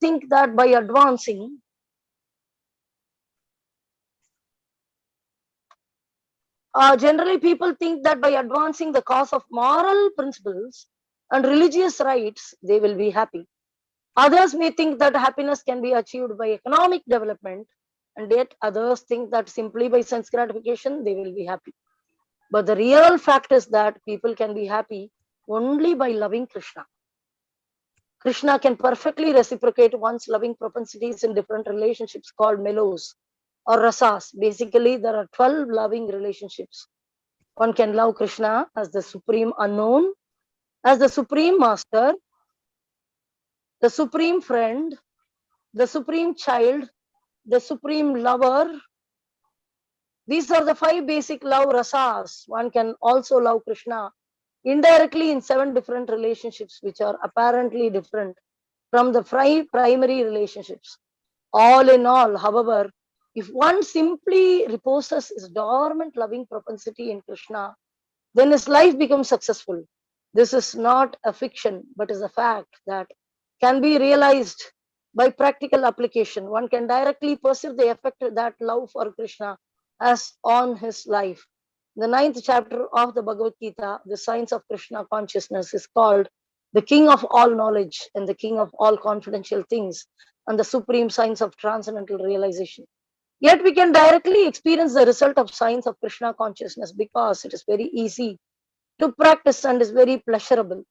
think that by advancing generally people think that by advancing the cause of moral principles and religious rights, they will be happy. Others may think that happiness can be achieved by economic development, and yet others think that simply by sense gratification they will be happy. But the real fact is that people can be happy only by loving Krishna. Krishna can perfectly reciprocate one's loving propensities in different relationships called melos or rasas. Basically, there are 12 loving relationships. One can love Krishna as the supreme unknown, as the supreme master, the supreme friend, the supreme child, the supreme lover. These are the 5 basic love rasas. One can also love Krishna indirectly in 7 different relationships, which are apparently different from the 5 primary relationships. All in all, however, if one simply reposes his dormant loving propensity in Krishna, then his life becomes successful. This is not a fiction, but is a fact that can be realized by practical application. One can directly perceive the effect that love for Krishna has on his life. The 9th chapter of the Bhagavad Gita, the science of Krishna consciousness, is called the king of all knowledge and the king of all confidential things and the supreme science of transcendental realization. Yet we can directly experience the result of science of Krishna consciousness because it is very easy to practice and is very pleasurable.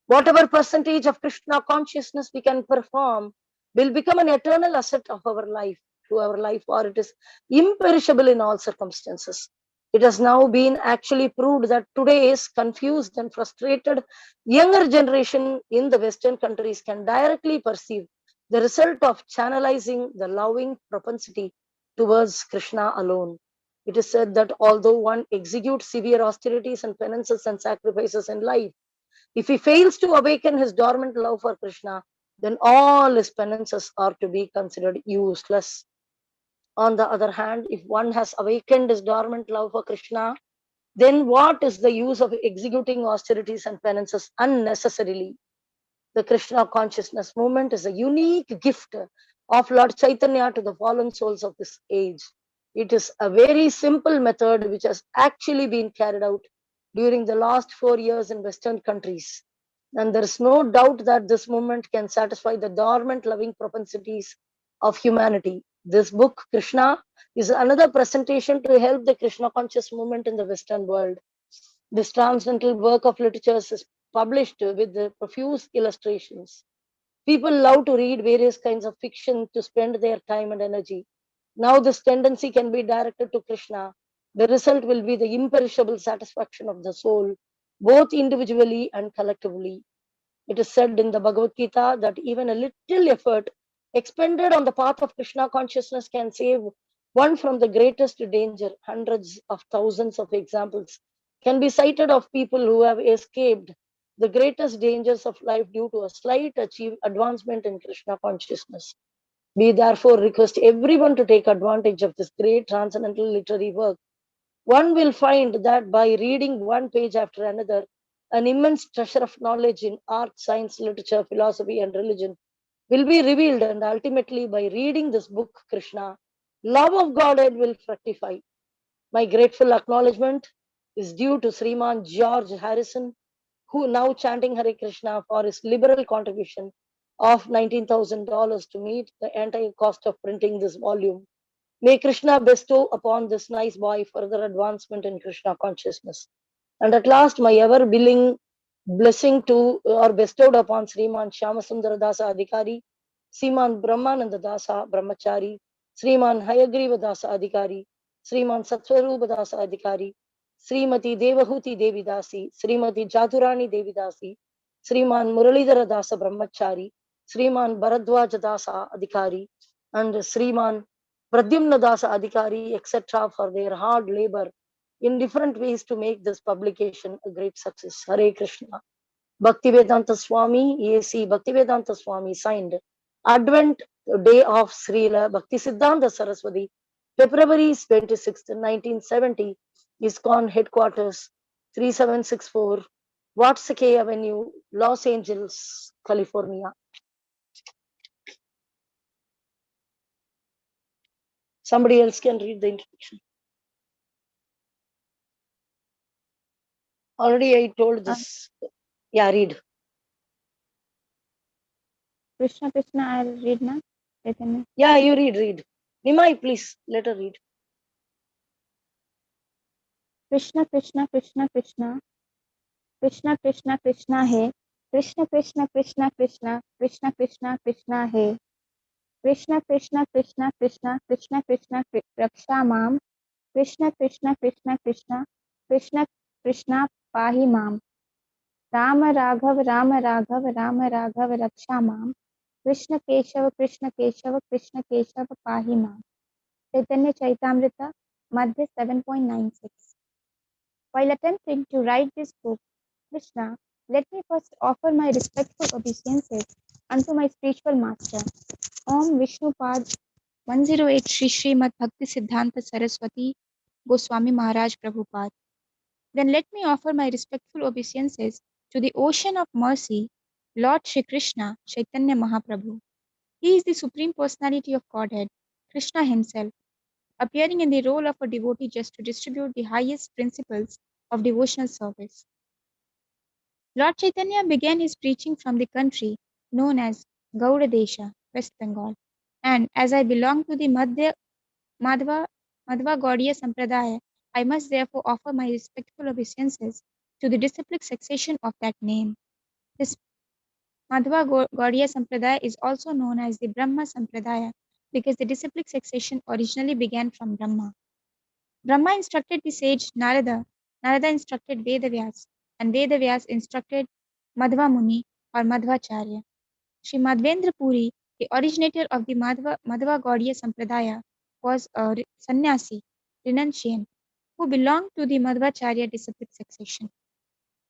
Whatever percentage of Krishna consciousness we can perform will become an eternal asset of our life, to our life, or it is imperishable in all circumstances. It has now been actually proved that today's confused and frustrated younger generation in the Western countries can directly perceive the result of channelizing the loving propensity towards Krishna alone. It is said that although one executes severe austerities and penances and sacrifices in life, if he fails to awaken his dormant love for Krishna, then all his penances are to be considered useless. On the other hand, if one has awakened his dormant love for Krishna, then what is the use of executing austerities and penances unnecessarily? The Krishna consciousness movement is a unique gift of Lord Chaitanya to the fallen souls of this age. It is a very simple method which has actually been carried out during the last 4 years in Western countries. And there is no doubt that this movement can satisfy the dormant loving propensities of humanity. This book, Krishna, is another presentation to help the Krishna conscious movement in the Western world. This transcendental work of literature is published with the profuse illustrations. People love to read various kinds of fiction to spend their time and energy. Now, this tendency can be directed to Krishna. The result will be the imperishable satisfaction of the soul, both individually and collectively. It is said in the Bhagavad Gita that even a little effort expended on the path of Krishna consciousness can save one from the greatest danger. Hundreds of thousands of examples can be cited of people who have escaped the greatest dangers of life due to a slight advancement in Krishna consciousness. We therefore request everyone to take advantage of this great transcendental literary work. One will find that by reading one page after another, an immense treasure of knowledge in art, science, literature, philosophy, and religion will be revealed, and ultimately, by reading this book, Krishna, love of Godhead will fructify. My grateful acknowledgement is due to Sriman George Harrison, who now chanting Hare Krishna for his liberal contribution of $19,000 to meet the entire cost of printing this volume. May Krishna bestow upon this nice boy further advancement in Krishna consciousness. And at last, my ever willing blessing to or bestowed upon Sriman Shyamasundara Dasa Adhikari, Sriman Brahmananda Dasa Brahmachari, Sriman Hayagriva Dasa Adhikari, Sriman Satsvarupa Dasa Adhikari, Srimati Devahuti Devi Dasi, Srimati Jadurani Devi Dasi, Sriman Muralidhara Dasa Brahmachari, Sriman Bharadwaja Dasa Adhikari, and Sriman Pradyumna Dasa Adhikari, etc., for their hard labor in different ways to make this publication a great success. Hare Krishna. Bhaktivedanta Swami, AC Bhaktivedanta Swami, signed Advent Day of Srila Bhaktisiddhanta Saraswati, February 26, 1970, ISKCON headquarters, 3764 Watsake Avenue, Los Angeles, California. Somebody else can read the introduction. Already I told Uh, this. Yeah, read. Krishna Krishna, I'll read now. Chaitanya. Yeah, you read. Nimai, please, let her read. Krishna Krishna Krishna Krishna Krishna Krishna Krishna hai. Krishna Krishna Krishna Krishna Krishna Krishna Krishna hai. Krishna Krishna Krishna Krishna Krishna Krishna Raksha Mam. Krishna Krishna Krishna Krishna Krishna Krishna Pahi Mam. Rama Raghav Rama Raghav Rama Raghav Raksha Mam. Krishna Keshava Krishna Keshava Krishna Keshava Pahi Mam. Chaitanya Chaitamrita, Madhya 7.96. While attempting to write this book, Krishna, let me first offer my respectful obeisances unto my spiritual master, Om Vishnupad 108 Shri Srimad Bhakti Siddhanta Saraswati Goswami Maharaj Prabhupada. Then let me offer my respectful obeisances to the ocean of mercy, Lord Shri Krishna, Chaitanya Mahaprabhu. He is the Supreme Personality of Godhead, Krishna himself, appearing in the role of a devotee just to distribute the highest principles of devotional service. Lord Chaitanya began his preaching from the country known as Gauda Desha, West Bengal. And as I belong to the Madhva, Madhva Gaudiya Sampradaya, I must therefore offer my respectful obeisances to the disciplic succession of that name. This Madhva Gaudiya Sampradaya is also known as the Brahma Sampradaya because the disciplic succession originally began from Brahma. Brahma instructed the sage Narada, Narada instructed Vedavyas, and Vedavyas instructed Madhva Muni or Madhvacharya. Sri Madhvendra Puri, the originator of the Madhva Gaudiya Sampradaya, was a sannyasi, renunciant, who belonged to the Madhvacharya disciplic succession.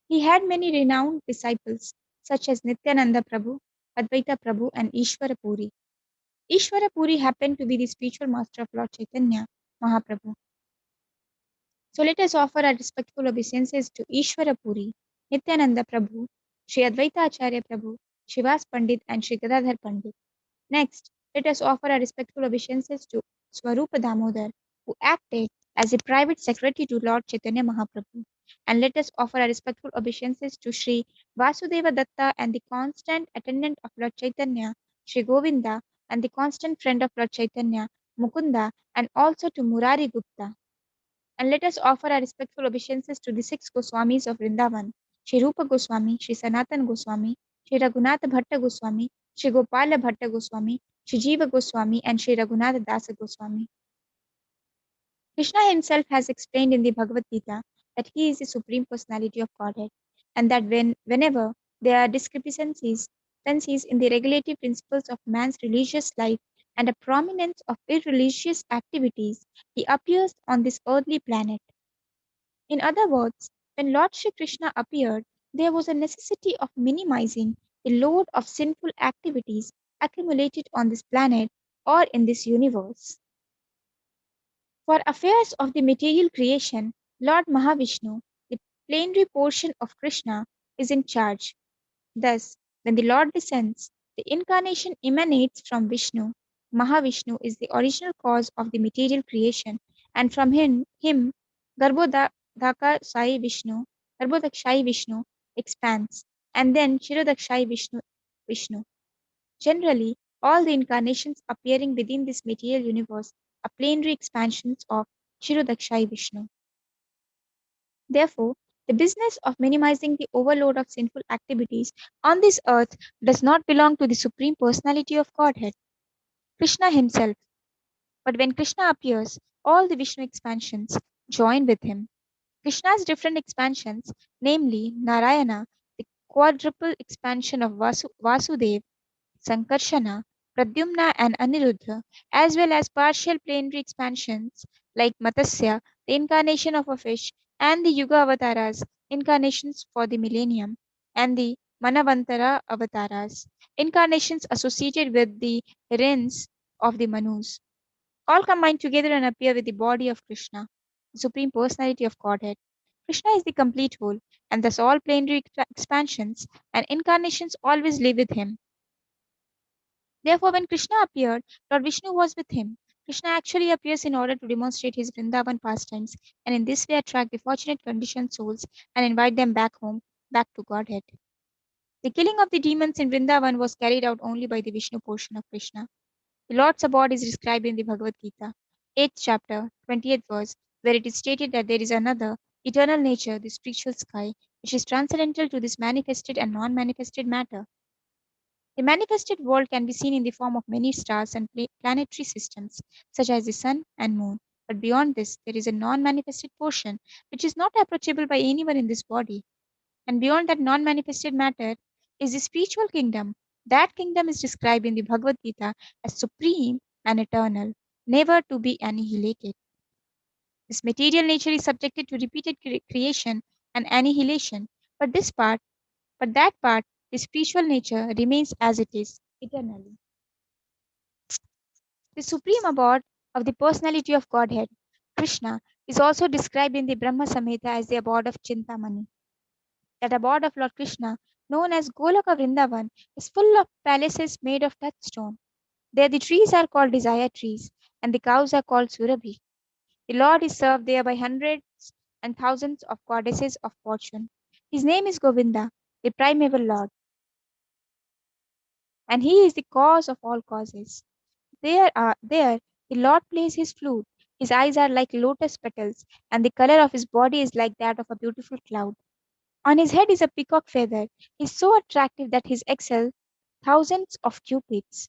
He had many renowned disciples such as Nityananda Prabhu, Advaita Prabhu, and Ishvara Puri. Ishvara Puri happened to be the spiritual master of Lord Chaitanya Mahaprabhu. So let us offer our respectful obeisances to Ishvara Puri, Nityananda Prabhu, Sri Advaita Acharya Prabhu, Shivas Pandit, and Sri Gadadhar Pandit. Next, let us offer our respectful obeisances to Swarupa Damodar, who acted as a private secretary to Lord Chaitanya Mahaprabhu. And let us offer our respectful obeisances to Sri Vasudeva Datta and the constant attendant of Lord Chaitanya, Sri Govinda, and the constant friend of Lord Chaitanya, Mukunda, and also to Murari Gupta. And let us offer our respectful obeisances to the six Goswamis of Vrindavan, Sri Rupa Goswami, Sri Sanatan Goswami, Sri Raghunatha Bhatta Goswami, Sri Gopala Bhatta Goswami, Sri Jiva Goswami, and Sri Raghunatha Dasa Goswami. Krishna himself has explained in the Bhagavad Gita that he is the supreme personality of Godhead, and that whenever there are discrepancies in the regulative principles of man's religious life and a prominence of irreligious activities, he appears on this earthly planet. In other words, when Lord Shri Krishna appeared, there was a necessity of minimizing the load of sinful activities accumulated on this planet or in this universe. For affairs of the material creation, Lord Mahavishnu, the plenary portion of Krishna, is in charge. Thus, when the Lord descends, the incarnation emanates from Vishnu. Mahavishnu is the original cause of the material creation, and from him Garbhodaka Sai Vishnu, Garbhodakshai Vishnu expands, and then Shirodakshai Vishnu. Generally, all the incarnations appearing within this material universe are plenary expansions of Shirodakshai Vishnu. Therefore, the business of minimizing the overload of sinful activities on this earth does not belong to the Supreme Personality of Godhead, Krishna himself. But when Krishna appears, all the Vishnu expansions join with him. Krishna's different expansions, namely Narayana, the quadruple expansion of Vasudeva, Sankarshana, Pradyumna, and Aniruddha, as well as partial plenary expansions like Matsya, the incarnation of a fish, and the Yuga avatars, incarnations for the millennium, and the Manavantara avatars, incarnations associated with the realms of the Manus, all combine together and appear with the body of Krishna, the Supreme Personality of Godhead. Krishna is the complete whole, and thus all plenary expansions and incarnations always live with him. Therefore, when Krishna appeared, Lord Vishnu was with him. Krishna actually appears in order to demonstrate his Vrindavan pastimes, and in this way attract the fortunate conditioned souls and invite them back home, back to Godhead. The killing of the demons in Vrindavan was carried out only by the Vishnu portion of Krishna. The Lord's abode is described in the Bhagavad Gita, 8th chapter, 20th verse, where it is stated that there is another, eternal nature, the spiritual sky, which is transcendental to this manifested and non manifested matter. The manifested world can be seen in the form of many stars and planetary systems, such as the sun and moon. But beyond this, there is a non manifested portion, which is not approachable by anyone in this body. And beyond that non manifested matter is the spiritual kingdom. That kingdom is described in the Bhagavad Gita as supreme and eternal, never to be annihilated. This material nature is subjected to repeated creation and annihilation, but but that part, the spiritual nature, remains as it is eternally. The supreme abode of the personality of Godhead, Krishna, is also described in the Brahma Samhita as the abode of Chintamani. That abode of Lord Krishna, known as Golaka Vrindavan, is full of palaces made of touchstone. There the trees are called desire trees, and the cows are called Surabhi. The Lord is served there by hundreds and thousands of goddesses of fortune. His name is Govinda, the primeval Lord, and he is the cause of all causes. There the Lord plays his flute. His eyes are like lotus petals, and the color of his body is like that of a beautiful cloud. On his head is a peacock feather. He is so attractive that he excels thousands of cupids.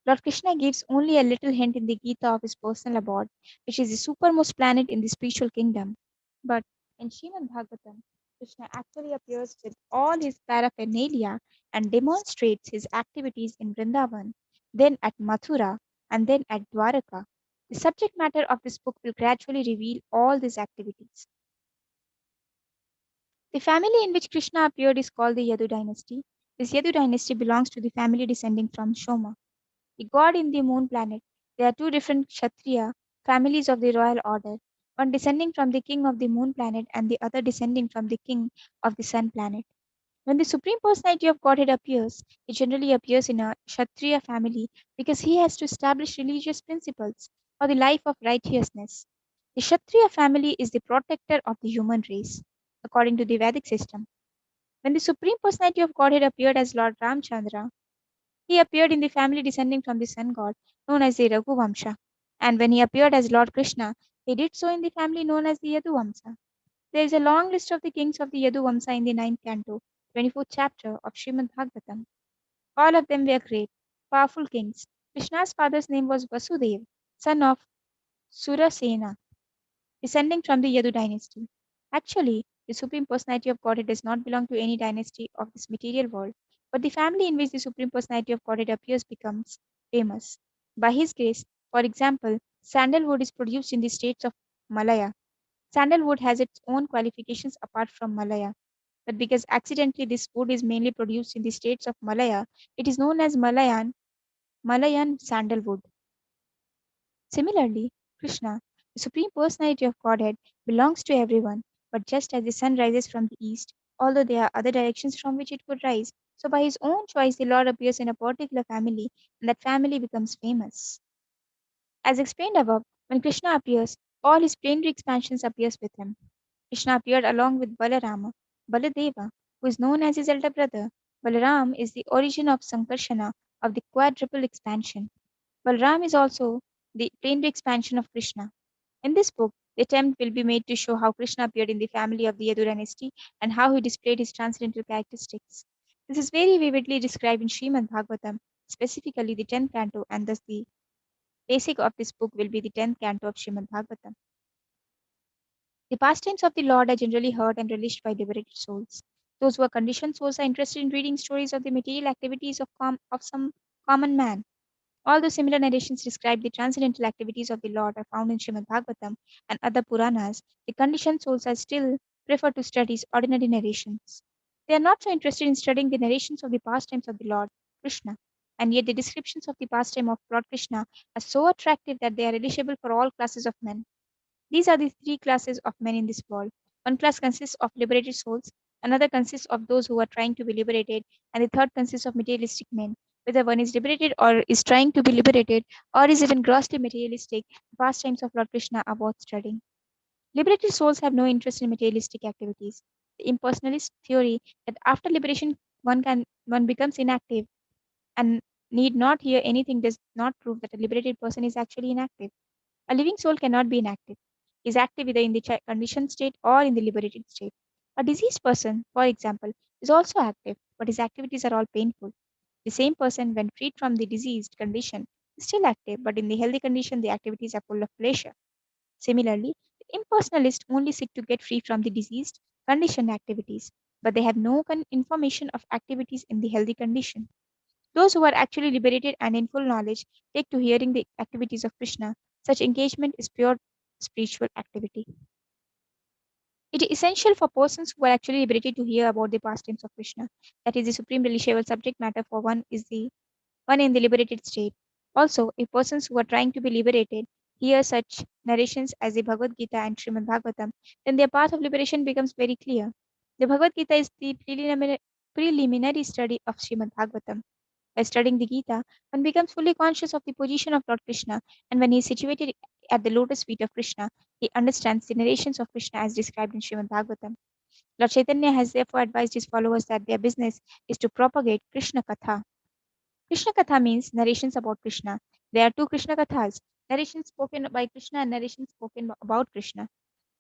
Lord Krishna gives only a little hint in the Gita of his personal abode, which is the supermost planet in the spiritual kingdom. But in Srimad Bhagavatam, Krishna actually appears with all his paraphernalia and demonstrates his activities in Vrindavan, then at Mathura, and then at Dwaraka. The subject matter of this book will gradually reveal all these activities. The family in which Krishna appeared is called the Yadu dynasty. This Yadu dynasty belongs to the family descending from Shoma, the god in the moon planet. There are two different Kshatriya families of the royal order, one descending from the king of the moon planet and the other descending from the king of the sun planet. When the Supreme Personality of Godhead appears, he generally appears in a Kshatriya family because he has to establish religious principles for the life of righteousness. The Kshatriya family is the protector of the human race, according to the Vedic system. When the Supreme Personality of Godhead appeared as Lord Ramchandra, he appeared in the family descending from the sun god, known as the Raghuvamsha. And when he appeared as Lord Krishna, he did so in the family known as the Yaduvamsa. There is a long list of the kings of the Yaduvamsa in the ninth canto, 24th chapter of Srimad Bhagavatam. All of them were great, powerful kings. Krishna's father's name was Vasudev, son of Surasena, descending from the Yadu dynasty. Actually, the Supreme Personality of Godhead does not belong to any dynasty of this material world, but the family in which the Supreme Personality of Godhead appears becomes famous. By his grace, for example, sandalwood is produced in the states of Malaya. Sandalwood has its own qualifications apart from Malaya, but because accidentally this wood is mainly produced in the states of Malaya, it is known as Malayan sandalwood. Similarly, Krishna, the Supreme Personality of Godhead, belongs to everyone, but just as the sun rises from the east, although there are other directions from which it could rise, so by his own choice the Lord appears in a particular family, and that family becomes famous. As explained above, when Krishna appears, all his plenary expansions appears with him. Krishna appeared along with Balarama, Baladeva, who is known as his elder brother. Balaram is the origin of Sankarsana of the quadruple expansion. Balram is also the plenary expansion of Krishna. In this book, the attempt will be made to show how Krishna appeared in the family of the Yadu dynasty and how he displayed his transcendental characteristics. This is very vividly described in Srimad Bhagavatam, specifically the 10th canto, and thus the basic of this book will be the 10th canto of Srimad Bhagavatam. The pastimes of the Lord are generally heard and relished by liberated souls. Those who are conditioned souls are interested in reading stories of the material activities of some common man. Although similar narrations describe the transcendental activities of the Lord are found in Srimad Bhagavatam and other Puranas, the conditioned souls are still prefer to study ordinary narrations. They are not so interested in studying the narrations of the pastimes of the Lord Krishna, and yet the descriptions of the pastime of Lord Krishna are so attractive that they are relishable for all classes of men. These are the three classes of men in this world. One class consists of liberated souls, another consists of those who are trying to be liberated, and the third consists of materialistic men. whether one is liberated or is trying to be liberated or is even grossly materialistic, the pastimes of Lord Krishna are worth studying. Liberated souls have no interest in materialistic activities. The impersonalist theory that after liberation one becomes inactive and need not hear anything does not prove that a liberated person is actually inactive. A living soul cannot be inactive. He is active either in the conditioned state or in the liberated state. A diseased person, for example, is also active, but his activities are all painful. The same person, when freed from the diseased condition, is still active, but in the healthy condition, the activities are full of pleasure. Similarly, the impersonalists only seek to get free from the diseased, conditioned activities, but they have no information of activities in the healthy condition. Those who are actually liberated and in full knowledge take to hearing the activities of Krishna. Such engagement is pure spiritual activity. It is essential for persons who are actually liberated to hear about the pastimes of Krishna. That is the supreme relatable subject matter for one is the one in the liberated state. Also, if persons who are trying to be liberated hear such narrations as the Bhagavad Gita and Srimad Bhagavatam, then their path of liberation becomes very clear. The Bhagavad Gita is the preliminary study of Srimad Bhagavatam. By studying the Gita, one becomes fully conscious of the position of Lord Krishna, and when he is situated at the lotus feet of Krishna, he understands the narrations of Krishna as described in Srimad Bhagavatam. Lord Chaitanya has therefore advised his followers that their business is to propagate Krishna Katha. Krishna Katha means narrations about Krishna. There are two Krishna Kathas, narrations spoken by Krishna and narrations spoken about Krishna.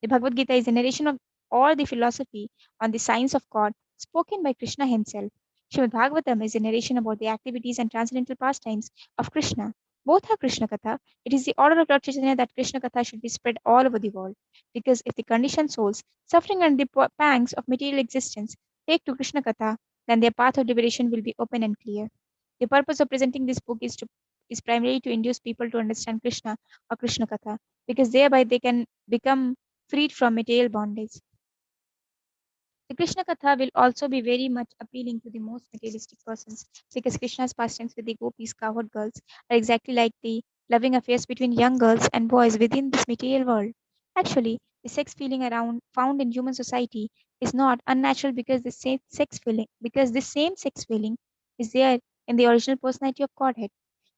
The Bhagavad Gita is a narration of all the philosophy on the science of God spoken by Krishna himself. Srimad Bhagavatam is a narration about the activities and transcendental pastimes of Krishna. Both are Krishna Katha. It is the order of Lord Chaitanya that Krishna Katha should be spread all over the world. Because if the conditioned souls, suffering under the pangs of material existence, take to Krishna Katha, then their path of liberation will be open and clear. The purpose of presenting this book is primarily to induce people to understand Krishna or Krishna Katha, because thereby they can become freed from material bondage. The Krishna Katha will also be very much appealing to the most materialistic persons because Krishna's pastimes with the gopis, cowherd girls, are exactly like the loving affairs between young girls and boys within this material world. Actually, the sex feeling around found in human society is not unnatural because the same sex feeling is there in the original personality of Godhead.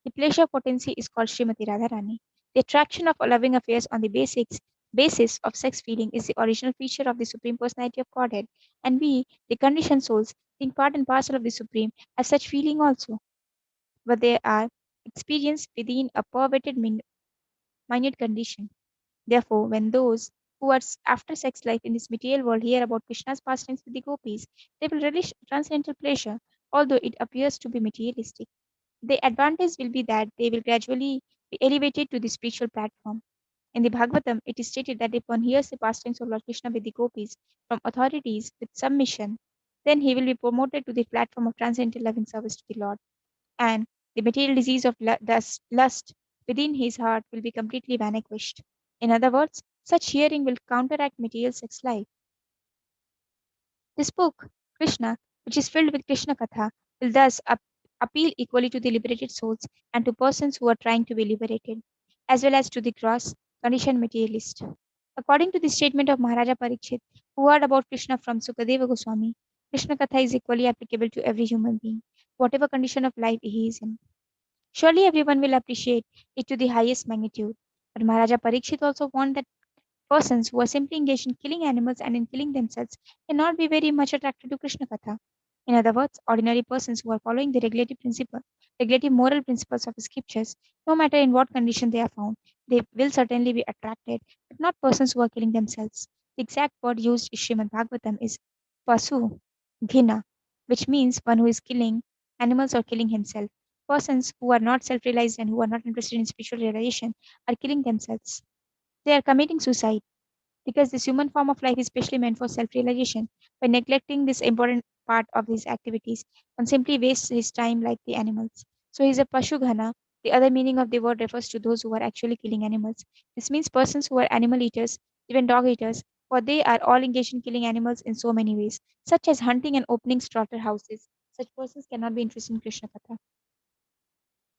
The pleasure potency is called Srimati Radharani. The attraction of loving affairs on the basis of sex feeling is the original feature of the Supreme Personality of Godhead, and we, the conditioned souls, think part and parcel of the Supreme, have such feeling also, but they are experienced within a perverted minute condition. Therefore, when those who are after sex life in this material world hear about Krishna's pastimes with the gopis, they will relish transcendental pleasure, although it appears to be materialistic. The advantage will be that they will gradually be elevated to the spiritual platform. In the Bhagavatam, it is stated that if one hears the pastimes of Lord Krishna with the gopis from authorities with submission, then he will be promoted to the platform of transcendental loving service to the Lord, and the material disease of lust within his heart will be completely vanquished. In other words, such hearing will counteract material sex life. This book, Krishna, which is filled with Krishna Katha, will thus appeal equally to the liberated souls and to persons who are trying to be liberated, as well as to the gross, conditioned materialist. According to the statement of Maharaja Parikshit, who heard about Krishna from Sukadeva Goswami, Krishna Katha is equally applicable to every human being, whatever condition of life he is in. Surely everyone will appreciate it to the highest magnitude. But Maharaja Parikshit also warned that persons who are simply engaged in killing animals and in killing themselves cannot be very much attracted to Krishna Katha. In other words, ordinary persons who are following the regulative moral principles of the scriptures, no matter in what condition they are found, they will certainly be attracted, but not persons who are killing themselves. The exact word used in Srimad Bhagavatam is pasu, ghina, which means one who is killing animals or killing himself. Persons who are not self realized and who are not interested in spiritual realization are killing themselves. They are committing suicide because this human form of life is specially meant for self realization. By neglecting this important part of these activities, one simply wastes his time like the animals. So he is a Pashughana. The other meaning of the word refers to those who are actually killing animals. This means persons who are animal eaters, even dog eaters, for they are all engaged in killing animals in so many ways, such as hunting and opening slaughterhouses. Such persons cannot be interested in Krishna Katha.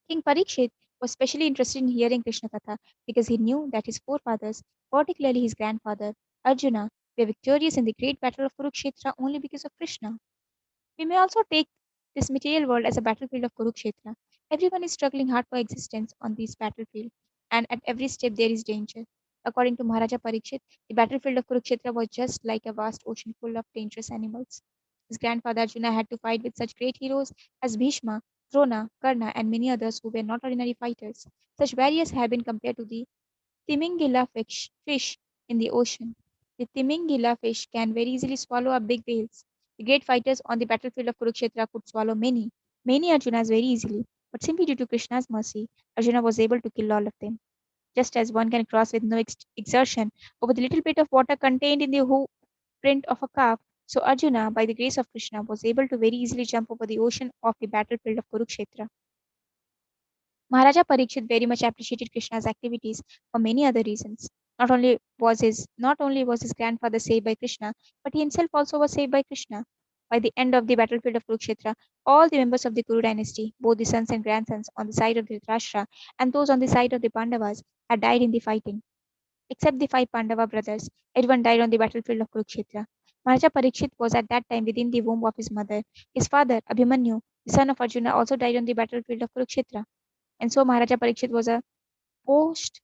King Parikshit was specially interested in hearing Krishna Katha because he knew that his forefathers, particularly his grandfather Arjuna, were victorious in the great battle of Kurukshetra only because of Krishna. We may also take this material world as a battlefield of Kurukshetra. Everyone is struggling hard for existence on this battlefield, and at every step there is danger. According to Maharaja Parikshit, the battlefield of Kurukshetra was just like a vast ocean full of dangerous animals. His grandfather Arjuna had to fight with such great heroes as Bhishma, Drona, Karna, and many others who were not ordinary fighters. Such warriors have been compared to the fish in the ocean. The Timingila fish can very easily swallow up big whales. The great fighters on the battlefield of Kurukshetra could swallow many Arjunas very easily, but simply due to Krishna's mercy, Arjuna was able to kill all of them. Just as one can cross with no exertion over the little bit of water contained in the hoof print of a calf, so Arjuna, by the grace of Krishna, was able to very easily jump over the ocean of the battlefield of Kurukshetra. Maharaja Parikshit very much appreciated Krishna's activities for many other reasons. Not only was his grandfather saved by Krishna, but he himself also was saved by Krishna. By the end of the battlefield of Kurukshetra, all the members of the Kuru dynasty, both the sons and grandsons on the side of the Dhritarashtra and those on the side of the Pandavas, had died in the fighting. Except the five Pandava brothers, everyone died on the battlefield of Kurukshetra. Maharaja Parikshit was at that time within the womb of his mother. His father, Abhimanyu, the son of Arjuna, also died on the battlefield of Kurukshetra. And so Maharaja Parikshit was a post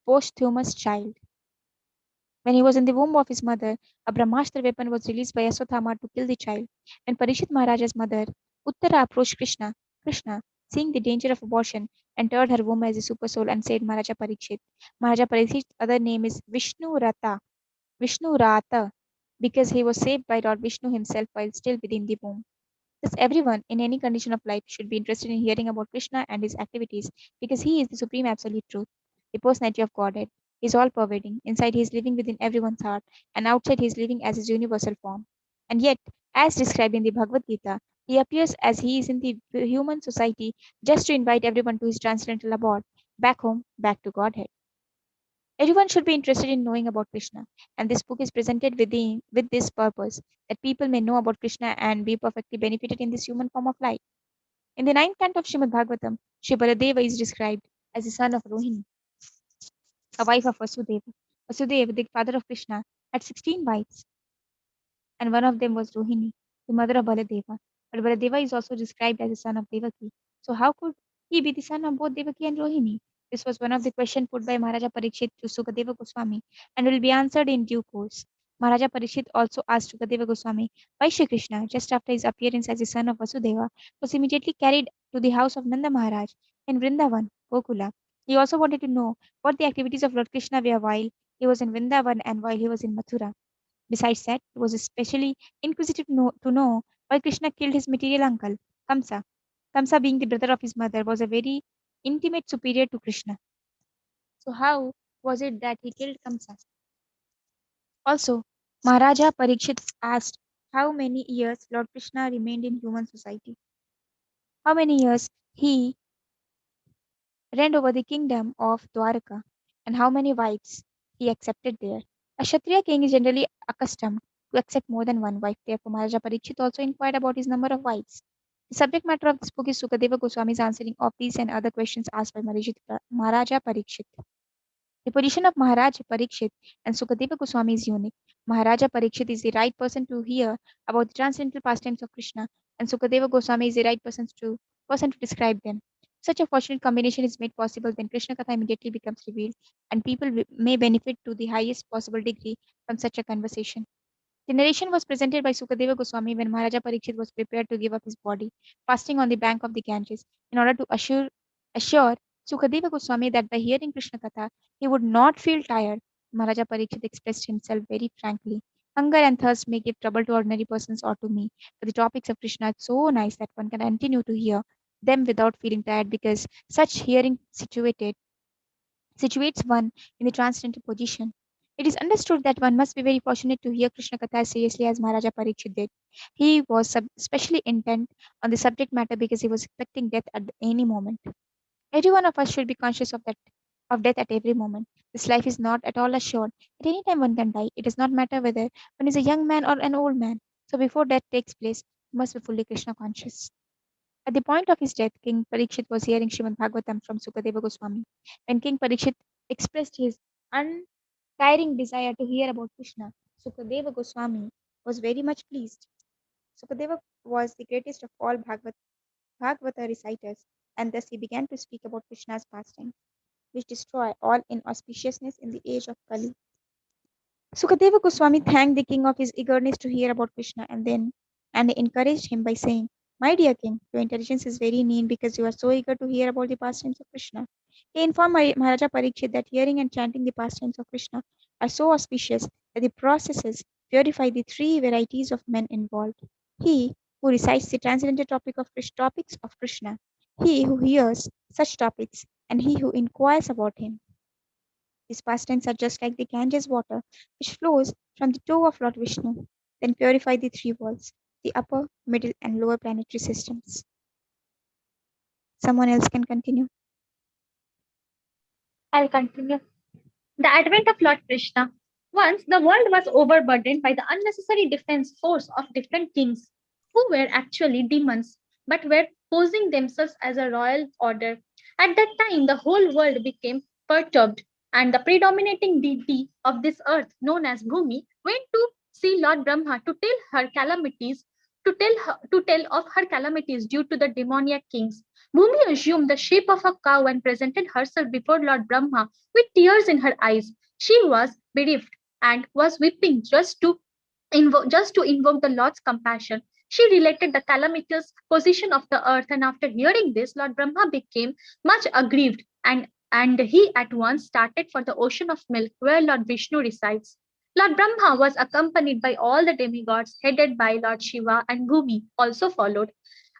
posthumous child. When he was in the womb of his mother, a Brahmastra weapon was released by Aswathama to kill the child. When Parikshit Maharaja's mother, Uttara, approached Krishna, seeing the danger of abortion, entered her womb as a super soul and said Maharaja Parikshit. Maharaja Parikshit's other name is Vishnu Rata, because he was saved by Lord Vishnu himself while still within the womb. Thus, everyone in any condition of life should be interested in hearing about Krishna and his activities because he is the supreme absolute truth, the personality of Godhead. He is all pervading. Inside, he is living within everyone's heart, and outside, he is living as his universal form. And yet, as described in the Bhagavad Gita, he appears as he is in the human society just to invite everyone to his transcendental abode, back home, back to Godhead. Everyone should be interested in knowing about Krishna, and this book is presented with this purpose that people may know about Krishna and be perfectly benefited in this human form of life. In the ninth canto of Srimad Bhagavatam, Sri Baladeva is described as the son of Rohini, a wife of Vasudeva. Vasudeva, the father of Krishna, had 16 wives, and one of them was Rohini, the mother of Baladeva. But Baladeva is also described as the son of Devaki. So how could he be the son of both Devaki and Rohini? This was one of the questions put by Maharaja Parikshit to Sukadeva Goswami and will be answered in due course. Maharaja Parikshit also asked Sukadeva Goswami why Shri Krishna, just after his appearance as the son of Vasudeva, was immediately carried to the house of Nanda Maharaj in Vrindavan, Gokula. He also wanted to know what the activities of Lord Krishna were while he was in Vrindavan and while he was in Mathura. Besides that, he was especially inquisitive to know why Krishna killed his material uncle, Kamsa. Kamsa, being the brother of his mother, was a very intimate superior to Krishna. So, how was it that he killed Kamsa? Also, Maharaja Parikshit asked how many years Lord Krishna remained in human society, how many years he reigned over the kingdom of Dwaraka, and how many wives he accepted there. A Kshatriya king is generally accustomed to accept more than one wife. Therefore, Maharaja Parikshit also inquired about his number of wives. The subject matter of this book is Sukadeva Goswami's answering of these and other questions asked by Maharaja Parikshit. The position of Maharaja Parikshit and Sukadeva Goswami is unique. Maharaja Parikshit is the right person to hear about the transcendental pastimes of Krishna, and Sukadeva Goswami is the right person to describe them. Such a fortunate combination is made possible when Krishna Katha immediately becomes revealed, and people may benefit to the highest possible degree from such a conversation. The narration was presented by Sukadeva Goswami when Maharaja Parikshit was prepared to give up his body, fasting on the bank of the Ganges, in order to assure Sukadeva Goswami that by hearing Krishna Katha, he would not feel tired. Maharaja Parikshit expressed himself very frankly. Hunger and thirst may give trouble to ordinary persons or to me, but the topics of Krishna are so nice that one can continue to hear them without feeling tired because such hearing situates one in the transcendental position. It is understood that one must be very fortunate to hear Krishna Katha as seriously as Maharaja Parikshit did. He was especially intent on the subject matter because he was expecting death at any moment. Every one of us should be conscious of death at every moment. This life is not at all assured. At any time one can die. It does not matter whether one is a young man or an old man. So before death takes place, one must be fully Krishna conscious. At the point of his death, King Parikshit was hearing Srimad Bhagavatam from Sukadeva Goswami. When King Parikshit expressed his untiring desire to hear about Krishna, Sukadeva Goswami was very much pleased. Sukadeva was the greatest of all Bhagavata reciters, and thus he began to speak about Krishna's pastimes, which destroy all inauspiciousness in the age of Kali. Sukadeva Goswami thanked the king of his eagerness to hear about Krishna and encouraged him by saying, "My dear king, your intelligence is very keen because you are so eager to hear about the pastimes of Krishna." He informed Maharaja Parikshit that hearing and chanting the pastimes of Krishna are so auspicious that the processes purify the three varieties of men involved. He who recites the transcendental topics of Krishna, he who hears such topics, and he who inquires about him. These pastimes are just like the Ganges water, which flows from the toe of Lord Vishnu, then purify the three worlds, the upper, middle, and lower planetary systems. Someone else can continue. I'll continue. The advent of Lord Krishna. Once the world was overburdened by the unnecessary defense force of different kings, who were actually demons, but were posing themselves as a royal order. At that time, the whole world became perturbed, and the predominating deity of this earth, known as Bhumi, went to see Lord Brahma to tell her calamities, to tell of her calamities due to the demoniac kings. Bhumi assumed the shape of a cow and presented herself before Lord Brahma with tears in her eyes. She was bereaved and was weeping just to invoke the Lord's compassion. She related the calamitous position of the earth, and after hearing this, Lord Brahma became much aggrieved, and he at once started for the ocean of milk where Lord Vishnu resides. Lord Brahma was accompanied by all the demigods, headed by Lord Shiva, and Bhumi also followed.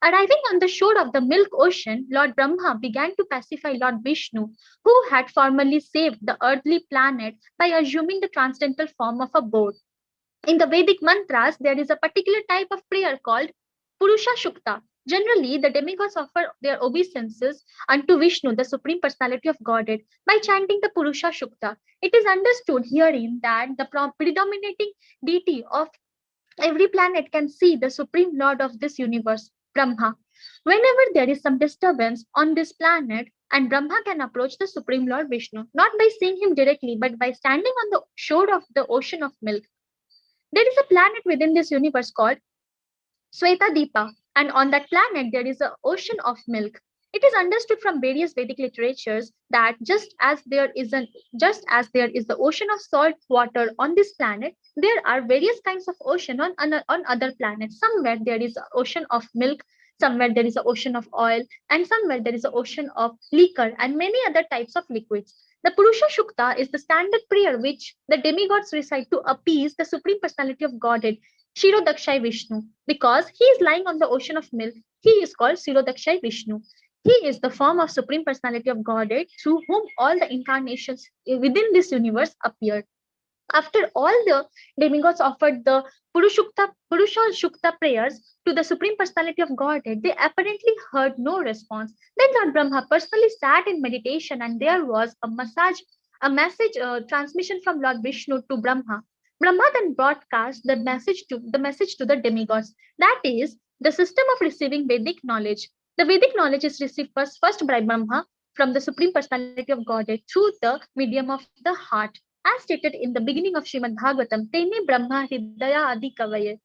Arriving on the shore of the milk ocean, Lord Brahma began to pacify Lord Vishnu, who had formerly saved the earthly planet by assuming the transcendental form of a boat. In the Vedic mantras, there is a particular type of prayer called Purusha Shukta. Generally, the demigods offer their obeisances unto Vishnu, the Supreme Personality of Godhead, by chanting the Purusha Shukta. It is understood herein that the predominating deity of every planet can see the Supreme Lord of this universe, Brahma. Whenever there is some disturbance on this planet, and Brahma can approach the Supreme Lord Vishnu, not by seeing him directly, but by standing on the shore of the ocean of milk. There is a planet within this universe called Sweta Deepa, and on that planet there is an ocean of milk. It is understood from various Vedic literatures that just as there is the ocean of salt water on this planet, there are various kinds of ocean on other planets. Somewhere there is an ocean of milk, somewhere there is an ocean of oil, and somewhere there is an ocean of liquor and many other types of liquids. The Purusha Shukta is the standard prayer which the demigods recite to appease the Supreme Personality of Godhead, Shirodakshai Vishnu. Because he is lying on the ocean of milk, he is called Shirodakshai Vishnu. He is the form of Supreme Personality of Godhead through whom all the incarnations within this universe appeared. After all the demigods offered the Purusha Shukta prayers to the Supreme Personality of Godhead, they apparently heard no response. Then Lord Brahma personally sat in meditation, and there was a message transmission from Lord Vishnu to Brahma. Brahma then broadcast the message to the demigods. That is the system of receiving Vedic knowledge. The Vedic knowledge is received first by Brahma from the Supreme Personality of Godhead through the medium of the heart. As stated in the beginning of Srimad Bhagavatam, Tene Brahma Hridaya Adi Kavaye.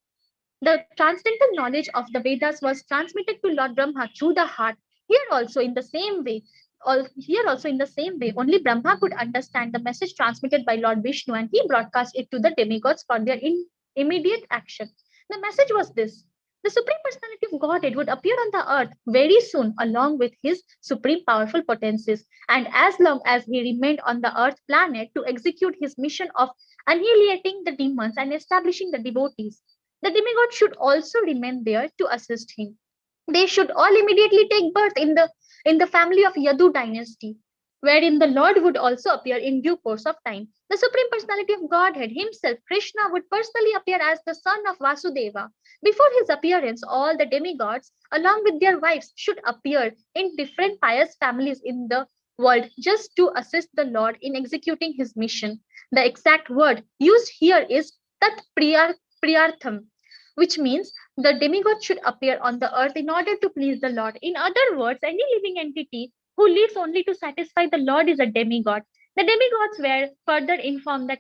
The transcendental knowledge of the Vedas was transmitted to Lord Brahma through the heart. Here also, in the same way, only Brahma could understand the message transmitted by Lord Vishnu, and he broadcast it to the demigods for their immediate action. The message was this: the Supreme Personality of Godhead would appear on the earth very soon, along with his supreme powerful potencies. And as long as he remained on the earth planet to execute his mission of annihilating the demons and establishing the devotees, the demigod should also remain there to assist him. They should all immediately take birth in the family of Yadu dynasty, wherein the Lord would also appear in due course of time. The Supreme Personality of Godhead himself, Krishna, would personally appear as the son of Vasudeva. Before his appearance, all the demigods, along with their wives, should appear in different pious families in the world just to assist the Lord in executing his mission. The exact word used here is Tat Priyartham, which means the demigod should appear on the earth in order to please the Lord. In other words, any living entity who lives only to satisfy the Lord is a demigod. The demigods were further informed that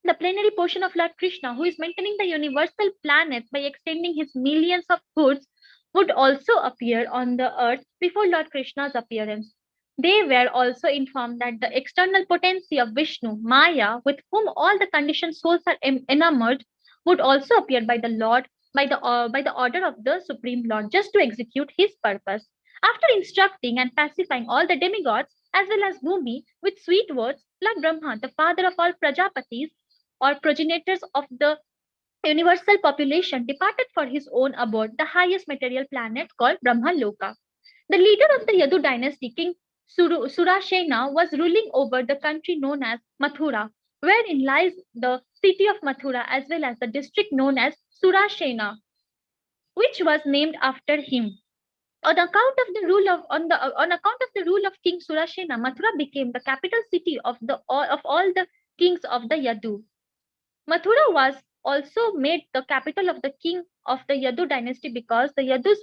The plenary portion of Lord Krishna, who is maintaining the universal planet by extending his millions of hoods, would also appear on the earth before Lord Krishna's appearance. They were also informed that the external potency of Vishnu, Maya, with whom all the conditioned souls are enamored, would also appear by the Lord by the order of the Supreme Lord, just to execute his purpose. After instructing and pacifying all the demigods as well as Bhumi with sweet words, Lord Brahma, the father of all Prajapatis, or progenitors of the universal population, departed for his own abode, the highest material planet called Brahmaloka. The leader of the Yadu dynasty, King Surashena, was ruling over the country known as Mathura, wherein lies the city of Mathura as well as the district known as Surashena, which was named after him. On account of the rule of King Surashena, Mathura became the capital city of all the kings of the Yadu. Mathura was also made the capital of the king of the Yadu dynasty because the Yadus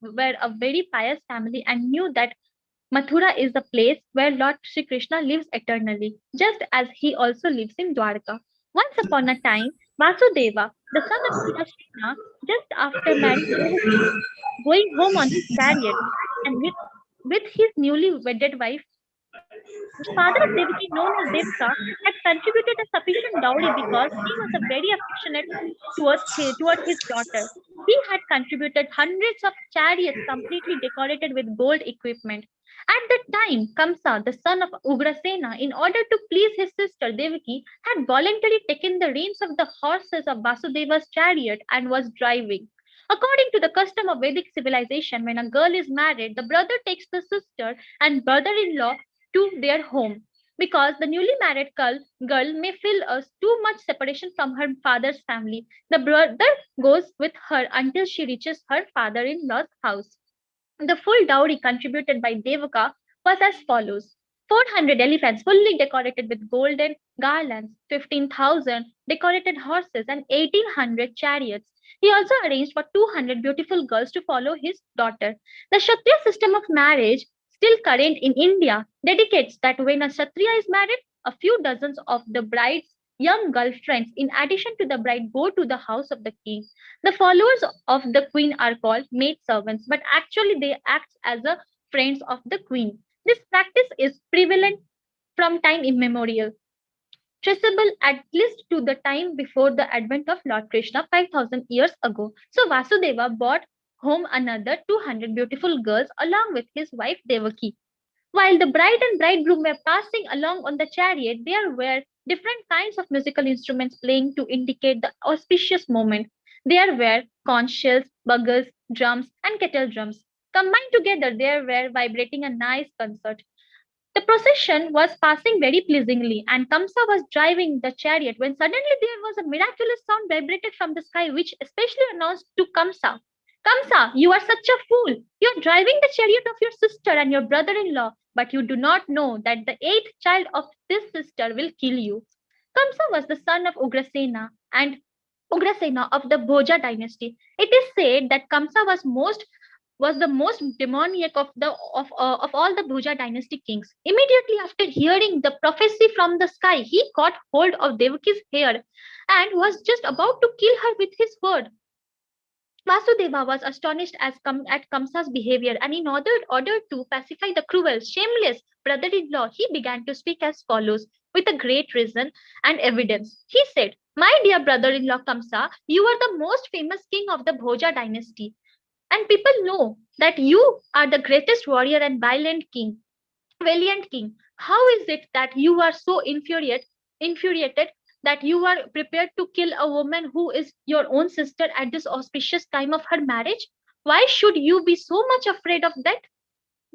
were a very pious family and knew that Mathura is the place where Lord Sri Krishna lives eternally, just as he also lives in Dwarka. Once upon a time, Vasudeva, the son of Surashena, just after marrying Devaki, going home on his chariot and with his newly wedded wife, the father of Devaki, known as Devaka, had contributed a sufficient dowry because he was a very affectionate toward his daughter. He had contributed hundreds of chariots completely decorated with gold equipment. At that time, Kamsa, the son of Ugrasena, in order to please his sister Devaki, had voluntarily taken the reins of the horses of Vasudeva's chariot and was driving. According to the custom of Vedic civilization, when a girl is married, the brother takes the sister and brother in law to their home because the newly married girl may feel too much separation from her father's family. The brother goes with her until she reaches her father in law's house. The full dowry contributed by Devaka was as follows: 400 elephants fully decorated with golden garlands, 15,000 decorated horses, and 1,800 chariots. He also arranged for 200 beautiful girls to follow his daughter. The Kshatriya system of marriage, still current in India, dedicates that when a Kshatriya is married, a few dozens of the bride's young girlfriends, in addition to the bride, go to the house of the king. The followers of the queen are called maid servants, but actually they act as the friends of the queen. This practice is prevalent from time immemorial, traceable at least to the time before the advent of Lord Krishna 5,000 years ago. So Vasudeva brought home another 200 beautiful girls along with his wife Devaki. While the bride and bridegroom were passing along on the chariot, there were different kinds of musical instruments playing to indicate the auspicious moment. There were conch shells, bugles, drums, and kettle drums. Combined together, they were vibrating a nice concert. The procession was passing very pleasingly, and Kamsa was driving the chariot when suddenly there was a miraculous sound vibrated from the sky, which especially announced to Kamsa, Kamsa, you are such a fool! You are driving the chariot of your sister and your brother in law, but you do not know that the eighth child of this sister will kill you. Kamsa was the son of Ugrasena of the Bhoja dynasty. It is said that Kamsa was the most demoniac of all the Bhuja dynasty kings. Immediately after hearing the prophecy from the sky, he caught hold of Devaki's hair and was just about to kill her with his sword. Vasudeva was astonished at Kamsa's behavior, and in order to pacify the cruel, shameless brother-in-law, he began to speak as follows, with a great reason and evidence. He said, "My dear brother-in-law Kamsa, you are the most famous king of the Bhoja dynasty, and people know that you are the greatest warrior and valiant king. How is it that you are so infuriated that you are prepared to kill a woman who is your own sister at this auspicious time of her marriage? Why should you be so much afraid of that?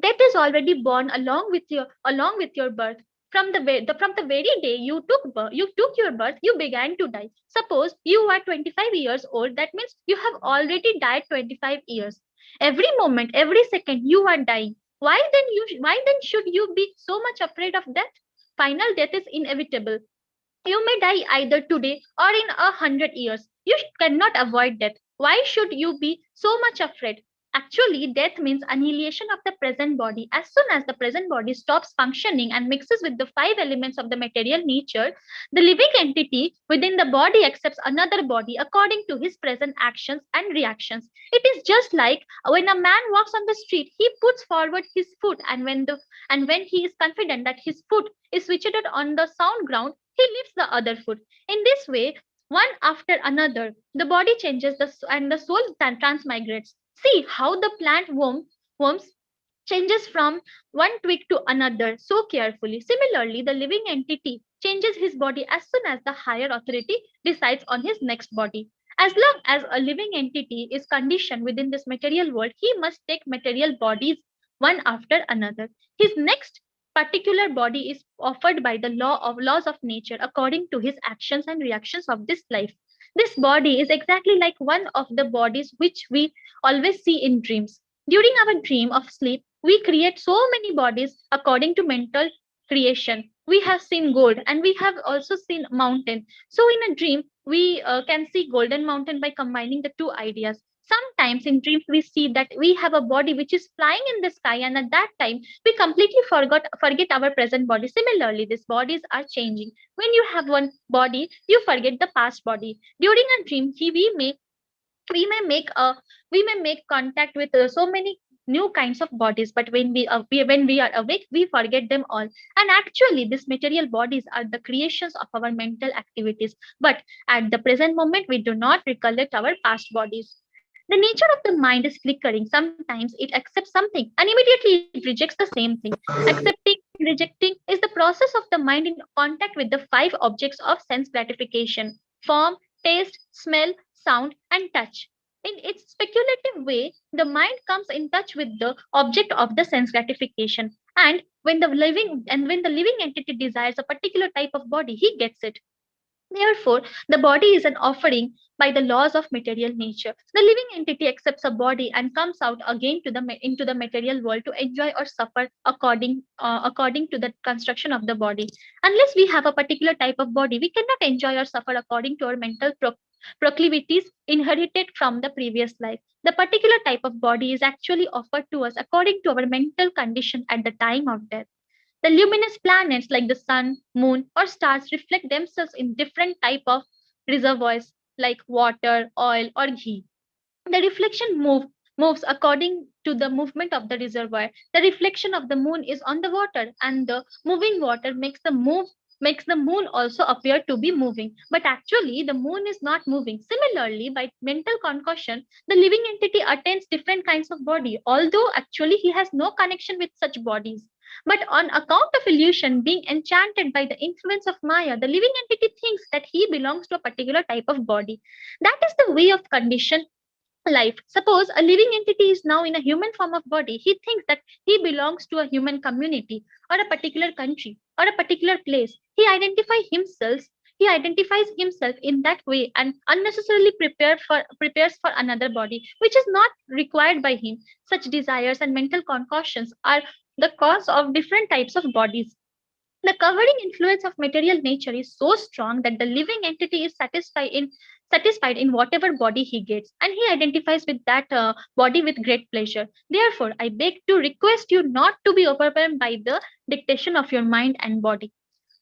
Death is already born along with your birth. From the very day you took your birth, you began to die. Suppose you are 25 years old, that means you have already died 25 years. Every moment, every second, you are dying. Why then should you be so much afraid of death? Final death is inevitable. You may die either today or in 100 years. You cannot avoid death. Why should you be so much afraid? Actually, death means annihilation of the present body. As soon as the present body stops functioning and mixes with the five elements of the material nature, the living entity within the body accepts another body according to his present actions and reactions. It is just like when a man walks on the street, he puts forward his foot, and when he is confident that his foot is situated on the sound ground, he lifts the other foot. In this way, one after another, the body changes and the soul transmigrates. See how the worms changes from one twig to another so carefully. Similarly, the living entity changes his body as soon as the higher authority decides on his next body. As long as a living entity is conditioned within this material world, he must take material bodies one after another. His next particular body is offered by the laws of nature according to his actions and reactions of this life. This body is exactly like one of the bodies which we always see in dreams. During our dream of sleep, we create so many bodies according to mental creation. We have seen gold and we have also seen mountain. So in a dream, we can see golden mountain by combining the two ideas. Sometimes in dreams we see that we have a body which is flying in the sky, and at that time we completely forget our present body. Similarly, these bodies are changing. When you have one body, you forget the past body. During a dream, we may make a we may make contact with so many new kinds of bodies, but when we are awake, we forget them all. And actually these material bodies are the creations of our mental activities, but at the present moment we do not recollect our past bodies. The nature of the mind is flickering. Sometimes it accepts something and immediately it rejects the same thing. Accepting and rejecting is the process of the mind in contact with the five objects of sense gratification: form, taste, smell, sound, and touch. In its speculative way, the mind comes in touch with the object of the sense gratification. And when the living entity desires a particular type of body, he gets it. Therefore, the body is an offering by the laws of material nature. The living entity accepts a body and comes out again into the material world to enjoy or suffer according to the construction of the body. Unless we have a particular type of body, we cannot enjoy or suffer according to our mental proclivities inherited from the previous life. The particular type of body is actually offered to us according to our mental condition at the time of death. The luminous planets like the sun, moon, or stars reflect themselves in different type of reservoirs like water, oil, or ghee. The reflection moves according to the movement of the reservoir. The reflection of the moon is on the water, and the moving water makes the moon also appear to be moving. But actually, the moon is not moving. Similarly, by mental concussion, the living entity attains different kinds of body, although actually he has no connection with such bodies. But on account of illusion, being enchanted by the influence of Maya, the living entity thinks that he belongs to a particular type of body. That is the way of condition life. Suppose a living entity is now in a human form of body. He thinks that he belongs to a human community or a particular country or a particular place. He identifies himself in that way and unnecessarily prepares for another body, which is not required by him. Such desires and mental concoctions are the cause of different types of bodies. The covering influence of material nature is so strong that the living entity is satisfied in whatever body he gets, and he identifies with that body with great pleasure. Therefore, I beg to request you not to be overwhelmed by the dictation of your mind and body.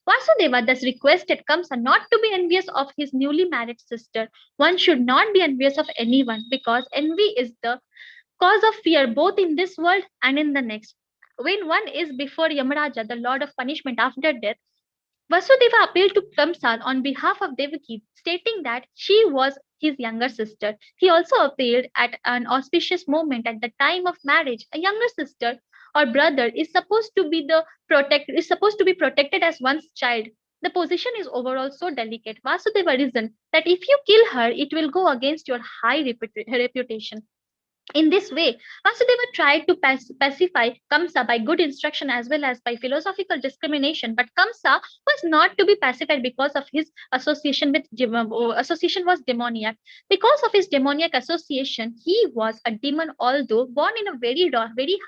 Vasudeva thus requested Kamsa not to be envious of his newly married sister. One should not be envious of anyone, because envy is the cause of fear both in this world and in the next. When one is before Yamaraja, the lord of punishment after death, Vasudeva appealed to Kamsa on behalf of Devaki, stating that she was his younger sister. He also appealed at an auspicious moment at the time of marriage. A younger sister or brother is supposed to be protected as one's child. The position is overall so delicate. Vasudeva reasoned that if you kill her, it will go against your high reputation. In this way, Vasudeva tried to pacify Kamsa by good instruction as well as by philosophical discrimination. But Kamsa was not to be pacified because of his association was demoniac. Because of his demoniac association, he was a demon, although born in a very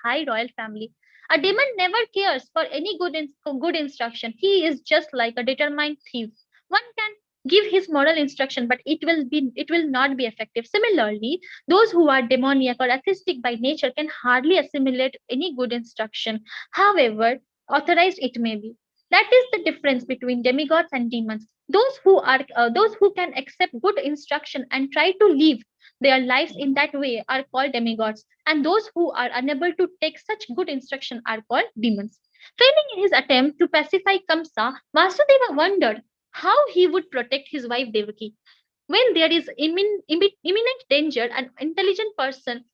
high royal family. A demon never cares for any good instruction. He is just like a determined thief. One can give his moral instruction, but it will not be effective. Similarly, those who are demoniac or atheistic by nature can hardly assimilate any good instruction, however authorized it may be. That is the difference between demigods and demons. Those who can accept good instruction and try to live their lives in that way are called demigods, and those who are unable to take such good instruction are called demons. Failing in his attempt to pacify Kamsa, Vasudeva wondered how he would protect his wife Devaki. When there is imminent danger, an intelligent person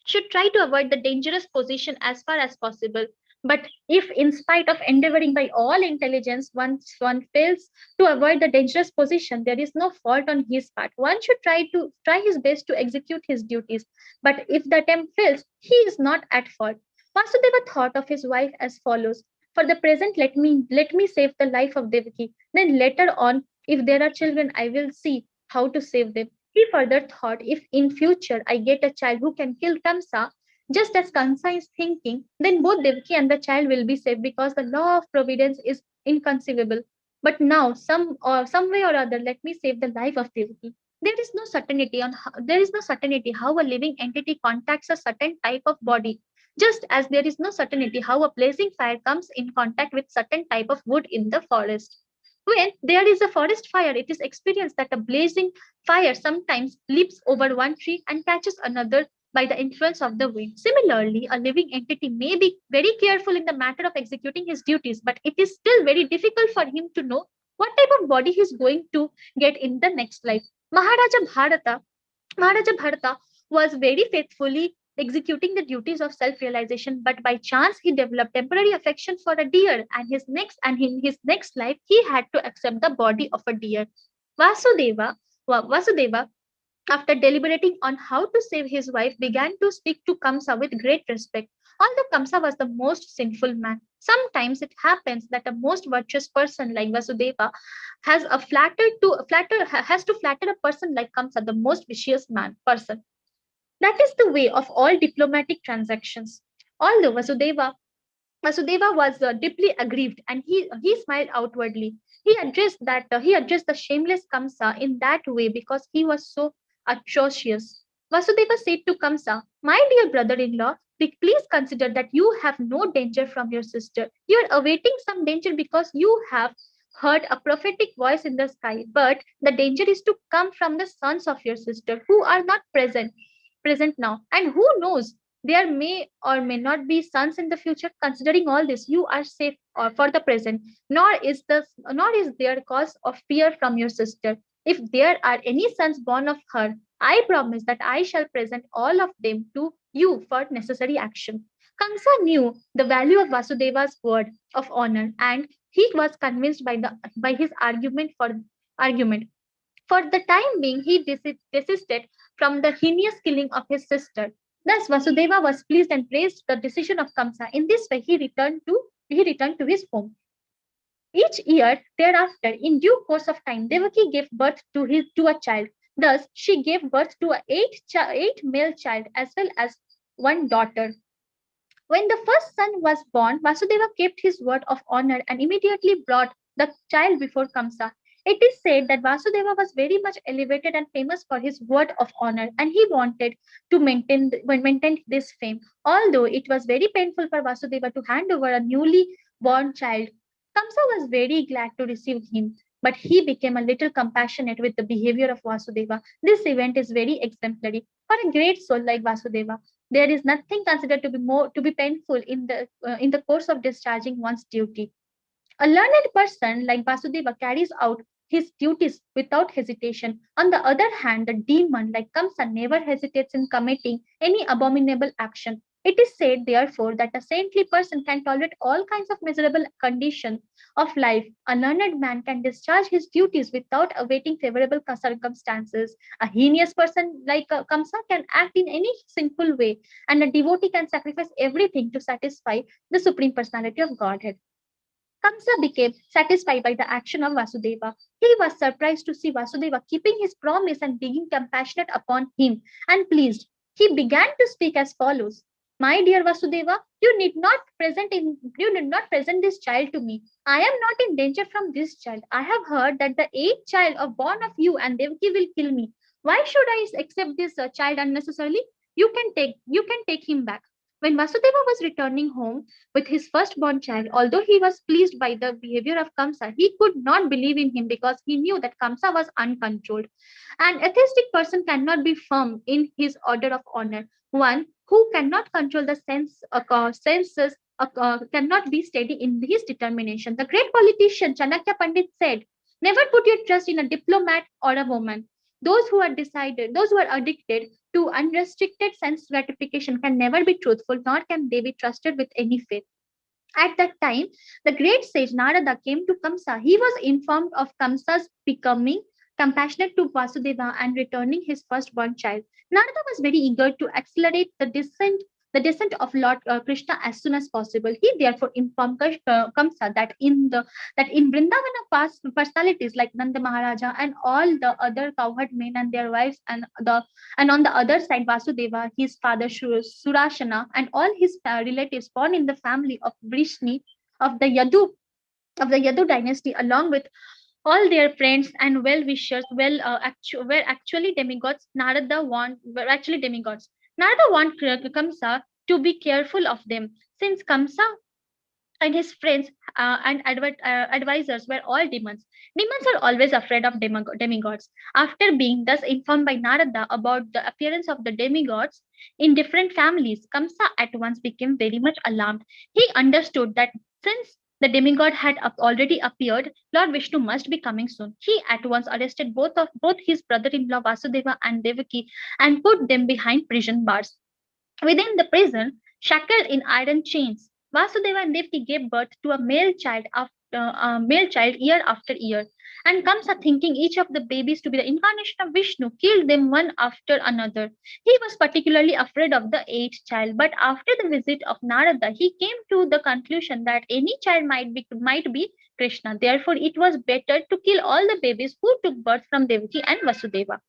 should try to avoid the dangerous position as far as possible. But if, in spite of endeavoring by all intelligence, once one fails to avoid the dangerous position, there is no fault on his part. One should try his best to execute his duties. But if the attempt fails, he is not at fault. Vasudeva thought of his wife as follows: for the present, let me save the life of Devaki. Then later on, if there are children, I will see how to save them. He further thought, if in future I get a child who can kill Kamsa, just as Kamsa is thinking, then both Devaki and the child will be saved because the law of providence is inconceivable. But now, some way or other, let me save the life of Devaki. There is no certainty how a living entity contacts a certain type of body, just as there is no certainty how a blazing fire comes in contact with certain type of wood in the forest. When there is a forest fire, it is experienced that a blazing fire sometimes leaps over one tree and catches another by the influence of the wind. Similarly, a living entity may be very careful in the matter of executing his duties, but it is still very difficult for him to know what type of body he is going to get in the next life. Maharaja Bharata was very faithfully executing the duties of self-realization, but by chance he developed temporary affection for a deer, and in his next life he had to accept the body of a deer. Vasudeva, Vasudeva, after deliberating on how to save his wife, began to speak to Kamsa with great respect. Although Kamsa was the most sinful man, sometimes it happens that a most virtuous person like Vasudeva has to flatter a person like Kamsa, the most vicious person. That is the way of all diplomatic transactions. Although Vasudeva was deeply aggrieved, and he smiled outwardly. He addressed the shameless Kamsa in that way because he was so atrocious. Vasudeva said to Kamsa, "My dear brother-in-law, please consider that you have no danger from your sister. You are awaiting some danger because you have heard a prophetic voice in the sky, but the danger is to come from the sons of your sister who are not present now. And who knows, there may or may not be sons in the future. Considering all this, you are safe for the present, nor is there cause of fear from your sister. If there are any sons born of her, I promise that I shall present all of them to you for necessary action." Kamsa knew the value of Vasudeva's word of honor, and he was convinced by his argument. For the time being, he desisted from the heinous killing of his sister. Thus, Vasudeva was pleased and praised the decision of Kamsa. In this way, he returned to his home. Each year thereafter, in due course of time, Devaki gave birth to a child. Thus, she gave birth to eight male child as well as one daughter. When the first son was born, Vasudeva kept his word of honor and immediately brought the child before Kamsa. It is said that Vasudeva was very much elevated and famous for his word of honor, and he wanted to maintain this fame. Although it was very painful for Vasudeva to hand over a newly born child, Kamsa was very glad to receive him. But he became a little compassionate with the behavior of Vasudeva. This event is very exemplary. For a great soul like Vasudeva, there is nothing considered to be painful in the course of discharging one's duty. A learned person like Vasudeva carries out his duties without hesitation. On the other hand, the demon like Kamsa never hesitates in committing any abominable action. It is said, therefore, that a saintly person can tolerate all kinds of miserable conditions of life. A learned man can discharge his duties without awaiting favorable circumstances. A heinous person like Kamsa can act in any sinful way, and a devotee can sacrifice everything to satisfy the Supreme Personality of Godhead. Kamsa became satisfied by the action of Vasudeva. He was surprised to see Vasudeva keeping his promise and being compassionate upon him and pleased. He began to speak as follows: My dear Vasudeva, you need not present this child to me. I am not in danger from this child. I have heard that the eighth child of born of you and Devaki will kill me. Why should I accept this child unnecessarily? You can take him back. When Vasudeva was returning home with his firstborn child, although he was pleased by the behavior of Kamsa, he could not believe in him because he knew that Kamsa was uncontrolled. An atheistic person cannot be firm in his order of honor. One who cannot control the senses cannot be steady in his determination. The great politician Chanakya Pandit said, "Never put your trust in a diplomat or a woman. Those who are addicted to unrestricted sense gratification can never be truthful, nor can they be trusted with any faith." At that time, the great sage Narada came to Kamsa. He was informed of Kamsa's becoming compassionate to Vasudeva and returning his firstborn child. Narada was very eager to accelerate the descent of Lord Krishna as soon as possible. He therefore informed Kamsa that in Vrindavana past personalities like Nanda Maharaja and all the other cowherd men and their wives and on the other side Vasudeva, his father Surashana, and all his relatives born in the family of Vrishni of the Yadu dynasty, along with all their friends and well-wishers, were actually demigods. Were actually demigods. Narada warned Kamsa to be careful of them, since Kamsa and his friends and advisors were all demons. Demons are always afraid of demigods. After being thus informed by Narada about the appearance of the demigods in different families, Kamsa at once became very much alarmed. He understood that since the demigod had already appeared, Lord Vishnu must be coming soon. He at once arrested both his brother-in-law Vasudeva and Devaki and put them behind prison bars. Within the prison, shackled in iron chains, Vasudeva and Devaki gave birth to a male child year after year. And Kamsa, thinking each of the babies to be the incarnation of Vishnu, killed them one after another. He was particularly afraid of the eighth child, but after the visit of Narada, he came to the conclusion that any child might be Krishna. Therefore, it was better to kill all the babies who took birth from Devaki and Vasudeva.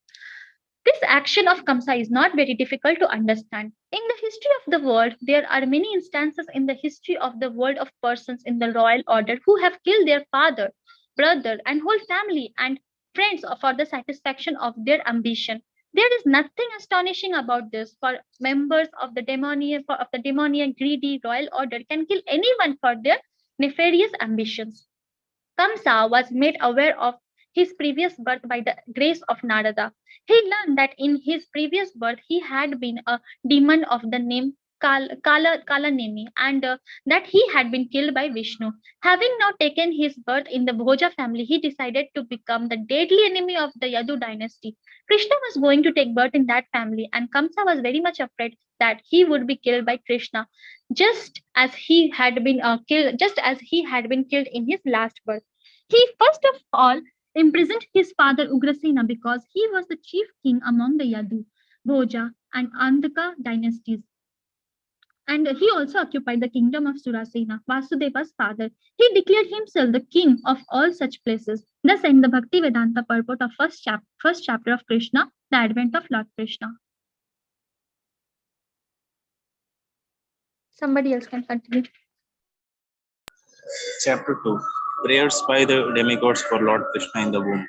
This action of Kamsa is not very difficult to understand. In the history of the world, there are many instances in the history of the world of persons in the royal order who have killed their father, brother, and whole family and friends for the satisfaction of their ambition. There is nothing astonishing about this, for members of the demoniac greedy royal order can kill anyone for their nefarious ambitions. Kamsa was made aware of his previous birth by the grace of Narada. He learned that in his previous birth he had been a demon of the name Kalanemi, and that he had been killed by Vishnu. Having now taken his birth in the Bhoja family, he decided to become the deadly enemy of the Yadu dynasty. Krishna was going to take birth in that family, and Kamsa was very much afraid that he would be killed by Krishna, just as he had been killed in his last birth. He first of all imprisoned his father Ugrasena because he was the chief king among the Yadu, Bhoja, and Andhaka dynasties. And he also occupied the kingdom of Surasena, Vasudeva's father. He declared himself the king of all such places. Thus end the Bhakti Vedanta purport of first chapter of Krishna, the advent of Lord Krishna. Somebody else can continue. Chapter 2 Prayers by the Demigods for Lord Krishna in the Womb.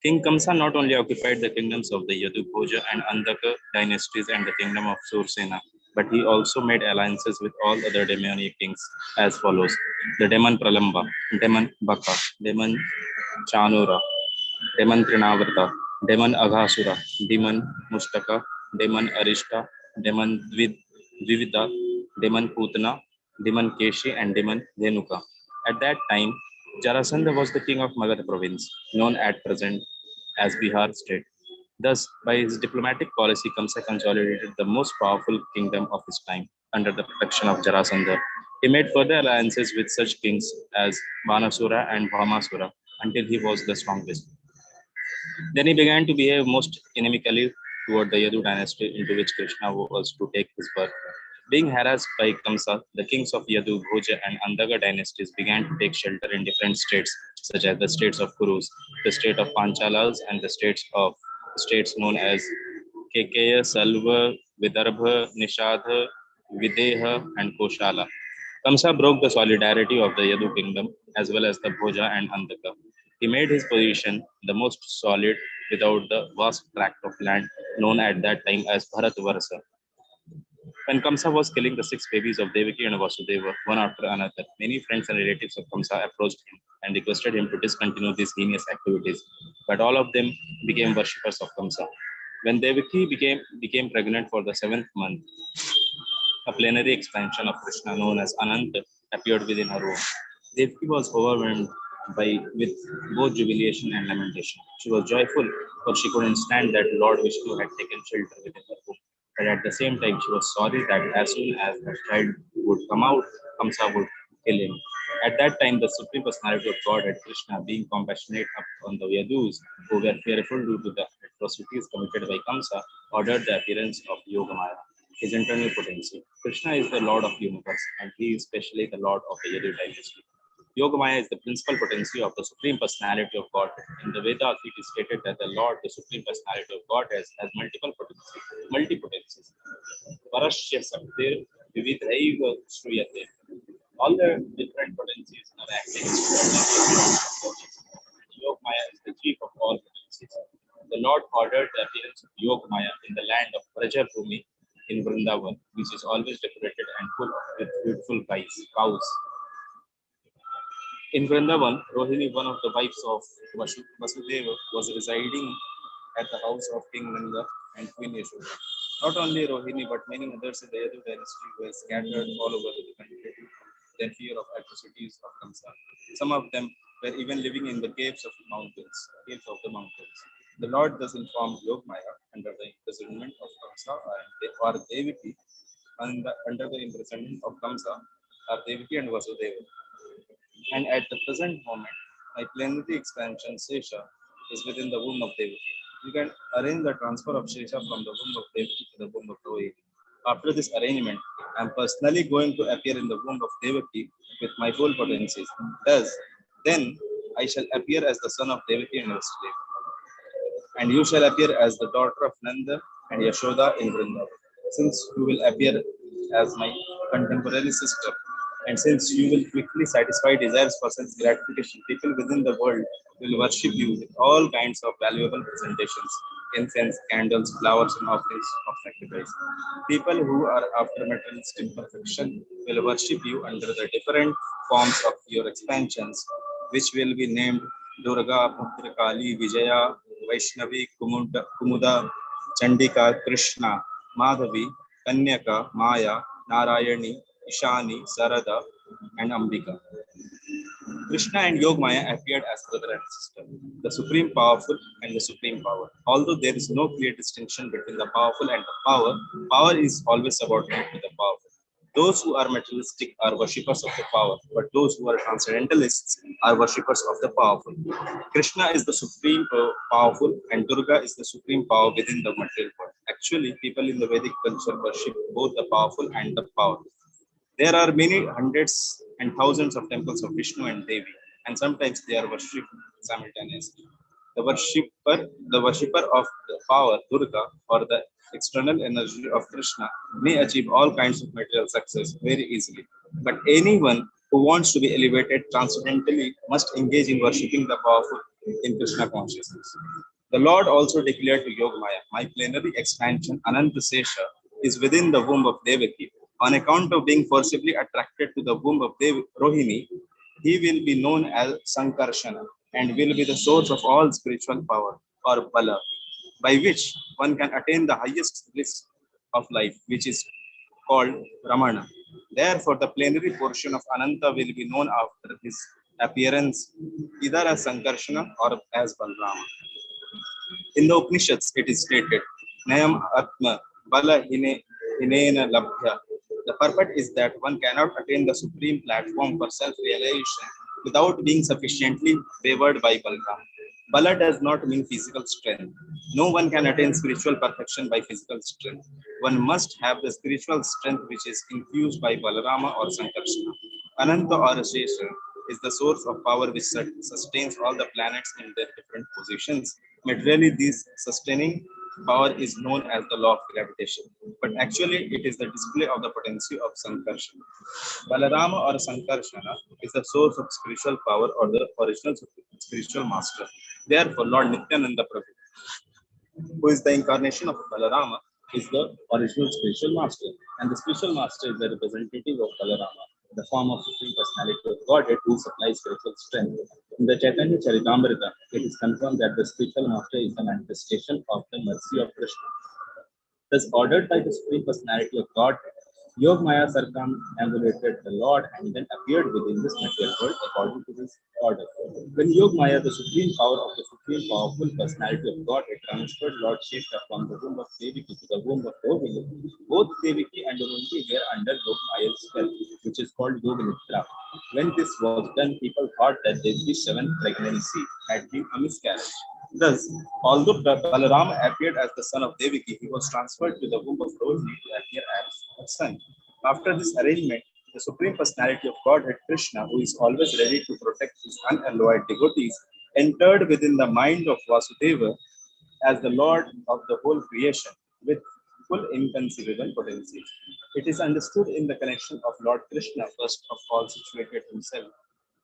King Kamsa not only occupied the kingdoms of the Yadu, Bhoja, and Andhaka dynasties and the kingdom of Sursena, but he also made alliances with all other demonic kings as follows: the demon Pralamba, demon Baka, demon Chanura, demon Trinavrata, demon Aghasura, demon Mustaka, demon Arishta, demon Dvivida, demon Putana, demon Keshi, and demon Dhenuka. At that time, Jarasandha was the king of Magadha province, known at present as Bihar state. Thus, by his diplomatic policy, Kamsa consolidated the most powerful kingdom of his time under the protection of Jarasandha. He made further alliances with such kings as Banasura and Bhamasura until he was the strongest. Then he began to behave most inimically toward the Yadu dynasty into which Krishna was to take his birth. Being harassed by Kamsa, the kings of Yadu, Bhoja, and Andhaga dynasties began to take shelter in different states, such as the states of Kurus, the state of Panchalas, and the states known as Kekeya, Salva, Vidarbha, Nishadha, Videha, and Koshala. Kamsa broke the solidarity of the Yadu kingdom as well as the Bhoja and Andhaka. He made his position the most solid without the vast tract of land known at that time as Bharatvarsa. When Kamsa was killing the 6 babies of Devaki and Vasudeva, one after another, many friends and relatives of Kamsa approached him and requested him to discontinue these heinous activities. But all of them became worshippers of Kamsa. When Devaki became pregnant for the 7th month, a plenary expansion of Krishna known as Ananta appeared within her womb. Devaki was overwhelmed with both jubilation and lamentation. She was joyful, for she couldn't stand that Lord Vishnu had taken shelter within her womb. But at the same time, she was sorry that as soon as her child would come out, Kamsa would kill him. At that time, the Supreme Personality of Godhead, Krishna, being compassionate upon the Yadus who were fearful due to the atrocities committed by Kamsa, ordered the appearance of Yogamaya, his internal potency. Krishna is the Lord of the universe, and he is especially the Lord of the Yadu dynasty. Yogamaya is the principal potency of the Supreme Personality of Godhead. In the Vedas, it is stated that the Lord, the Supreme Personality of Godhead, has multipotencies. Parashya Saktir Vividhaiva Shruyate. All the different potencies are acting simultaneously. Yogamaya is the chief of all potencies. The Lord ordered the appearance of Yogamaya in the land of Brajarabhumi in Vrindavan, which is always decorated and full with beautiful cows. In Vrindavan, Rohini, one of the wives of Vasudeva, was residing at the house of King Nanda and Queen Yashoda. Not only Rohini, but many others in the Yadu dynasty were scattered all over the country due to their fear of atrocities of Kamsa. Some of them were even living in the caves of the mountains. The Lord thus informed Yogamaya under the imprisonment of Kamsa or Devaki, under the imprisonment of Kamsa are Devaki and Vasudeva. And at the present moment, my planetary expansion Sesha is within the womb of Devaki. You can arrange the transfer of Sesha from the womb of Devaki to the womb of Rohini. After this arrangement, I am personally going to appear in the womb of Devaki with my full potencies. Then I shall appear as the son of Devaki and Vasudeva. And you shall appear as the daughter of Nanda and Yashoda in Vrindavan. Since you will appear as my contemporary sister, and since you will quickly satisfy desires for sense gratification, people within the world will worship you with all kinds of valuable presentations, incense, candles, flowers, and offerings of sacrifice. People who are after materialistic perfection will worship you under the different forms of your expansions, which will be named Durga, Bhadrakali, Vijaya, Vaishnavi, Kumuda, Chandika, Krishna, Madhavi, Kanyaka, Maya, Narayani, Ishani, Sarada, and Ambika. Krishna and Yogamaya appeared as brother and sister, the supreme powerful and the supreme power. Although there is no clear distinction between the powerful and the power is always subordinate to the powerful. Those who are materialistic are worshippers of the power, but those who are transcendentalists are worshippers of the powerful. Krishna is the supreme powerful, and Durga is the supreme power within the material world. Actually, people in the Vedic culture worship both the powerful and the powerful. There are many hundreds and thousands of temples of Vishnu and Devi, and sometimes they are worshipped simultaneously. The worshipper of the power, Durga, or the external energy of Krishna may achieve all kinds of material success very easily. But anyone who wants to be elevated transcendentally must engage in worshipping the powerful in Krishna consciousness. The Lord also declared to Yogamaya, my plenary expansion, Anantasesha, is within the womb of Devaki. On account of being forcibly attracted to the womb of Rohini, he will be known as Sankarshana and will be the source of all spiritual power or Bala, by which one can attain the highest bliss of life, which is called Ramana. Therefore, the plenary portion of Ananta will be known after his appearance either as Sankarshana or as Balrama. In the Upanishads, it is stated, Nayam Atma Bala Hinena Labhya. The purport is that one cannot attain the supreme platform for self-realization without being sufficiently favored by Balram. Bala does not mean physical strength. No one can attain spiritual perfection by physical strength. One must have the spiritual strength which is infused by Balarama or Sankarsana. Ananta or Shesha is the source of power which sustains all the planets in their different positions. Materially, these sustaining power is known as the law of gravitation, but actually it is the display of the potency of Sankarsana. Balarama or Sankarsana is the source of spiritual power or the original spiritual master. Therefore, Lord Nityananda Prabhu, who is the incarnation of Balarama, is the original spiritual master. And the spiritual master is the representative of Balarama, the form of supreme personality of Godhead who supplies spiritual strength. In the Chaitanya Charitamrita, it is confirmed that the spiritual master is the manifestation of the mercy of Krishna. Thus, ordered by the Supreme Personality of Godhead, Yog Maya circumambulated the Lord and then appeared within this material world according to this order. When Yog Maya, the supreme power of the supreme powerful personality of Godhead, transferred Lord Shesha from the womb of Devaki to the womb of Govindra, both Devaki and Govindra were under Yog Maya's spell, which is called Yoga Nidra. When this was done, people thought that Deviki's seventh pregnancy had been a miscarriage. Thus, although Balarama appeared as the son of Devaki, he was transferred to the womb of Rohini to appear as a son. After this arrangement, the Supreme Personality of Godhead Krishna, who is always ready to protect his unalloyed devotees, entered within the mind of Vasudeva as the Lord of the whole creation with full inconceivable potencies. It is understood in the connection of Lord Krishna, first of all situated himself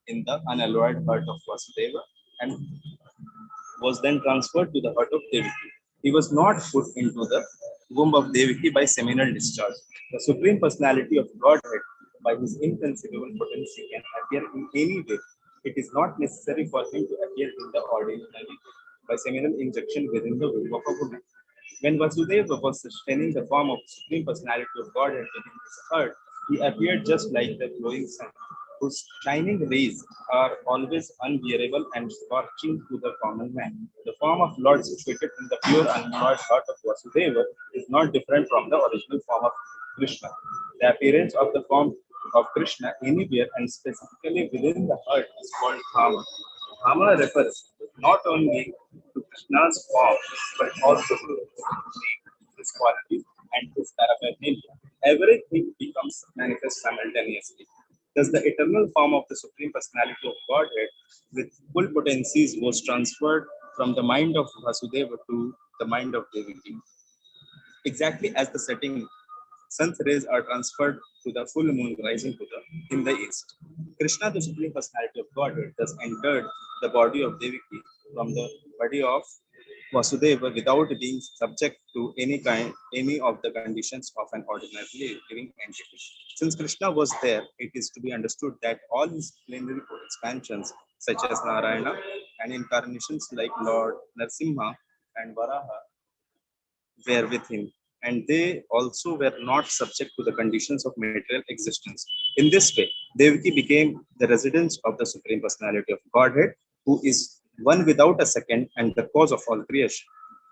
in the unalloyed heart of Vasudeva and was then transferred to the heart of Devaki. He was not put into the womb of Devaki by seminal discharge. The Supreme Personality of Godhead, by his inconceivable potency, can appear in any way. It is not necessary for him to appear in the ordinary way by seminal injection within the womb of a woman. When Vasudeva was sustaining the form of Supreme Personality of Godhead within his heart, he appeared just like the glowing sun, whose shining rays are always unbearable and scorching to the common man. The form of Lord situated in the pure unmarred heart of Vasudeva is not different from the original form of Krishna. The appearance of the form of Krishna anywhere and specifically within the heart is called Bhava. Bhava refers not only to Krishna's form but also to his quality and his paraphernalia. Everything becomes manifest simultaneously. Thus, the eternal form of the Supreme Personality of Godhead with full potencies was transferred from the mind of Vasudeva to the mind of Devaki. Exactly as the setting sun's rays are transferred to the full moon rising in the east. Krishna, the Supreme Personality of Godhead, thus entered the body of Devaki from the body of Vasudeva without being subject to any of the conditions of an ordinarily living entity. Since Krishna was there, it is to be understood that all his plenary expansions, such as Narayana, and incarnations like Lord Narsimha and Varaha, were with him, and they also were not subject to the conditions of material existence. In this way, Devaki became the residence of the Supreme Personality of Godhead, who is one without a second and the cause of all creation.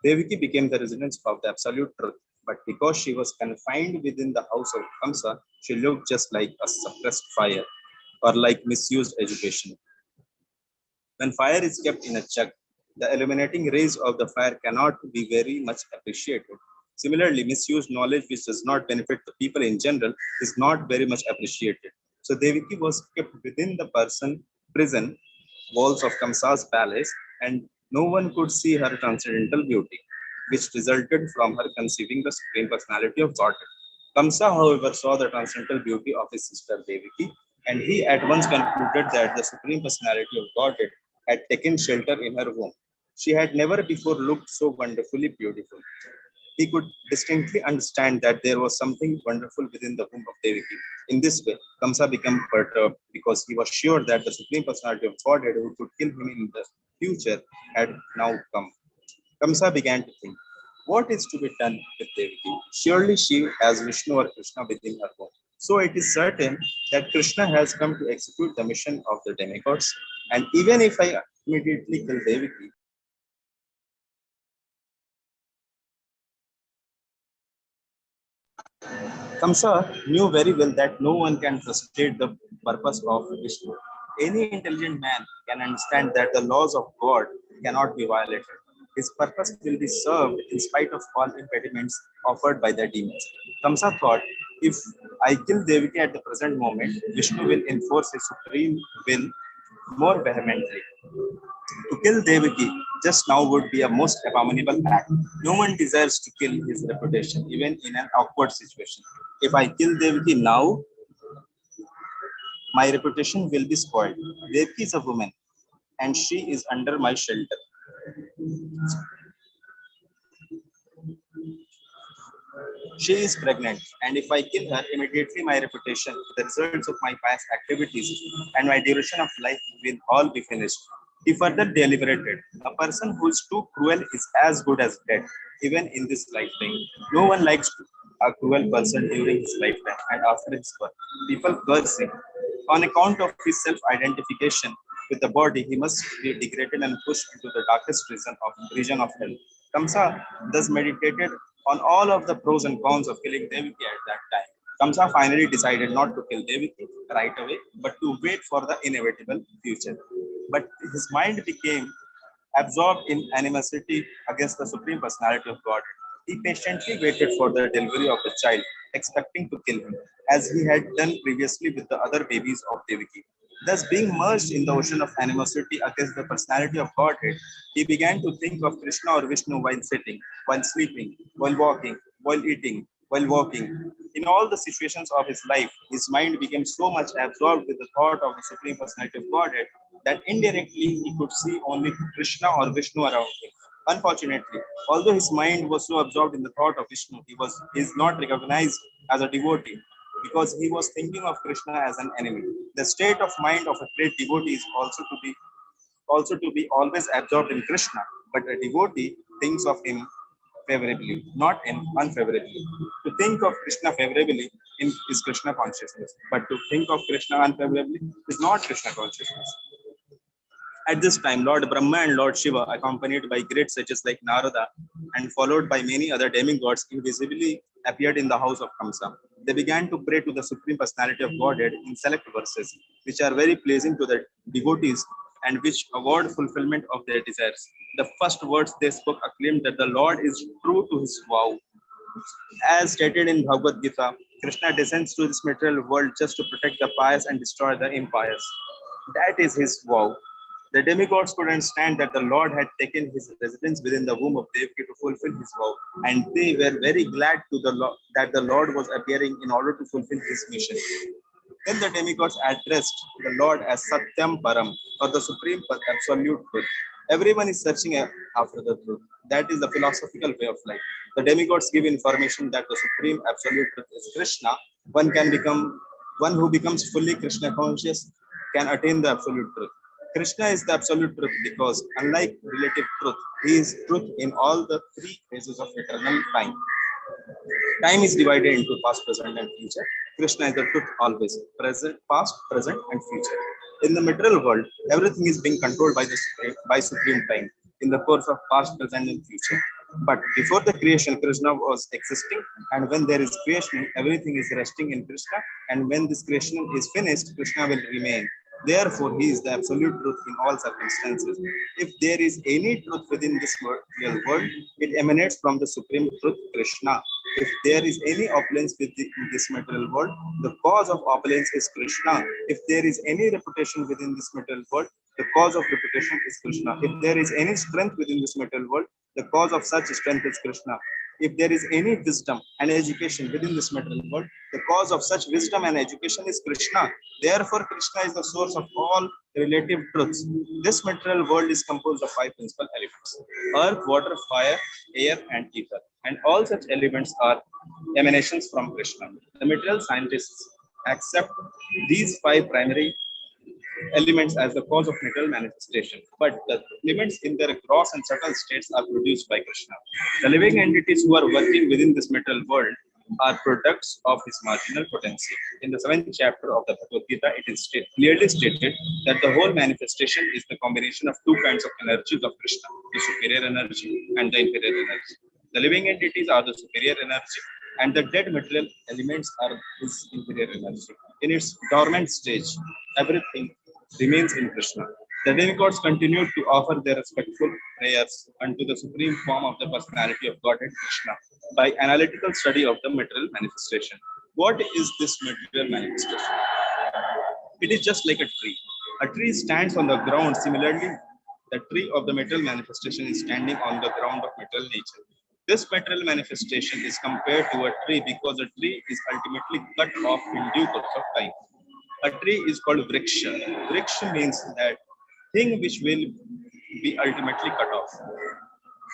Devaki became the residence of the absolute truth, but because she was confined within the house of Kamsa, she looked just like a suppressed fire or like misused education. When fire is kept in a jug, the illuminating rays of the fire cannot be very much appreciated. Similarly, misused knowledge which does not benefit the people in general is not very much appreciated. So Devaki was kept within the prison walls of Kamsa's palace, and no one could see her transcendental beauty, which resulted from her conceiving the Supreme Personality of Godhead. Kamsa, however, saw the transcendental beauty of his sister Devaki, and he at once concluded that the Supreme Personality of Godhead had taken shelter in her womb. She had never before looked so wonderfully beautiful. He could distinctly understand that there was something wonderful within the womb of Devaki. In this way, Kamsa became perturbed because he was sure that the Supreme Personality of Godhead who could kill him in the future had now come. Kamsa began to think, what is to be done with Devaki? Surely she has Vishnu or Krishna within her womb. So it is certain that Krishna has come to execute the mission of the demigods. And even if I immediately kill Devaki, Kamsa knew very well that no one can frustrate the purpose of Vishnu. Any intelligent man can understand that the laws of God cannot be violated. His purpose will be served in spite of all impediments offered by the demons. Kamsa thought, if I kill Devaki at the present moment, Vishnu will enforce his supreme will more vehemently. To kill Devaki just now would be a most abominable act. No one desires to kill his reputation, even in an awkward situation. If I kill Devaki now, my reputation will be spoiled. Devaki is a woman, and she is under my shelter. She is pregnant, and if I kill her, immediately my reputation, the results of my past activities, and my duration of life will all be finished. He further deliberated. A person who is too cruel is as good as dead, even in this lifetime. No one likes a cruel person during his lifetime and after his birth. People curse him. On account of his self identification with the body, he must be degraded and pushed into the darkest region of hell. Kamsa thus meditated on all of the pros and cons of killing Devaki at that time. Kamsa finally decided not to kill Devaki right away, but to wait for the inevitable future. But his mind became absorbed in animosity against the Supreme Personality of God. He patiently waited for the delivery of the child, expecting to kill him, as he had done previously with the other babies of Devaki. Thus, being merged in the ocean of animosity against the personality of Godhead, he began to think of Krishna or Vishnu while sitting, while sleeping, while walking, while eating, while walking. In all the situations of his life, his mind became so much absorbed with the thought of the Supreme Personality of Godhead that indirectly he could see only Krishna or Vishnu around him. Unfortunately, although his mind was so absorbed in the thought of Vishnu, he is not recognized as a devotee because he was thinking of Krishna as an enemy. The state of mind of a great devotee is also to be always absorbed in Krishna, but a devotee thinks of him favorably, not in unfavorably. To think of Krishna favorably is Krishna consciousness, but to think of Krishna unfavorably is not Krishna consciousness. At this time, Lord Brahma and Lord Shiva, accompanied by great sages like Narada and followed by many other demigods, invisibly appeared in the house of Kamsa. They began to pray to the Supreme Personality of Godhead in select verses, which are very pleasing to the devotees and which award fulfillment of their desires. The first words they spoke acclaimed that the Lord is true to his vow. As stated in Bhagavad Gita, Krishna descends to this material world just to protect the pious and destroy the impious. That is his vow. The demigods could understand that the Lord had taken his residence within the womb of Devaki to fulfill his vow, and they were very glad that the Lord was appearing in order to fulfill his mission. Then the demigods addressed the Lord as Satyam Param, or the supreme absolute truth. Everyone is searching after the truth. That is the philosophical way of life. The demigods give information that the supreme absolute truth is Krishna. One who becomes fully Krishna conscious can attain the absolute truth. Krishna is the absolute truth because, unlike relative truth, he is truth in all the three phases of eternal time. Time is divided into past, present, and future. Krishna is the truth always, present, past, present, and future. In the material world, everything is being controlled by supreme time in the course of past, present, and future. But before the creation, Krishna was existing, and when there is creation, everything is resting in Krishna. And when this creation is finished, Krishna will remain. Therefore, he is the absolute truth in all circumstances. If there is any truth within this material world, it emanates from the supreme truth, Krishna. If there is any opulence in this material world, the cause of opulence is Krishna. If there is any reputation within this material world, the cause of reputation is Krishna. If there is any strength within this material world, the cause of such strength is Krishna. If there is any wisdom and education within this material world, the cause of such wisdom and education is Krishna. Therefore, Krishna is the source of all relative truths. This material world is composed of five principal elements: earth, water, fire, air, and ether. And all such elements are emanations from Krishna. The material scientists accept these five primary elements as the cause of material manifestation, but the elements in their gross and subtle states are produced by Krishna. The living entities who are working within this material world are products of his marginal potency. In the 7th chapter of the Bhagavad Gita, it is clearly stated that the whole manifestation is the combination of two kinds of energies of Krishna, the superior energy and the inferior energy. The living entities are the superior energy, and the dead material elements are his inferior energy. In its dormant stage, everything remains in Krishna. The demigods continued to offer their respectful prayers unto the supreme form of the personality of Godhead Krishna by analytical study of the material manifestation. What is this material manifestation? It is just like a tree. A tree stands on the ground. Similarly, the tree of the material manifestation is standing on the ground of material nature. This material manifestation is compared to a tree because a tree is ultimately cut off in due course of time. A tree is called vriksha. Vriksha means that thing which will be ultimately cut off.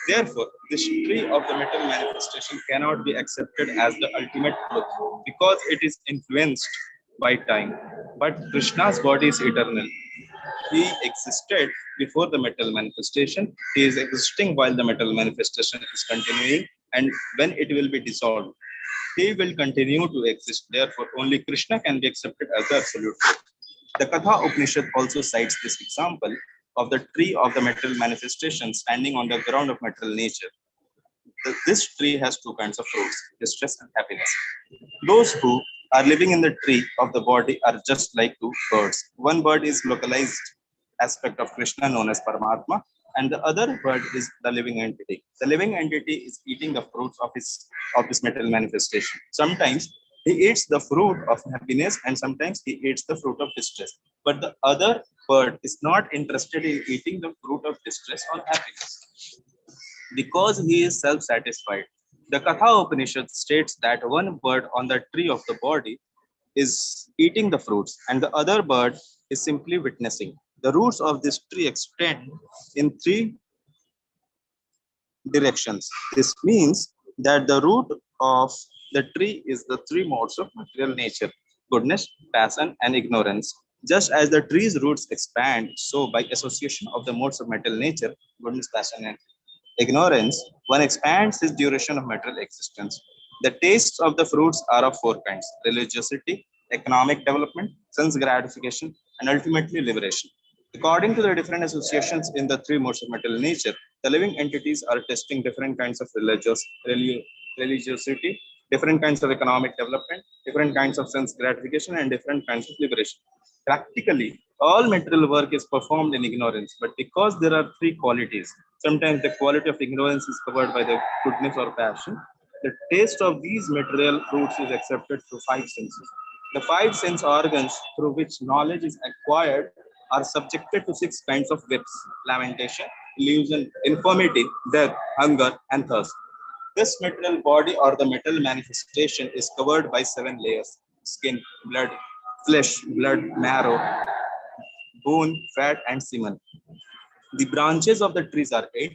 Therefore, this tree of the metal manifestation cannot be accepted as the ultimate truth because it is influenced by time. But Krishna's body is eternal. He existed before the metal manifestation. He is existing while the metal manifestation is continuing, and when it will be dissolved, he will continue to exist. Therefore, only Krishna can be accepted as the absolute truth. The Katha Upanishad also cites this example of the tree of the material manifestation standing on the ground of material nature. This tree has two kinds of fruits, distress and happiness. Those who are living in the tree of the body are just like two birds. One bird is localized aspect of Krishna known as Paramatma, and the other bird is the living entity. The living entity is eating the fruits of this material manifestation. Sometimes he eats the fruit of happiness and sometimes he eats the fruit of distress. But the other bird is not interested in eating the fruit of distress or happiness because he is self-satisfied. The Katha Upanishad states that one bird on the tree of the body is eating the fruits and the other bird is simply witnessing. The roots of this tree extend in three directions. This means that the root of the tree is the three modes of material nature: goodness, passion, and ignorance. Just as the tree's roots expand, so by association of the modes of material nature, goodness, passion, and ignorance, one expands his duration of material existence. The tastes of the fruits are of four kinds: religiosity, economic development, sense gratification, and ultimately liberation. According to the different associations in the three modes of material nature, the living entities are testing different kinds of religiosity, different kinds of economic development, different kinds of sense gratification, and different kinds of liberation. Practically, all material work is performed in ignorance, but because there are three qualities, sometimes the quality of ignorance is covered by the goodness or passion. The taste of these material fruits is accepted through five senses. The five sense organs through which knowledge is acquired are subjected to six kinds of whips: lamentation, illusion, infirmity, death, hunger, and thirst. This material body or the metal manifestation is covered by seven layers: skin, blood, flesh, blood, marrow, bone, fat, and semen. The branches of the trees are eight: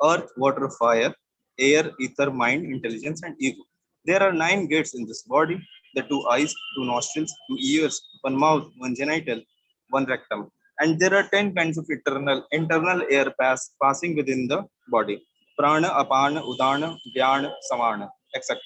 earth, water, fire, air, ether, mind, intelligence, and ego. There are nine gates in this body: the two eyes, two nostrils, two ears, one mouth, one genital, one rectum. And there are 10 kinds of internal air passing within the body: prana, apana, udana, vyana, samana, etc.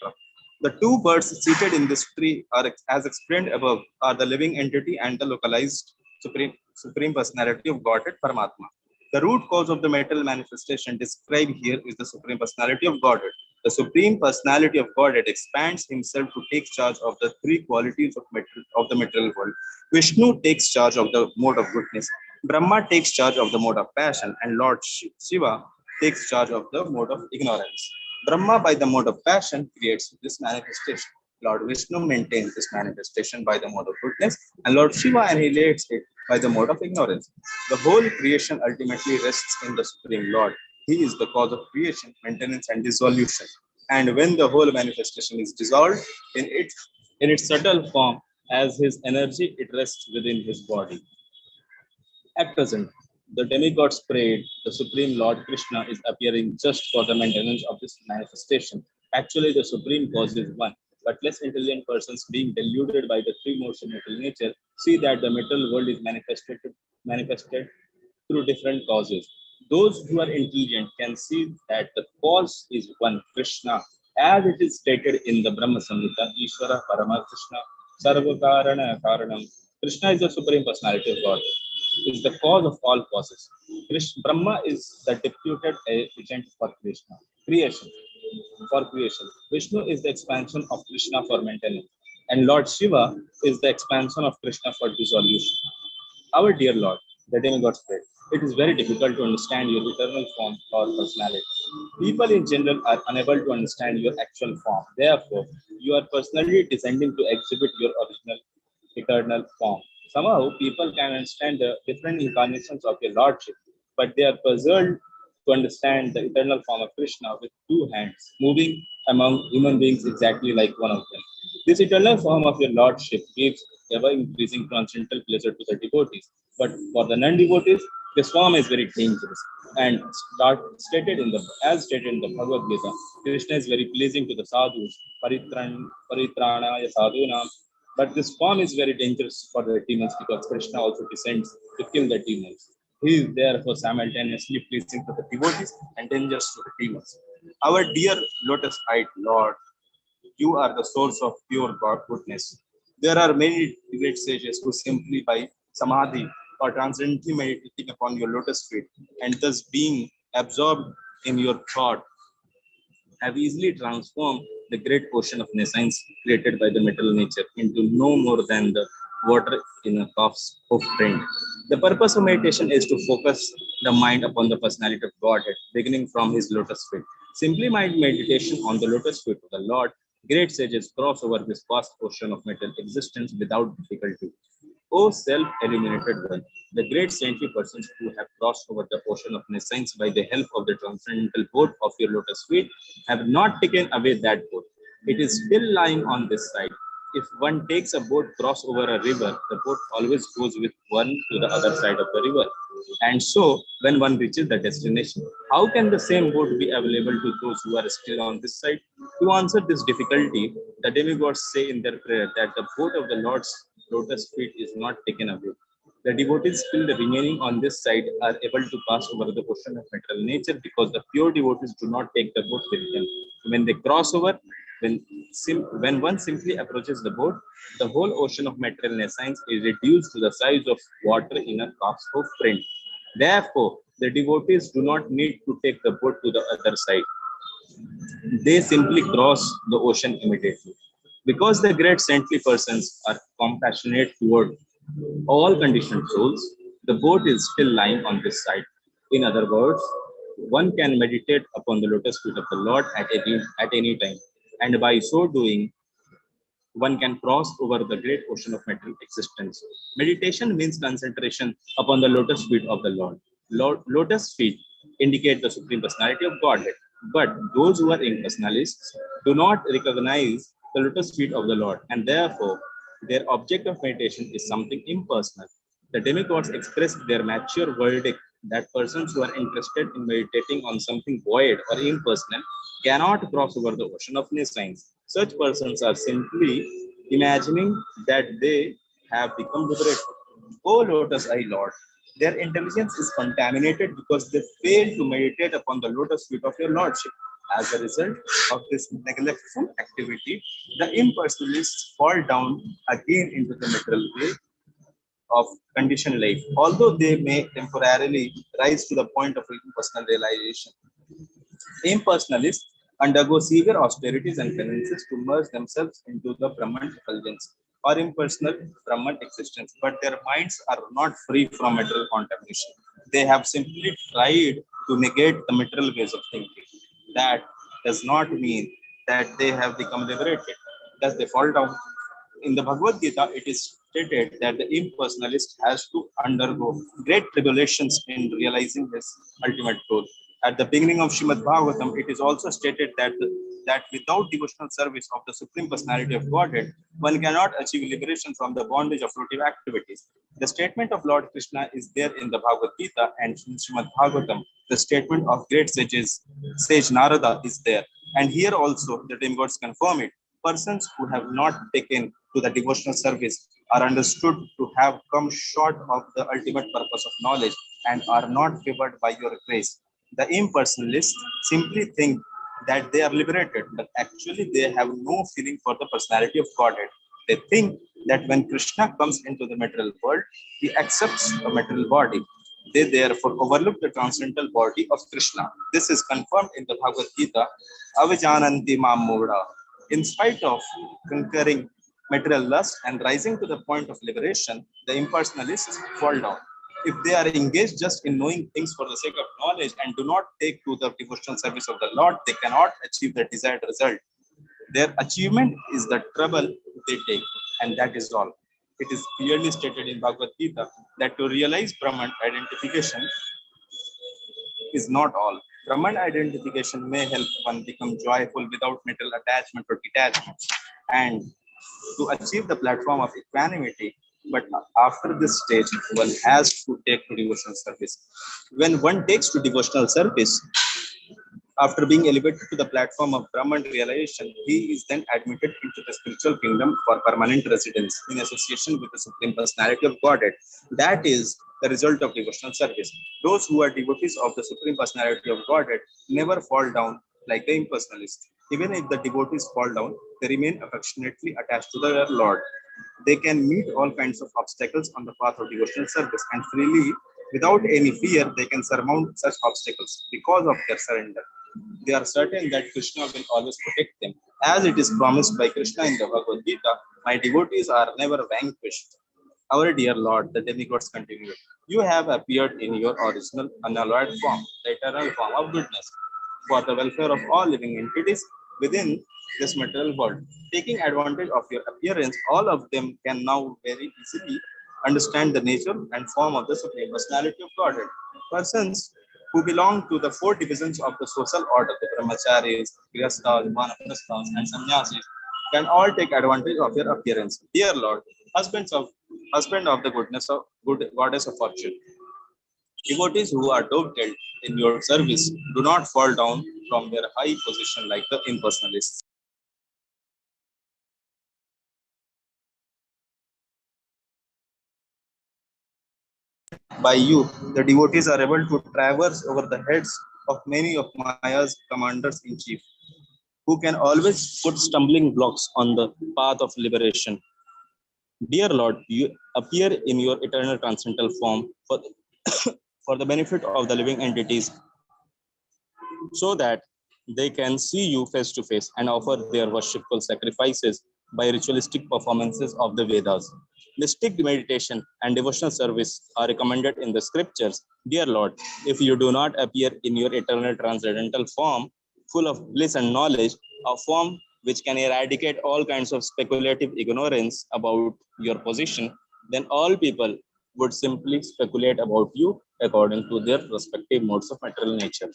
The two birds seated in this tree are, as explained above, are the living entity and the localized supreme personality of Godhead, Paramatma. The root cause of the metal manifestation described here is the Supreme Personality of Godhead. The Supreme Personality of Godhead expands himself to take charge of the three qualities of the material world. Vishnu takes charge of the mode of goodness, Brahma takes charge of the mode of passion, and Lord Shiva takes charge of the mode of ignorance. Brahma, by the mode of passion, creates this manifestation. Lord Vishnu maintains this manifestation by the mode of goodness, and Lord Shiva annihilates it by the mode of ignorance. The whole creation ultimately rests in the Supreme Lord. He is the cause of creation, maintenance, and dissolution. And when the whole manifestation is dissolved in its subtle form, as his energy, it rests within his body. At present, the demigods prayed the Supreme Lord Krishna is appearing just for the maintenance of this manifestation. Actually, the Supreme Cause is one, but less intelligent persons being deluded by the three modes of material nature see that the material world is manifested through different causes. Those who are intelligent can see that the cause is one, Krishna, as it is stated in the Brahma Samhita, Ishvara Parama Krishna, Sarva Karana Karanam. Krishna is the Supreme Personality of God, is the cause of all causes. Brahma is the deputed agent for creation. For creation. Vishnu is the expansion of Krishna for maintenance, and Lord Shiva is the expansion of Krishna for dissolution. Our dear Lord, the demigods prayed, it is very difficult to understand your eternal form or personality. People in general are unable to understand your actual form. Therefore, you are personally descending to exhibit your original eternal form. Somehow, people can understand the different incarnations of your Lordship. but they are puzzled to understand the eternal form of Krishna with two hands, moving among human beings exactly like one of them. This eternal form of your Lordship gives ever increasing transcendental pleasure to the devotees. But for the non devotees, this form is very dangerous. And as stated in the Bhagavad Gita, Krishna is very pleasing to the sadhus, paritranaya sadhunam. But this form is very dangerous for the demons because Krishna also descends to kill the demons. He is therefore simultaneously pleasing to the devotees and dangerous to the demons. Our dear lotus-eyed Lord, you are the source of pure God goodness. There are many great sages who simply by samadhi or transcendently meditating upon your lotus feet and thus being absorbed in your thought have easily transformed the great ocean of nescience created by the material nature into no more than the water in a calf's hoof print. The purpose of meditation is to focus the mind upon the personality of Godhead, beginning from his lotus feet. Simply mind meditation on the lotus feet of the Lord, great sages cross over this vast ocean of material existence without difficulty. O self-illuminated one, the great saintly persons who have crossed over the ocean of nescience by the help of the transcendental boat of your lotus feet have not taken away that boat. It is still lying on this side. If one takes a boat cross over a river, the boat always goes with one to the other side of the river. And so, when one reaches the destination, how can the same boat be available to those who are still on this side? To answer this difficulty, the demigods say in their prayer that the boat of the Lord's lotus feet is not taken away. The devotees still remaining on this side are able to pass over the ocean of material nature because the pure devotees do not take the boat with them. When they cross over, when one simply approaches the boat, the whole ocean of material nescience is reduced to the size of water in a calf's hoof print. Therefore, the devotees do not need to take the boat to the other side. They simply cross the ocean immediately. Because the great saintly persons are compassionate toward all conditioned souls, the boat is still lying on this side. In other words, one can meditate upon the lotus feet of the Lord at any time, and by so doing, one can cross over the great ocean of material existence. Meditation means concentration upon the lotus feet of the Lord. Lotus feet indicate the Supreme Personality of Godhead, but those who are impersonalists do not recognize the lotus feet of the Lord, and therefore their object of meditation is something impersonal. The demigods expressed their mature verdict that persons who are interested in meditating on something void or impersonal cannot cross over the ocean of nescience. Such persons are simply imagining that they have become liberated. O lotus eye Lord, their intelligence is contaminated because they fail to meditate upon the lotus feet of your Lordship. As a result of this neglectful activity, the impersonalists fall down again into the material way of conditioned life, although they may temporarily rise to the point of impersonal realization. Impersonalists undergo severe austerities and penances to merge themselves into the Brahman effulgence or impersonal Brahman existence, but their minds are not free from material contamination. They have simply tried to negate the material ways of thinking. That does not mean that they have become liberated. Thus, they fall down. In the Bhagavad Gita, it is stated that the impersonalist has to undergo great tribulations in realizing his ultimate goal. At the beginning of Srimad Bhagavatam, it is also stated that without devotional service of the Supreme Personality of Godhead, one cannot achieve liberation from the bondage of fruitive activities. The statement of Lord Krishna is there in the Bhagavad Gita and in Srimad Bhagavatam. The statement of great sage Narada is there. And here also the demigods confirm it. Persons who have not taken to the devotional service are understood to have come short of the ultimate purpose of knowledge and are not favored by your grace. The impersonalists simply think that they are liberated, but actually they have no feeling for the personality of Godhead. They think that when Krishna comes into the material world, he accepts a material body. They therefore overlook the transcendental body of Krishna. This is confirmed in the Bhagavad Gita, Avijananti Mamuda. In spite of conquering material lust and rising to the point of liberation, the impersonalists fall down. If they are engaged just in knowing things for the sake of knowledge and do not take to the devotional service of the Lord, they cannot achieve the desired result. Their achievement is the trouble they take, and that is all. It is clearly stated in Bhagavad Gita that to realize Brahman identification, is not all. Brahman identification may help one become joyful without mental attachment or detachment, and to achieve the platform of equanimity. But after this stage, one has to take to devotional service. When one takes to devotional service, after being elevated to the platform of Brahman realization, he is then admitted into the spiritual kingdom for permanent residence in association with the Supreme Personality of Godhead. That is the result of devotional service. Those who are devotees of the Supreme Personality of Godhead never fall down like the impersonalists. Even if the devotees fall down, they remain affectionately attached to their Lord. They can meet all kinds of obstacles on the path of devotional service and freely, without any fear, they can surmount such obstacles because of their surrender. They are certain that Krishna will always protect them. As it is promised by Krishna in the Bhagavad Gita, my devotees are never vanquished. Our dear Lord, the demigods continued, you have appeared in your original unalloyed form, the eternal form of goodness, for the welfare of all living entities within this material world. Taking advantage of your appearance, all of them can now very easily understand the nature and form of the Supreme Personality of Godhead. Persons who belong to the four divisions of the social order, the brahmacharis, grihasthas, vanaprasthas, and sannyasis, can all take advantage of your appearance. Dear Lord, husband of the goodness of good goddess of fortune, devotees who are dovetailed in your service do not fall down from their high position like the impersonalists. By you, the devotees are able to traverse over the heads of many of Maya's commanders in chief, who can always put stumbling blocks on the path of liberation. Dear Lord, you appear in your eternal transcendental form for the benefit of the living entities so that they can see you face to face and offer their worshipful sacrifices by ritualistic performances of the Vedas. Mystic meditation and devotional service are recommended in the scriptures. Dear Lord, if you do not appear in your eternal transcendental form, full of bliss and knowledge, a form which can eradicate all kinds of speculative ignorance about your position, then all people would simply speculate about you according to their respective modes of material nature.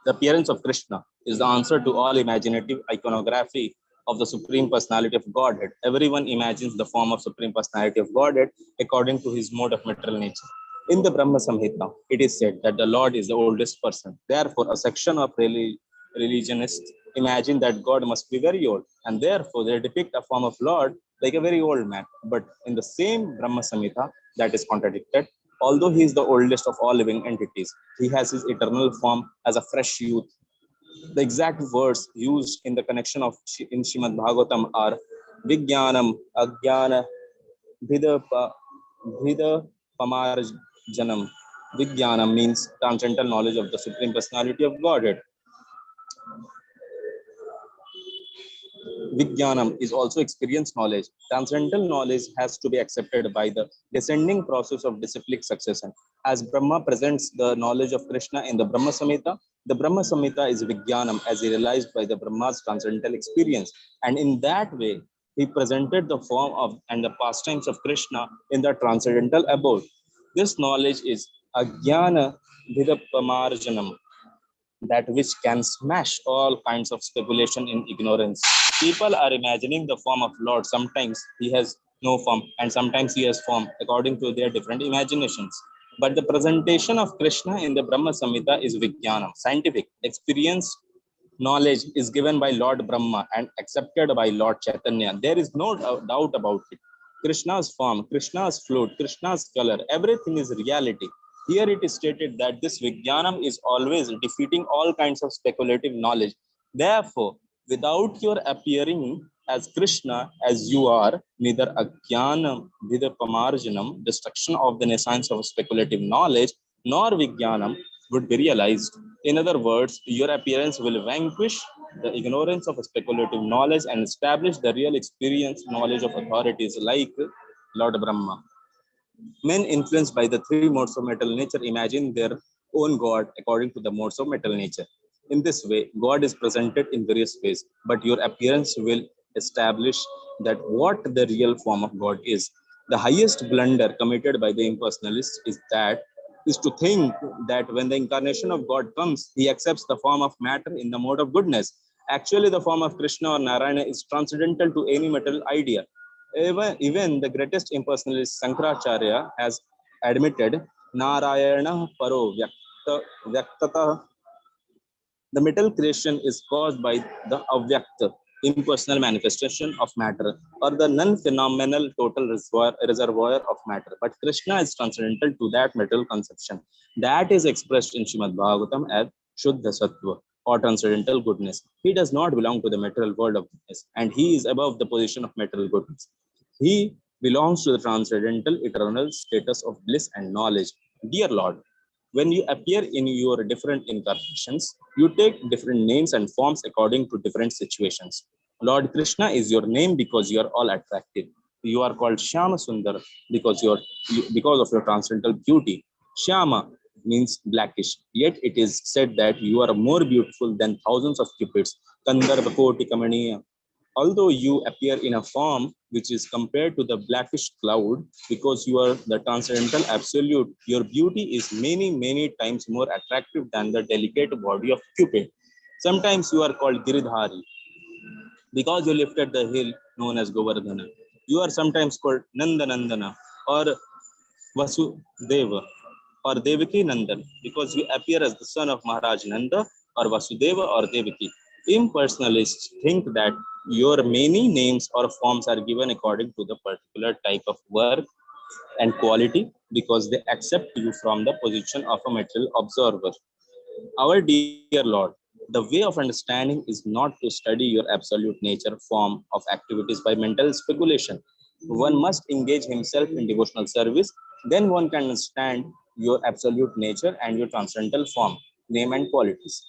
The appearance of Krishna is the answer to all imaginative iconography of the Supreme Personality of Godhead. Everyone imagines the form of Supreme Personality of Godhead according to his mode of material nature. In the Brahma Samhita, it is said that the Lord is the oldest person. Therefore, a section of religionists imagine that God must be very old, and therefore they depict a form of Lord like a very old man. But in the same Brahma Samhita, that is contradicted. Although he is the oldest of all living entities, he has his eternal form as a fresh youth. The exact words used in the connection of in Srimad Bhagavatam are Vijnanam, Ajnana, Bhida Pamarjanam. Vijnanam means transcendental knowledge of the Supreme Personality of Godhead. Vijnanam is also experience knowledge. Transcendental knowledge has to be accepted by the descending process of disciplic succession. As Brahma presents the knowledge of Krishna in the Brahma Samhita, the Brahma Samhita is Vijnanam as realized by the Brahma's transcendental experience. And in that way, he presented the form of and the pastimes of Krishna in the transcendental abode. This knowledge is Ajnana Vidapamarjanam, that which can smash all kinds of speculation in ignorance. People are imagining the form of Lord. Sometimes he has no form and sometimes he has form according to their different imaginations. But the presentation of Krishna in the Brahma Samhita is Vijnanam, scientific. Experience knowledge is given by Lord Brahma and accepted by Lord Chaitanya. There is no doubt about it. Krishna's form, Krishna's flute, Krishna's color, everything is reality. Here it is stated that this Vijnanam is always defeating all kinds of speculative knowledge. Therefore, without your appearing as Krishna as you are, neither Ajnanam, neither Pamarjanam, destruction of the nescience of speculative knowledge, nor Vijnanam would be realized. In other words, your appearance will vanquish the ignorance of speculative knowledge and establish the real experience knowledge of authorities like Lord Brahma. Men influenced by the three modes of material nature imagine their own God according to the modes of material nature. In this way, God is presented in various ways, but your appearance will establish that what the real form of God is. The highest blunder committed by the impersonalists is that is to think that when the incarnation of God comes, he accepts the form of matter in the mode of goodness. Actually, the form of Krishna or Narayana is transcendental to any material idea. Even the greatest impersonalist Sankaracharya has admitted Narayana Paro Vyaktata. The metal creation is caused by the avyakta, impersonal manifestation of matter, or the non-phenomenal total reservoir of matter. But Krishna is transcendental to that metal conception. That is expressed in Srimad Bhagavatam as Shuddha Sattva, or transcendental goodness. He does not belong to the material world of goodness, and he is above the position of material goodness. He belongs to the transcendental eternal status of bliss and knowledge. Dear Lord, when you appear in your different incarnations, you take different names and forms according to different situations. Lord Krishna is your name because you are all attractive. You are called Shyama Sundar because of your transcendental beauty. Shyama means blackish, yet it is said that you are more beautiful than thousands of cupids. Kandarbha Koti Kamaniya. Although you appear in a form which is compared to the blackish cloud, because you are the transcendental absolute, your beauty is many, many times more attractive than the delicate body of Cupid. Sometimes you are called Giridhari because you lifted the hill known as Govardhana. You are sometimes called Nandanandana or Vasudeva or Devaki Nandan because you appear as the son of Maharaj Nanda or Vasudeva or Devaki. Impersonalists think that your many names or forms are given according to the particular type of work and quality because they accept you from the position of a material observer. Our dear Lord, the way of understanding is not to study your absolute nature form of activities by mental speculation. One must engage himself in devotional service, then one can understand your absolute nature and your transcendental form, name, and qualities.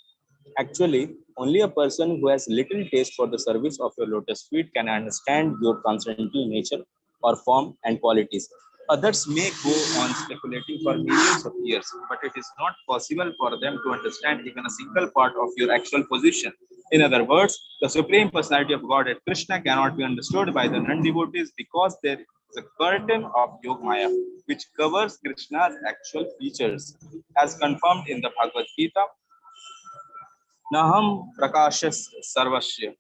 Actually, only a person who has little taste for the service of your lotus feet can understand your transcendental nature or form and qualities. Others may go on speculating for millions of years, but it is not possible for them to understand even a single part of your actual position. In other words, the Supreme Personality of Godhead Krishna cannot be understood by the non-devotees because there is a curtain of Yogamaya which covers Krishna's actual features. As confirmed in the Bhagavad Gita, Naham Prakashas Sarvasya.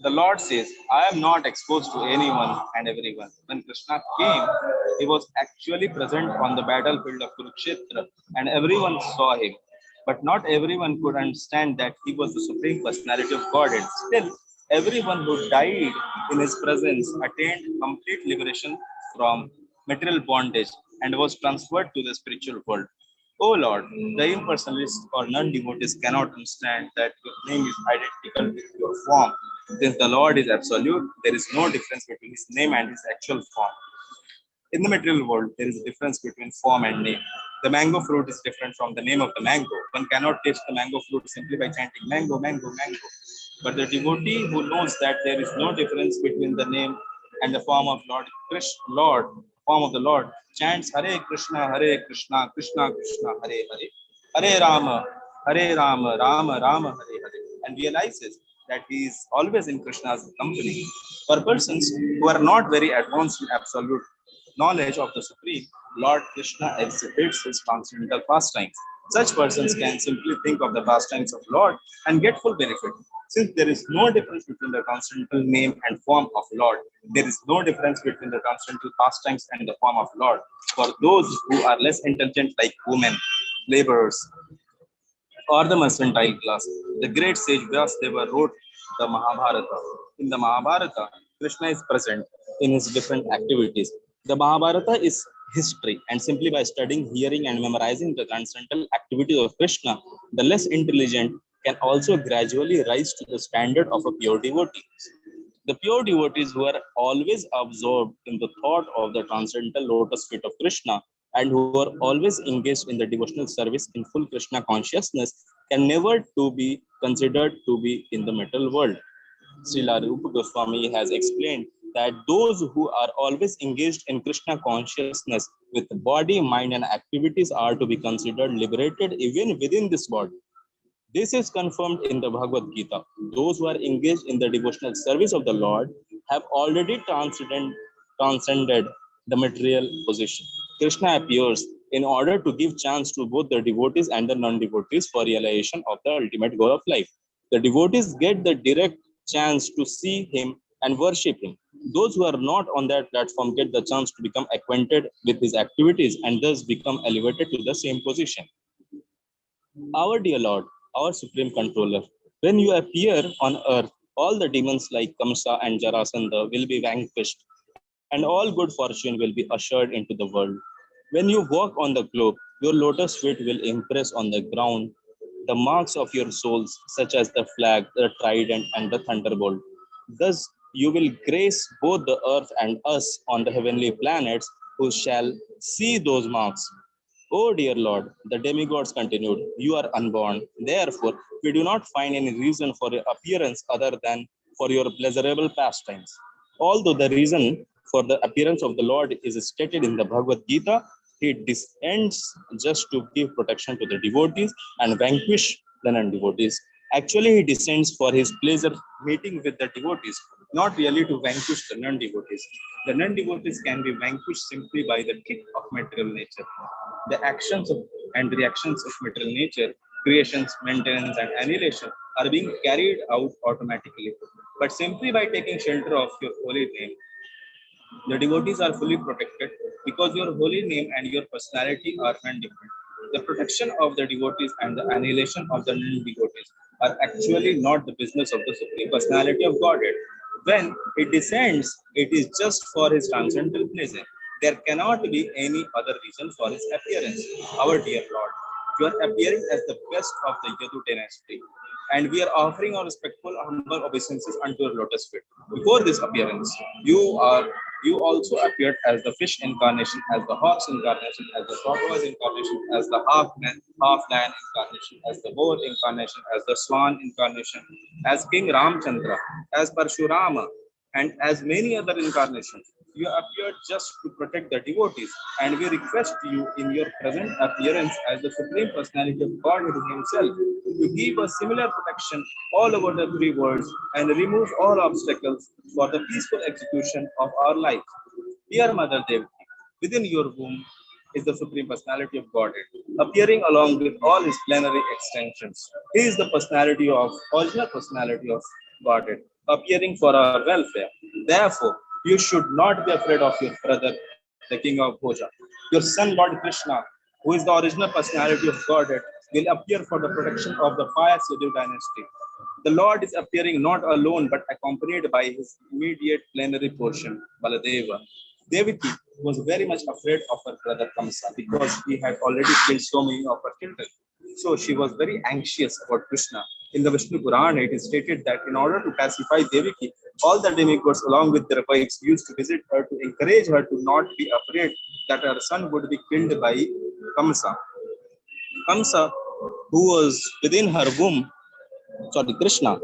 The Lord says, I am not exposed to anyone and everyone. When Krishna came, he was actually present on the battlefield of Kurukshetra and everyone saw him. But not everyone could understand that he was the Supreme Personality of Godhead. Still, everyone who died in his presence attained complete liberation from material bondage and was transferred to the spiritual world. Oh Lord, the impersonalists or non-devotees cannot understand that your name is identical with your form. Since the Lord is absolute, there is no difference between his name and his actual form. In the material world, there is a difference between form and name. The mango fruit is different from the name of the mango. One cannot taste the mango fruit simply by chanting mango, mango, mango. But the devotee who knows that there is no difference between the name and the form of form of the Lord, chants Hare Krishna, Krishna Krishna, Hare Hare, Hare Rama, Rama Rama, Hare Hare, and realizes that he is always in Krishna's company. For persons who are not very advanced in absolute knowledge of the Supreme, Lord Krishna exhibits his transcendental pastimes. Such persons can simply think of the pastimes of Lord and get full benefit. Since there is no difference between the transcendental name and form of Lord, there is no difference between the transcendental pastimes and the form of Lord. For those who are less intelligent, like women, laborers, or the mercantile class, the great sage Vyasdeva wrote the Mahabharata. In the Mahabharata, Krishna is present in his different activities. The Mahabharata is history, and simply by studying, hearing, and memorizing the transcendental activities of Krishna, the less intelligent can also gradually rise to the standard of a pure devotee. The pure devotees who are always absorbed in the thought of the transcendental lotus feet of Krishna and who are always engaged in the devotional service in full Krishna consciousness can never to be considered to be in the material world. Srila Rupa Goswami has explained that those who are always engaged in Krishna consciousness with body, mind, and activities are to be considered liberated even within this body. This is confirmed in the Bhagavad Gita. Those who are engaged in the devotional service of the Lord have already transcended the material position. Krishna appears in order to give chance to both the devotees and the non-devotees for realization of the ultimate goal of life. The devotees get the direct chance to see him and worship him. Those who are not on that platform get the chance to become acquainted with his activities and thus become elevated to the same position. Our dear Lord, our supreme controller, when you appear on earth, all the demons like Kamsa and Jarasandha will be vanquished, and all good fortune will be ushered into the world. When you walk on the globe, your lotus feet will impress on the ground the marks of your souls, such as the flag, the trident, and the thunderbolt. Thus, you will grace both the earth and us on the heavenly planets, who shall see those marks. O dear Lord, the demigods continued, you are unborn. Therefore, we do not find any reason for your appearance other than for your pleasurable pastimes. Although the reason for the appearance of the Lord is stated in the Bhagavad Gita, he descends just to give protection to the devotees and vanquish the non-devotees. Actually, he descends for his pleasure meeting with the devotees, not really to vanquish the non-devotees. The non-devotees can be vanquished simply by the kick of material nature. The actions and reactions of material nature, creations, maintenance, and annihilation are being carried out automatically. But simply by taking shelter of your holy name, the devotees are fully protected because your holy name and your personality are non-different. The protection of the devotees and the annihilation of the non-devotees are actually not the business of the Supreme Personality of Godhead. When it descends, it is just for his transcendental pleasure. There cannot be any other reason for his appearance. Our dear Lord, you are appearing as the best of the Yadu dynasty, and we are offering our respectful, humble obeisances unto your lotus feet. Before this appearance, you also appeared as the fish incarnation, as the horse incarnation, as the tortoise incarnation, as the half lion incarnation, as the boar incarnation, as the swan incarnation, as King Ramchandra, as Parshurama, and as many other incarnations. You appeared just to protect the devotees, and we request you in your present appearance as the Supreme Personality of Godhead Himself to give us similar protection all over the three worlds and remove all obstacles for the peaceful execution of our life. Dear Mother Devaki, within your womb is the Supreme Personality of Godhead, appearing along with all his plenary extensions. He is the original personality of Godhead, appearing for our welfare. Therefore, you should not be afraid of your brother, the king of Bhoja. Your son, Lord Krishna, who is the original personality of Godhead, will appear for the protection of the pious Yadu dynasty. The Lord is appearing not alone but accompanied by his immediate plenary portion, Baladeva. Devaki was very much afraid of her brother Kamsa because he had already killed so many of her children. So she was very anxious about Krishna. In the Vishnu Purana, it is stated that in order to pacify Devaki, all the demigods, along with their wives, used to visit her to encourage her to not be afraid that her son would be killed by Kamsa. Kamsa, who was within her womb, Krishna,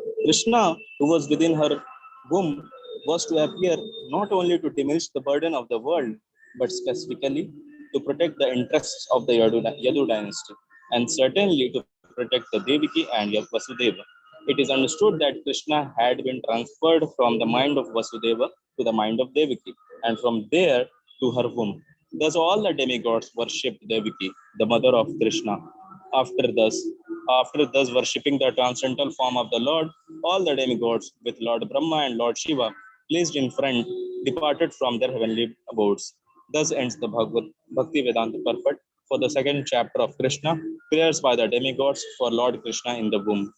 who was within her womb, was to appear not only to diminish the burden of the world, but specifically to protect the interests of the Yadu dynasty, and certainly to protect the Devaki and Vasudeva. It is understood that Krishna had been transferred from the mind of Vasudeva to the mind of Devaki, and from there to her womb. Thus, all the demigods worshipped Devaki, the mother of Krishna. After thus, after thus worshipping the transcendental form of the Lord, all the demigods, with Lord Brahma and Lord Shiva placed in front, departed from their heavenly abodes. Thus ends the Bhagavad Bhakti Vedanta purport for the second chapter of Krishna, prayers by the demigods for Lord Krishna in the womb.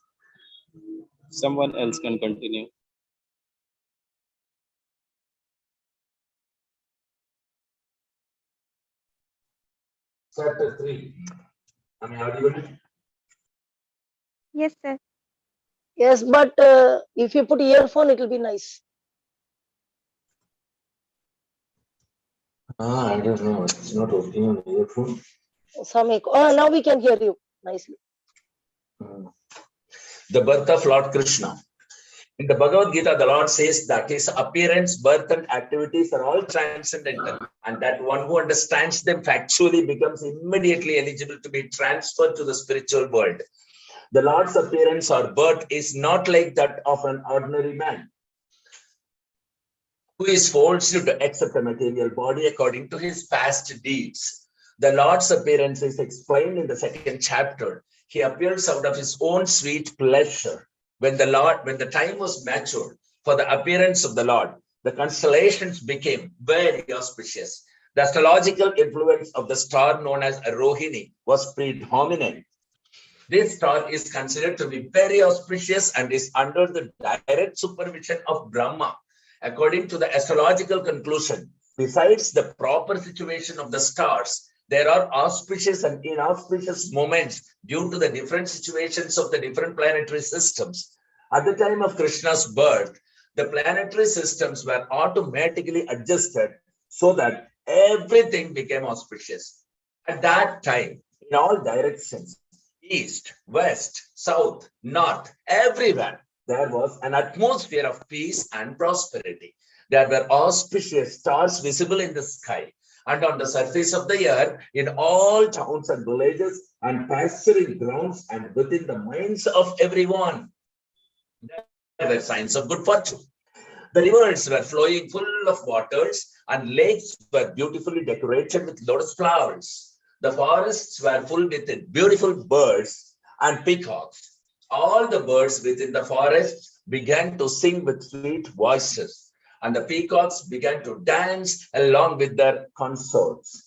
Someone else can continue. Chapter 3. Am I audible? Yes, sir. Yes, but if you put earphone, it will be nice. I don't know. It's not working on earphone. Now we can hear you nicely. The birth of Lord Krishna. In the Bhagavad Gita, the Lord says that his appearance, birth, and activities are all transcendental, and that one who understands them factually becomes immediately eligible to be transferred to the spiritual world. The Lord's appearance or birth is not like that of an ordinary man who is forced to accept a material body according to his past deeds. The Lord's appearance is explained in the second chapter. He appears out of his own sweet pleasure. When the time was matured for the appearance of the Lord, the constellations became very auspicious. The astrological influence of the star known as Rohini was predominant. This star is considered to be very auspicious and is under the direct supervision of Brahma. According to the astrological conclusion, besides the proper situation of the stars, there are auspicious and inauspicious moments due to the different situations of the different planetary systems. At the time of Krishna's birth, the planetary systems were automatically adjusted so that everything became auspicious. At that time, in all directions, east, west, south, north, everywhere, there was an atmosphere of peace and prosperity. There were auspicious stars visible in the sky and on the surface of the earth in all towns and villages and pasturing grounds and within the minds of everyone. There were signs of good fortune. The rivers were flowing full of waters and lakes were beautifully decorated with lotus flowers. The forests were full with beautiful birds and peacocks. All the birds within the forest began to sing with sweet voices, and the peacocks began to dance along with their consorts.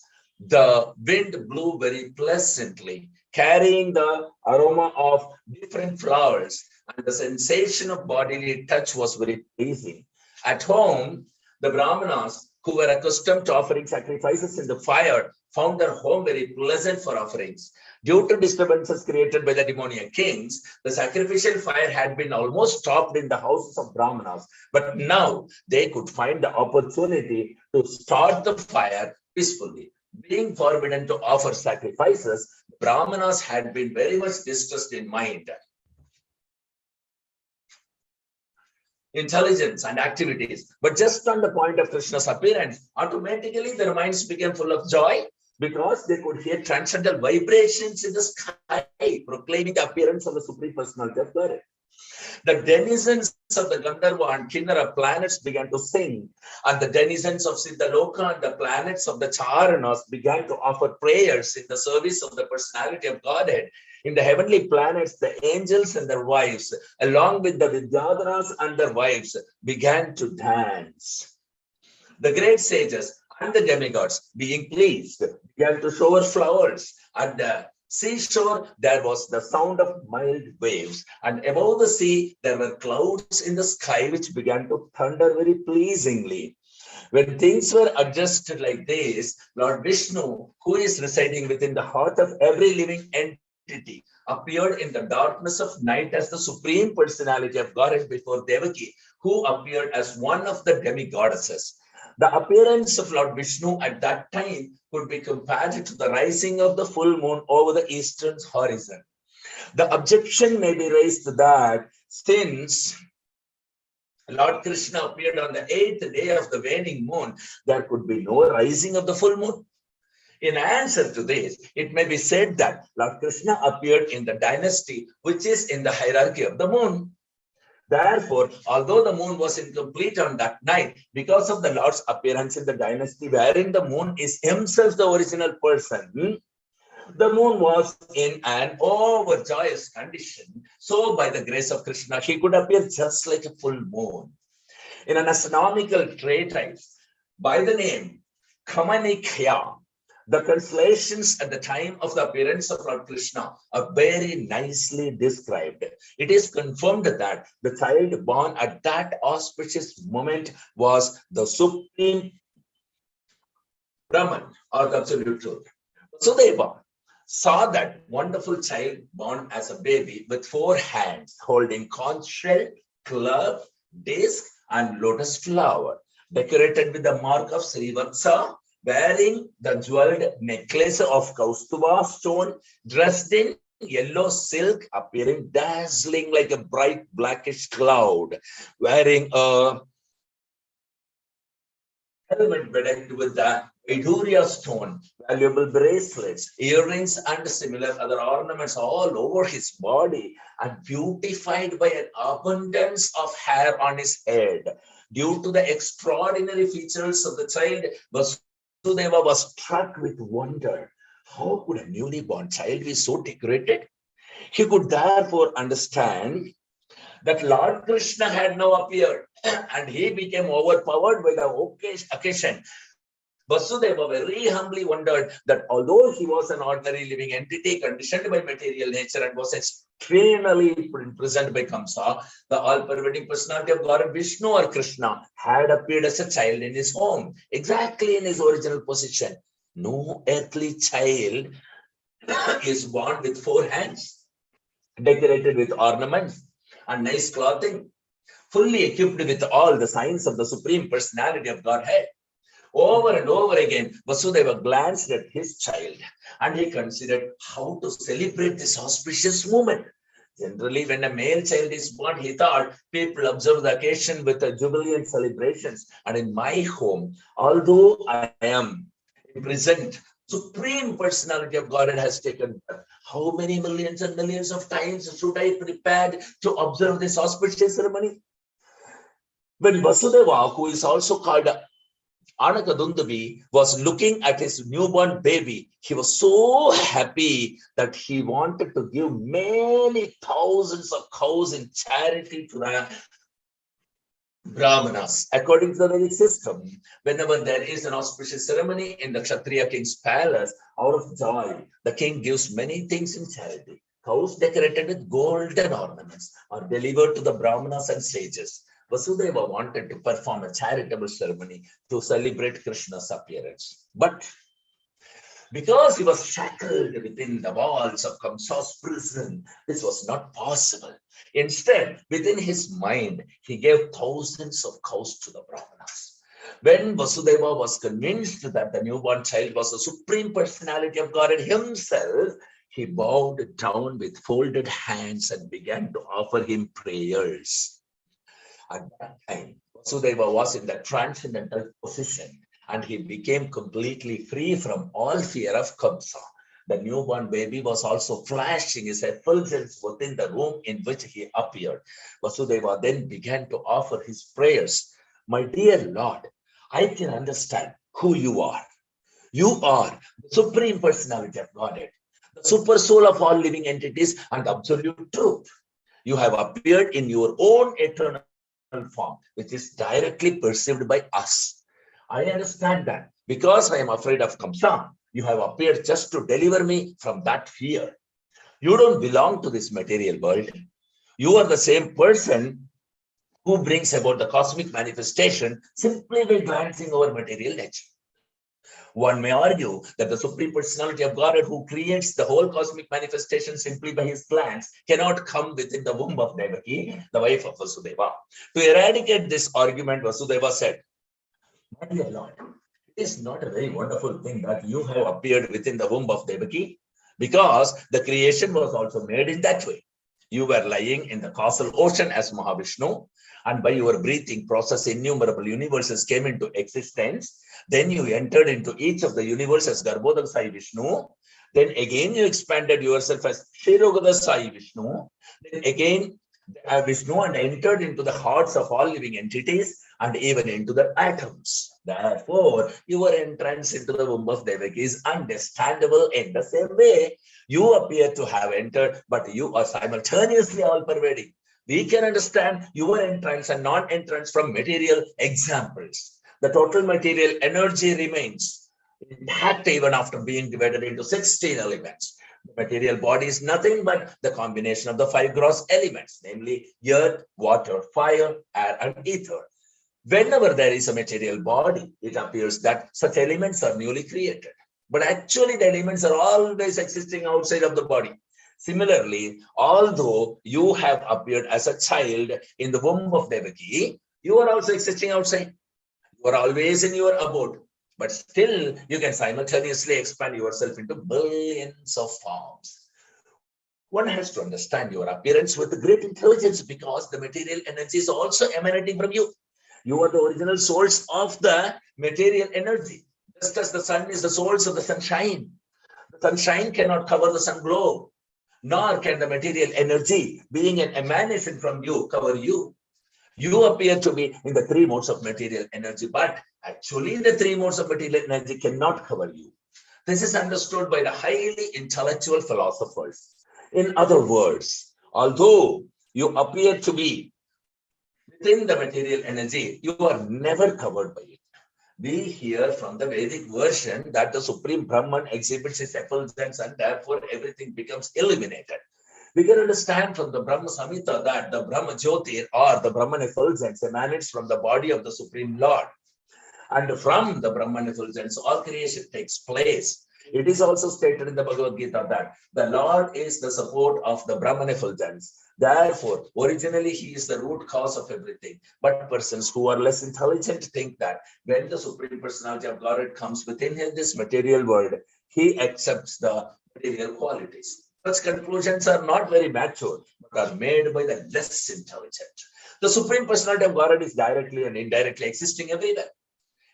The wind blew very pleasantly, carrying the aroma of different flowers, and the sensation of bodily touch was very pleasing. At home, the Brahmanas, who were accustomed to offering sacrifices in the fire, found their home very pleasant for offerings. Due to disturbances created by the demoniac kings, the sacrificial fire had been almost stopped in the houses of Brahmanas. But now they could find the opportunity to start the fire peacefully. Being forbidden to offer sacrifices, Brahmanas had been very much distressed in mind. Intelligence and activities. But just on the point of Krishna's appearance, automatically their minds became full of joy because they could hear transcendental vibrations in the sky proclaiming the appearance of the Supreme Personality of Godhead. The denizens of the Gandharva and Kinnara planets began to sing, and the denizens of Siddhaloka and the planets of the Charanas began to offer prayers in the service of the Personality of Godhead. In the heavenly planets, the angels and their wives, along with the Vidyadharas and their wives, began to dance. The great sages and the demigods, being pleased, began to shower flowers. At the seashore, there was the sound of mild waves, and above the sea, there were clouds in the sky which began to thunder very pleasingly. When things were adjusted like this, Lord Vishnu, who is residing within the heart of every living entity, appeared in the darkness of night as the Supreme Personality of Godhead before Devaki, who appeared as one of the demigoddesses. The appearance of Lord Vishnu at that time could be compared to the rising of the full moon over the eastern horizon. The objection may be raised that since Lord Krishna appeared on the 8th day of the waning moon, there could be no rising of the full moon. In answer to this, it may be said that Lord Krishna appeared in the dynasty which is in the hierarchy of the moon. Therefore, although the moon was incomplete on that night, because of the Lord's appearance in the dynasty wherein the moon is himself the original person, the moon was in an overjoyous condition. So by the grace of Krishna, he could appear just like a full moon. In an astronomical treatise by the name Kamanikya, the constellations at the time of the appearance of Lord Krishna are very nicely described. It is confirmed that the child born at that auspicious moment was the Supreme Brahman, or the Absolute Truth. Sudeva saw that wonderful child born as a baby with 4 hands holding conch shell, club, disc, and lotus flower, decorated with the mark of Srivatsa, wearing the jeweled necklace of Kaustuva stone, dressed in yellow silk, appearing dazzling like a bright blackish cloud, wearing a helmet bedecked with the Iduria stone, valuable bracelets, earrings, and similar other ornaments all over his body, and beautified by an abundance of hair on his head. Due to the extraordinary features of the child, Vasudeva was struck with wonder. How could a newly born child be so decorated? He could therefore understand that Lord Krishna had now appeared and he became overpowered by the occasion. Vasudeva very humbly wondered that although he was an ordinary living entity conditioned by material nature and was externally imprisoned by Kamsa, the all-pervading personality of God Vishnu or Krishna had appeared as a child in his home, exactly in his original position. No earthly child is born with 4 hands, decorated with ornaments and nice clothing, fully equipped with all the signs of the Supreme Personality of Godhead. Over and over again, Vasudeva glanced at his child and he considered how to celebrate this auspicious moment. Generally, when a male child is born, he thought people observe the occasion with a jubilant celebrations. And in my home, although I am imprisoned, Supreme Personality of Godhead has taken birth. How many millions and millions of times should I prepare to observe this auspicious ceremony? When Vasudeva, who is also called Anakadundavi, was looking at his newborn baby, he was so happy that he wanted to give many thousands of cows in charity to the Brahmanas. According to the Vedic system, whenever there is an auspicious ceremony in the Kshatriya king's palace, out of joy, the king gives many things in charity. Cows decorated with golden ornaments are delivered to the Brahmanas and sages. Vasudeva wanted to perform a charitable ceremony to celebrate Krishna's appearance. But because he was shackled within the walls of Kamsa's prison, this was not possible. Instead, within his mind, he gave thousands of cows to the Brahmanas. When Vasudeva was convinced that the newborn child was the Supreme Personality of God himself, he bowed down with folded hands and began to offer him prayers. At that time, Vasudeva was in the transcendental position and he became completely free from all fear of Kamsa. The newborn baby was also flashing his effulgence within the room in which he appeared. Vasudeva then began to offer his prayers. My dear Lord, I can understand who you are. You are the Supreme Personality of Godhead, the super soul of all living entities and absolute truth. You have appeared in your own eternal form, which is directly perceived by us. I understand that because I am afraid of Kamsa, you have appeared just to deliver me from that fear. You don't belong to this material world. You are the same person who brings about the cosmic manifestation simply by glancing over material nature. One may argue that the Supreme Personality of Godhead who creates the whole cosmic manifestation simply by his glance cannot come within the womb of Devaki, the wife of Vasudeva. To eradicate this argument, Vasudeva said, my dear Lord, it is not a very wonderful thing that you have appeared within the womb of Devaki, because the creation was also made in that way. You were lying in the causal ocean as Mahavishnu, and by your breathing process, innumerable universes came into existence. Then you entered into each of the universes as Garbhodaka Sai Vishnu. Then again you expanded yourself as Shirogada Sai Vishnu. Then again Vishnu and entered into the hearts of all living entities and even into the atoms. Therefore, your entrance into the womb of Devaki is understandable in the same way. You appear to have entered, but you are simultaneously all-pervading. We can understand your entrance and non-entrance from material examples. The total material energy remains intact even after being divided into 16 elements. The material body is nothing but the combination of the 5 gross elements, namely earth, water, fire, air, and ether. Whenever there is a material body, it appears that such elements are newly created. But actually, the elements are always existing outside of the body. Similarly, although you have appeared as a child in the womb of Devaki, you are also existing outside. You are always in your abode. But still, you can simultaneously expand yourself into billions of forms. One has to understand your appearance with great intelligence because the material energy is also emanating from you. You are the original source of the material energy. Just as the sun is the source of the sunshine. The sunshine cannot cover the sun globe, nor can the material energy, being an emanation from you, cover you. You appear to be in the 3 modes of material energy, but actually the 3 modes of material energy cannot cover you. This is understood by the highly intellectual philosophers. In other words, although you appear to be within the material energy, you are never covered by it. We hear from the Vedic version that the Supreme Brahman exhibits his effulgence and therefore everything becomes illuminated. We can understand from the Brahma Samhita that the Brahma Jyoti or the Brahman effulgence emanates from the body of the Supreme Lord. And from the Brahman effulgence, all creation takes place. It is also stated in the Bhagavad Gita that the Lord is the support of the Brahman effulgence. Therefore, originally he is the root cause of everything. But persons who are less intelligent think that when the Supreme Personality of Godhead comes within this material world, he accepts the material qualities. Such conclusions are not very mature, but are made by the less intelligent. The Supreme Personality of Godhead is directly and indirectly existing everywhere.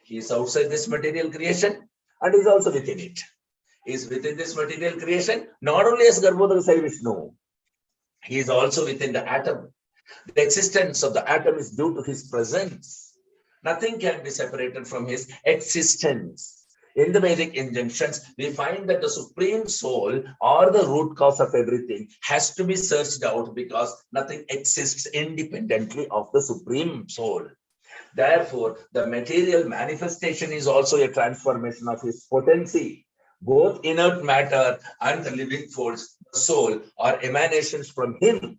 He is outside this material creation and is also within it. He is within this material creation, not only as Garbhodaka Sai Vishnu, he is also within the atom. The existence of the atom is due to his presence. Nothing can be separated from his existence. In the Vedic injunctions, we find that the Supreme Soul or the root cause of everything has to be searched out because nothing exists independently of the Supreme Soul. Therefore, the material manifestation is also a transformation of his potency. Both inert matter and the living force, the soul, are emanations from him.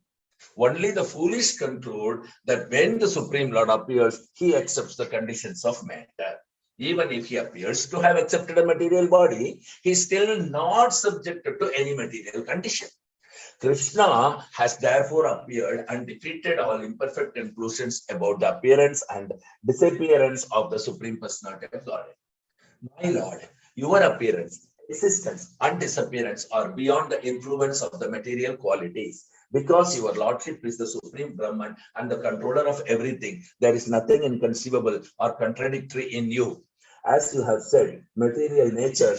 Only the foolish conclude that when the Supreme Lord appears, he accepts the conditions of matter. Even if he appears to have accepted a material body, he is still not subjected to any material condition. Krishna has therefore appeared and defeated all imperfect conclusions about the appearance and disappearance of the Supreme Personality of Godhead. My Lord, your appearance, existence, and disappearance are beyond the influence of the material qualities. Because your Lordship is the Supreme Brahman and the controller of everything, there is nothing inconceivable or contradictory in you. As you have said, material nature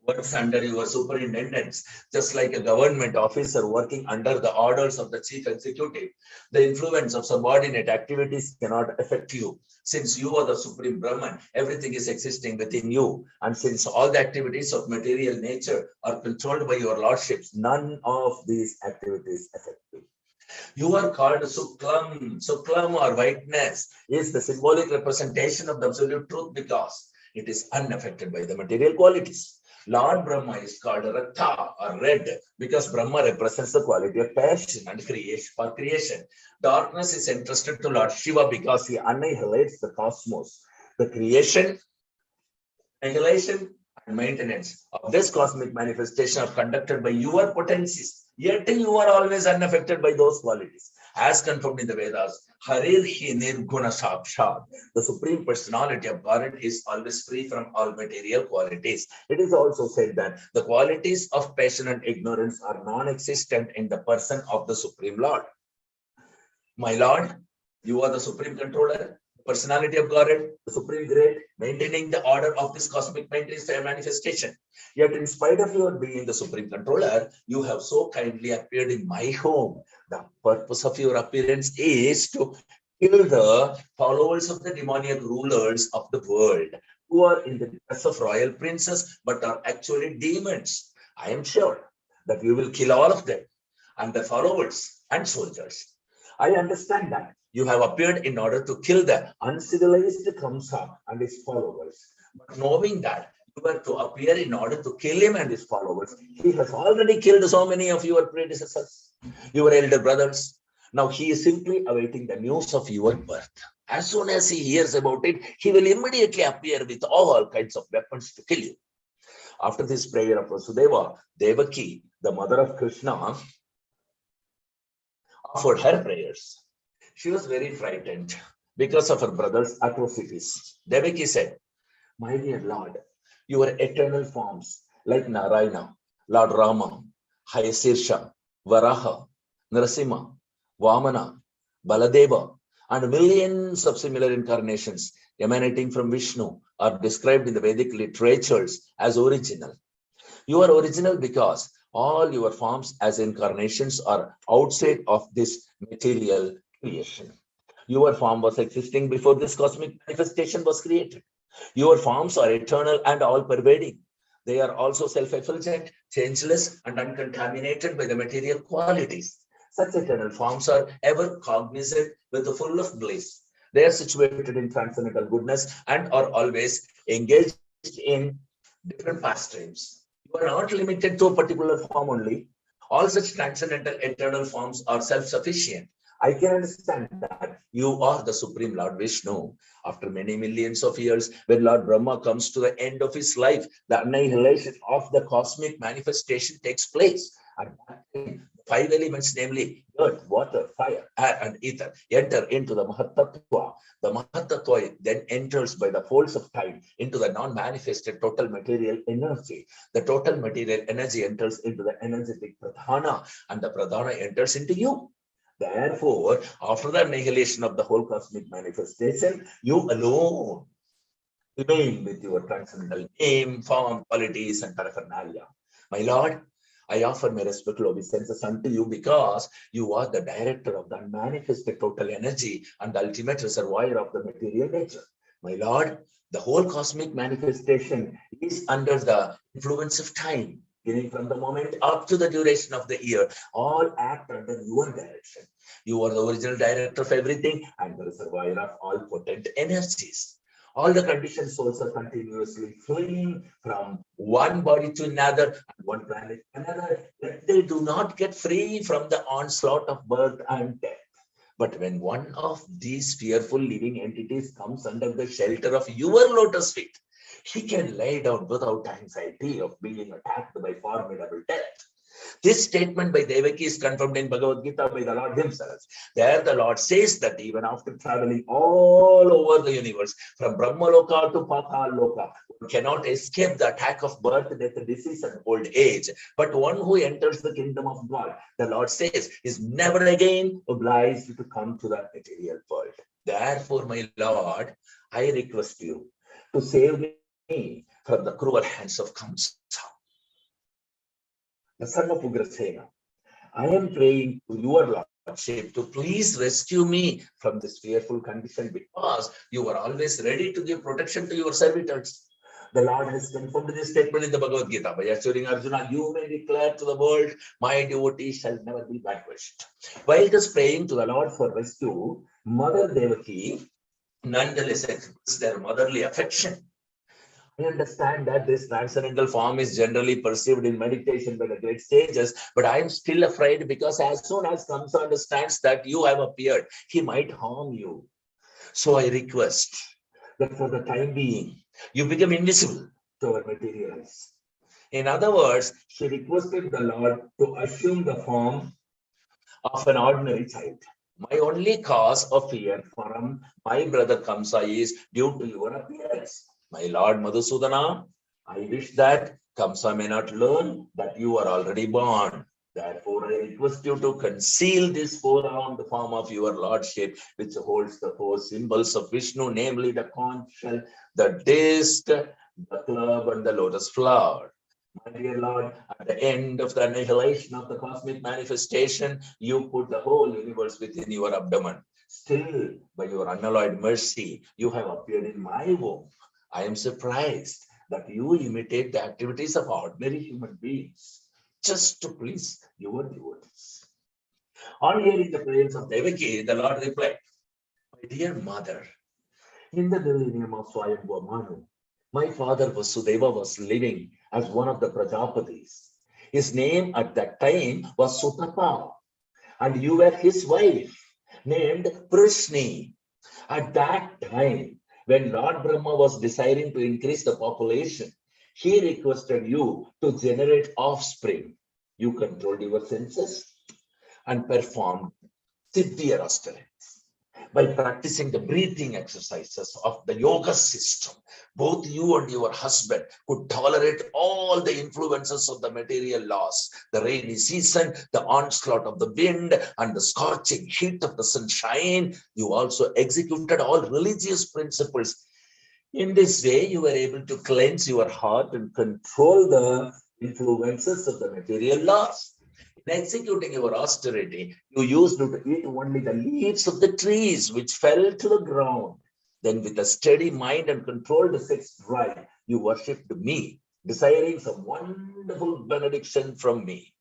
works under your superintendence, just like a government officer working under the orders of the chief executive. The influence of subordinate activities cannot affect you. Since you are the Supreme Brahman, everything is existing within you. And since all the activities of material nature are controlled by your lordships, none of these activities affect you. You are called Suklam. Suklam or whiteness is the symbolic representation of the absolute truth because it is unaffected by the material qualities. Lord Brahma is called Ratha or red because Brahma represents the quality of passion and creation for creation. Darkness is entrusted to Lord Shiva because he annihilates the cosmos. The creation, annihilation, and maintenance of this cosmic manifestation are conducted by your potencies. Yet you are always unaffected by those qualities. As confirmed in the Vedas, Harirhi Nirguna Sakshat, the Supreme Personality of Godhead is always free from all material qualities. It is also said that the qualities of passion and ignorance are non-existent in the person of the Supreme Lord. My Lord, you are the Supreme Controller, Personality of Godhead, the Supreme Great, maintaining the order of this cosmic manifestation. Yet in spite of your being the Supreme Controller, you have so kindly appeared in my home. The purpose of your appearance is to kill the followers of the demoniac rulers of the world, who are in the dress of royal princes, but are actually demons. I am sure that you will kill all of them and the followers and soldiers. I understand that you have appeared in order to kill the uncivilized Kamsa and his followers. But knowing that you were to appear in order to kill him and his followers, he has already killed so many of your predecessors, your elder brothers. Now he is simply awaiting the news of your birth. As soon as he hears about it, he will immediately appear with all kinds of weapons to kill you. After this prayer of Vasudeva, Devaki, the mother of Krishna, offered her prayers. She was very frightened because of her brother's atrocities. Devaki said, my dear Lord, your eternal forms like Narayana, Lord Rama, Hayasirsha, Varaha, Narasimha, Vamana, Baladeva, and millions of similar incarnations emanating from Vishnu are described in the Vedic literatures as original. You are original because all your forms as incarnations are outside of this material creation. Your form was existing before this cosmic manifestation was created. Your forms are eternal and all-pervading. They are also self-effulgent, changeless, and uncontaminated by the material qualities. Such eternal forms are ever cognizant with the full of bliss. They are situated in transcendental goodness and are always engaged in different pastimes. You are not limited to a particular form only. All such transcendental eternal forms are self-sufficient. I can understand that you are the Supreme Lord Vishnu. After many millions of years, when Lord Brahma comes to the end of his life, the annihilation of the cosmic manifestation takes place. At that time, the five elements, namely earth, water, fire, air, and ether, enter into the Mahatattva. The Mahatattva then enters by the folds of time into the non-manifested total material energy. The total material energy enters into the energetic Pradhana, and the Pradhana enters into you. Therefore, after the annihilation of the whole cosmic manifestation, you alone remain with your transcendental name, form, qualities, and paraphernalia. My Lord, I offer my respectful obeisances unto you because you are the director of the unmanifested total energy and the ultimate reservoir of the material nature. My Lord, the whole cosmic manifestation is under the influence of time, beginning from the moment up to the duration of the year, all act under your direction. You are the original director of everything and the reservoir of all potent energies. All the conditioned souls are continuously fleeing from one body to another and one planet to another. They do not get free from the onslaught of birth and death. But when one of these fearful living entities comes under the shelter of your lotus feet, he can lay down without anxiety of being attacked by formidable death. This statement by Devaki is confirmed in Bhagavad Gita by the Lord himself. There the Lord says that even after traveling all over the universe, from Brahmaloka to Pataloka, one cannot escape the attack of birth, death, disease, and old age. But one who enters the kingdom of God, the Lord says, is never again obliged to come to the material world. Therefore, my Lord, I request you to save me from the cruel hands of Kamsa, the son of Ugrasena. I am praying to your Lordship to please rescue me from this fearful condition because you are always ready to give protection to your servitors. The Lord has confirmed this statement in the Bhagavad Gita by assuring Arjuna, you may declare to the world, my devotee shall never be vanquished. While just praying to the Lord for rescue, Mother Devaki nonetheless expressed their motherly affection. I understand that this transcendental form is generally perceived in meditation by the great sages, but I am still afraid because as soon as Kamsa understands that you have appeared, he might harm you. So I request that for the time being, you become invisible to our material eyes. In other words, she requested the Lord to assume the form of an ordinary child. My only cause of fear from my brother Kamsa is due to your appearance. My Lord Madhusudana, I wish that Kamsa may not learn that you are already born. Therefore, I request you to conceal this four-armed form of your lordship, which holds the four symbols of Vishnu, namely the conch shell, the disc, the club, and the lotus flower. My dear Lord, at the end of the annihilation of the cosmic manifestation, you put the whole universe within your abdomen. Still, by your unalloyed mercy, you have appeared in my womb. I am surprised that you imitate the activities of ordinary human beings just to please your devotees. On hearing the prayers of Devaki, the Lord replied, my dear mother, in the millennium of Swayambhuva Manu, my father Vasudeva was living as one of the Prajapatis. His name at that time was Sutapa, and you were his wife, named Prishni. At that time, when Lord Brahma was desiring to increase the population, he requested you to generate offspring. You controlled your senses and performed severe austerity. By practicing the breathing exercises of the yoga system, both you and your husband could tolerate all the influences of the material laws, the rainy season, the onslaught of the wind, and the scorching heat of the sunshine. You also executed all religious principles. In this way, you were able to cleanse your heart and control the influences of the material laws. In executing your austerity, you used to eat only the leaves of the trees which fell to the ground. Then with a steady mind and controlled sex drive, you worshipped me. desiring some wonderful benediction from me.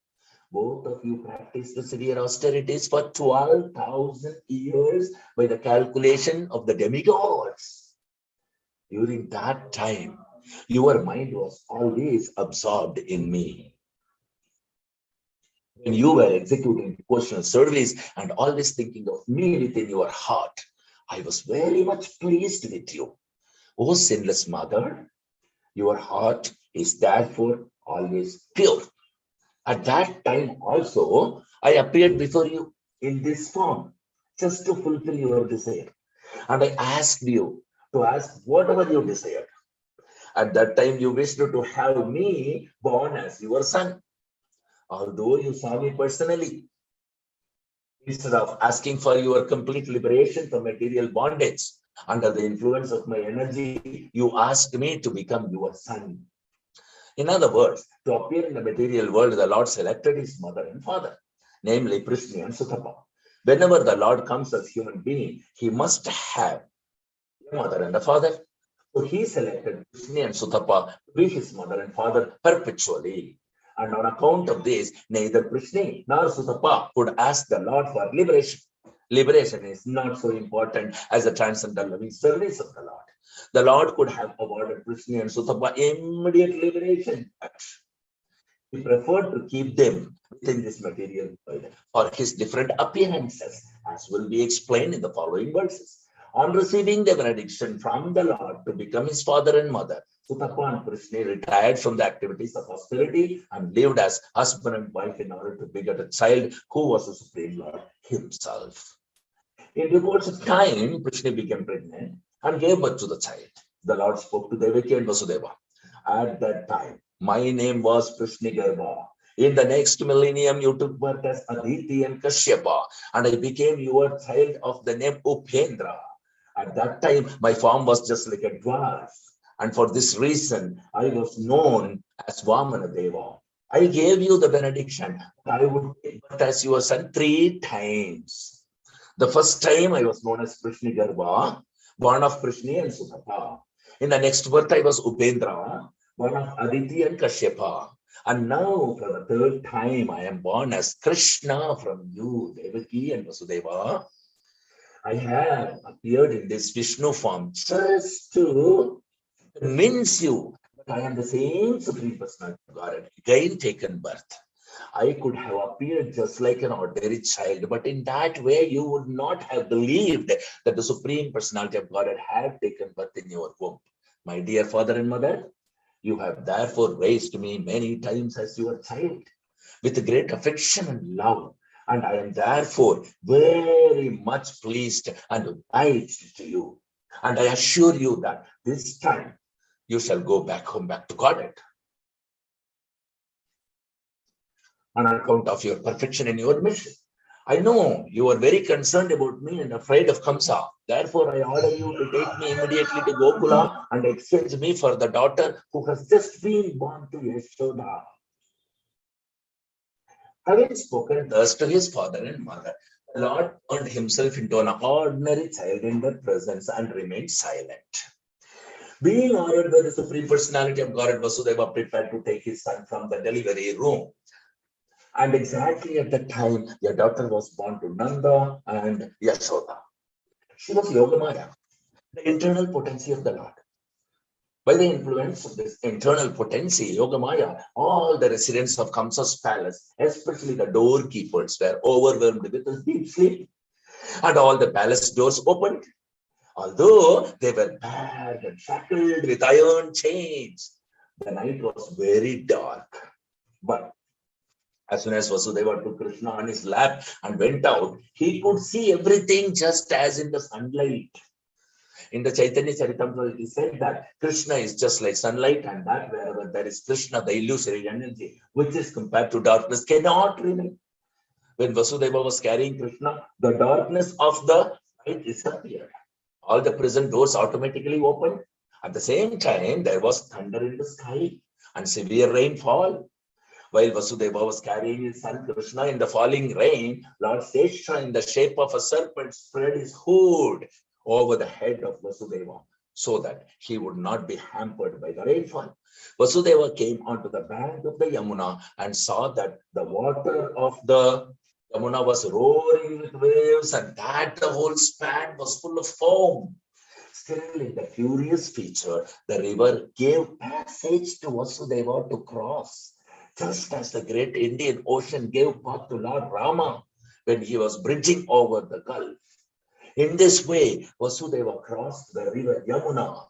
Both of you practiced the severe austerities for 12,000 years by the calculation of the demigods. During that time, your mind was always absorbed in me. When you were executing devotional service and always thinking of me within your heart, I was very much pleased with you. O sinless mother, your heart is therefore always pure. At that time also, I appeared before you in this form, just to fulfill your desire. And I asked you to ask whatever you desired. At that time, you wished to have me born as your son. Although you saw me personally, instead of asking for your complete liberation from material bondage, under the influence of my energy, you asked me to become your son. In other words, to appear in the material world, the Lord selected his mother and father, namely Krsna and Sutapa. Whenever the Lord comes as human being, he must have a mother and a father. So he selected Krsna and Sutapa to be his mother and father perpetually. And on account of this, neither Krsna nor Sutapa could ask the Lord for liberation. Liberation is not so important as the transcendental loving service of the Lord. The Lord could have awarded Krsna and Sutapa immediate liberation, but he preferred to keep them within this material world for his different appearances, as will be explained in the following verses. On receiving the benediction from the Lord to become his father and mother, Sutapa and Krsna retired from the activities of austerity and lived as husband and wife in order to beget a child who was the Supreme Lord himself. In due course of time, Krsna became pregnant and gave birth to the child. The Lord spoke to Devaki and Vasudeva. At that time, my name was Krishnagarbha. In the next millennium, you took birth as Aditi and Kashyapa, and I became your child of the name Upendra. At that time, my form was just like a dwarf, and for this reason, I was known as Vamanadeva. I gave you the benediction that I would take birth as your son 3 times. The first time I was known as Krishnagarbha, born of Krsna and Sutapa. In the next birth, I was Upendra, born of Aditi and Kashyapa. And now, for the third time, I am born as Krishna from you, Devaki and Vasudeva. I have appeared in this Vishnu form just to convince you that I am the same Supreme Personality of God, again taken birth. I could have appeared just like an ordinary child, but in that way, you would not have believed that the Supreme Personality of God had taken birth in your womb. My dear father and mother, you have therefore raised me many times as your child with great affection and love. And I am therefore very much pleased and obliged to you. And I assure you that this time you shall go back home, back to Godhead. On account of your perfection in your mission. I know you are very concerned about me and afraid of Kamsa. Therefore, I order you to take me immediately to Gokula and exchange me for the daughter who has just been born to Yashoda. Having spoken thus to his father and mother, the Lord turned himself into an ordinary child in their presence and remained silent. Being ordered by the Supreme Personality of God, Vasudeva prepared to take his son from the delivery room. And exactly at that time, their daughter was born to Nanda and Yashoda. She was Yogamaya, the internal potency of the Lord. By the influence of this internal potency, Yogamaya, all the residents of Kamsa's palace, especially the doorkeepers, were overwhelmed with a deep sleep. And all the palace doors opened. Although they were bagged and shackled with iron chains, the night was very dark. But as soon as Vasudeva took Krishna on his lap and went out, he could see everything just as in the sunlight. In the Chaitanya Charitamrita, it is said that Krishna is just like sunlight, and that wherever there is Krishna, the illusory energy, which is compared to darkness, cannot remain. When Vasudeva was carrying Krishna, the darkness of the night disappeared. All the prison doors automatically opened. At the same time, there was thunder in the sky and severe rainfall. While Vasudeva was carrying his son Krishna in the falling rain, Lord Sesha, in the shape of a serpent, spread his hood over the head of Vasudeva. so that he would not be hampered by the rainfall. Vasudeva came onto the bank of the Yamuna and saw that the water of the Yamuna was roaring with waves, and that the whole span was full of foam. Still, in the curious feature, the river gave passage to Vasudeva to cross, just as the great Indian Ocean gave path to Lord Rama when he was bridging over the Gulf. In this way, Vasudeva crossed the river Yamuna.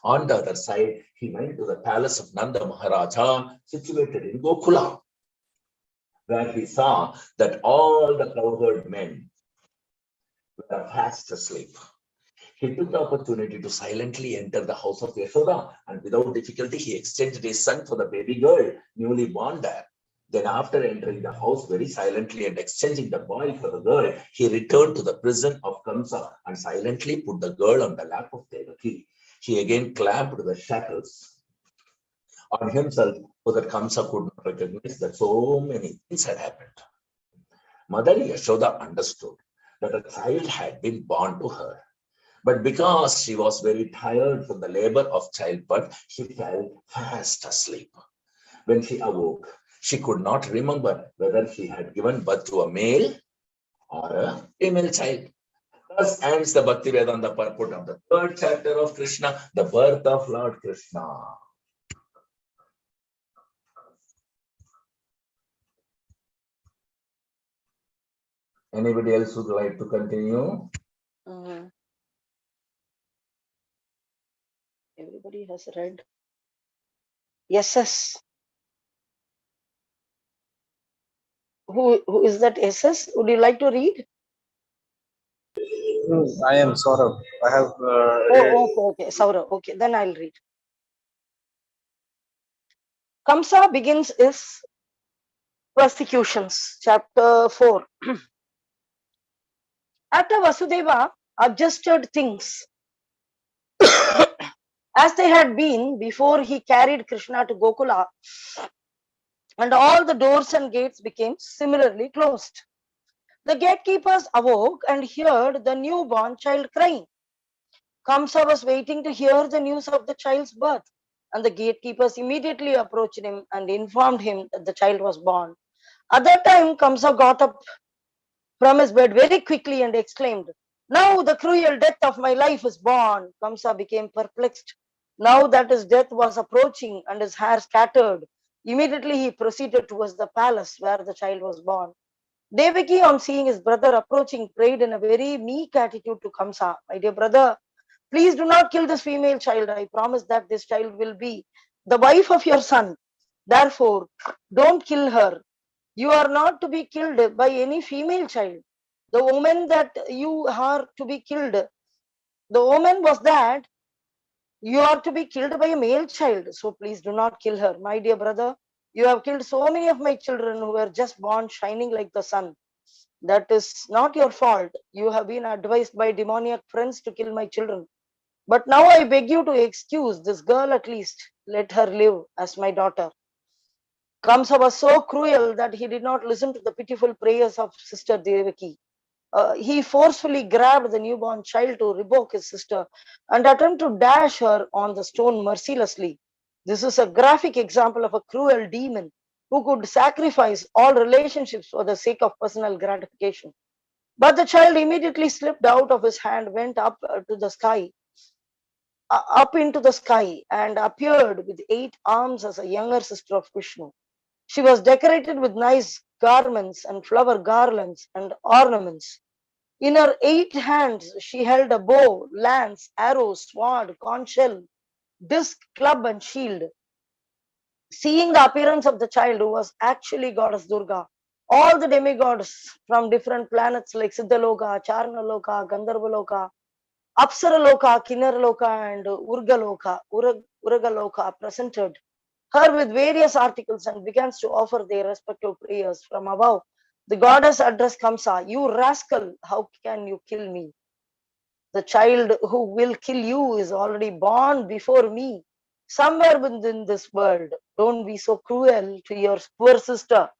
On the other side, he went to the palace of Nanda Maharaja, situated in Gokula, where he saw that all the cowherd men were fast asleep. He took the opportunity to silently enter the house of Yashoda, and without difficulty, he exchanged his son for the baby girl, newly born there. Then, after entering the house very silently and exchanging the boy for the girl, he returned to the prison of Kamsa and silently put the girl on the lap of Devaki. He again clamped the shackles on himself so that Kamsa could not recognize that so many things had happened. Mother Yashoda understood that a child had been born to her. But because she was very tired from the labor of childbirth, she fell fast asleep. When she awoke, she could not remember whether she had given birth to a male or a female child. Thus ends the Bhakti Vedanta purport of the third chapter of Krishna, the birth of Lord Krishna. Anybody else would like to continue? Everybody has read. SS. Who is that SS? Would you like to read? I am Saurabh. I have Okay. Saurav. Okay, then I'll read. Kamsa begins his persecutions. Chapter 4. After Vasudeva adjusted things as they had been before he carried Krishna to Gokula, and all the doors and gates became similarly closed. The gatekeepers awoke and heard the newborn child crying. Kamsa was waiting to hear the news of the child's birth, and the gatekeepers immediately approached him and informed him that the child was born. At that time, Kamsa got up from his bed very quickly and exclaimed, "Now the cruel death of my life is born." Kamsa became perplexed. Now that his death was approaching and his hair scattered, immediately he proceeded towards the palace where the child was born. Devaki, on seeing his brother approaching, prayed in a very meek attitude to Kamsa, "My dear brother, please do not kill this female child. I promise that this child will be the wife of your son. Therefore, don't kill her. You are not to be killed by any female child. The woman that you are to be killed, the woman was that you are to be killed by a male child. So please do not kill her. My dear brother, you have killed so many of my children who were just born shining like the sun. That is not your fault. You have been advised by demoniac friends to kill my children. But now I beg you to excuse this girl at least. Let her live as my daughter." Kamsa was so cruel that he did not listen to the pitiful prayers of Sister Devaki. He forcefully grabbed the newborn child to rebuke his sister and attempt to dash her on the stone mercilessly. This is a graphic example of a cruel demon who could sacrifice all relationships for the sake of personal gratification. But the child immediately slipped out of his hand, went up into the sky, and appeared with 8 arms as a younger sister of Vishnu. She was decorated with nice garments and flower garlands and ornaments. In her 8 hands, she held a bow, lance, arrow, sword, conch shell, disc, club, and shield. Seeing the appearance of the child, who was actually goddess Durga, all the demigods from different planets like Siddhaloka, Charnaloka, Gandharvaloka, Apsaraloka, Kinnaraloka, and Uragaloka presented her with various articles and began to offer their respective prayers. From above, the goddess addressed Kamsa, "You rascal, how can you kill me? The child who will kill you is already born before me, somewhere within this world. Don't be so cruel to your poor sister."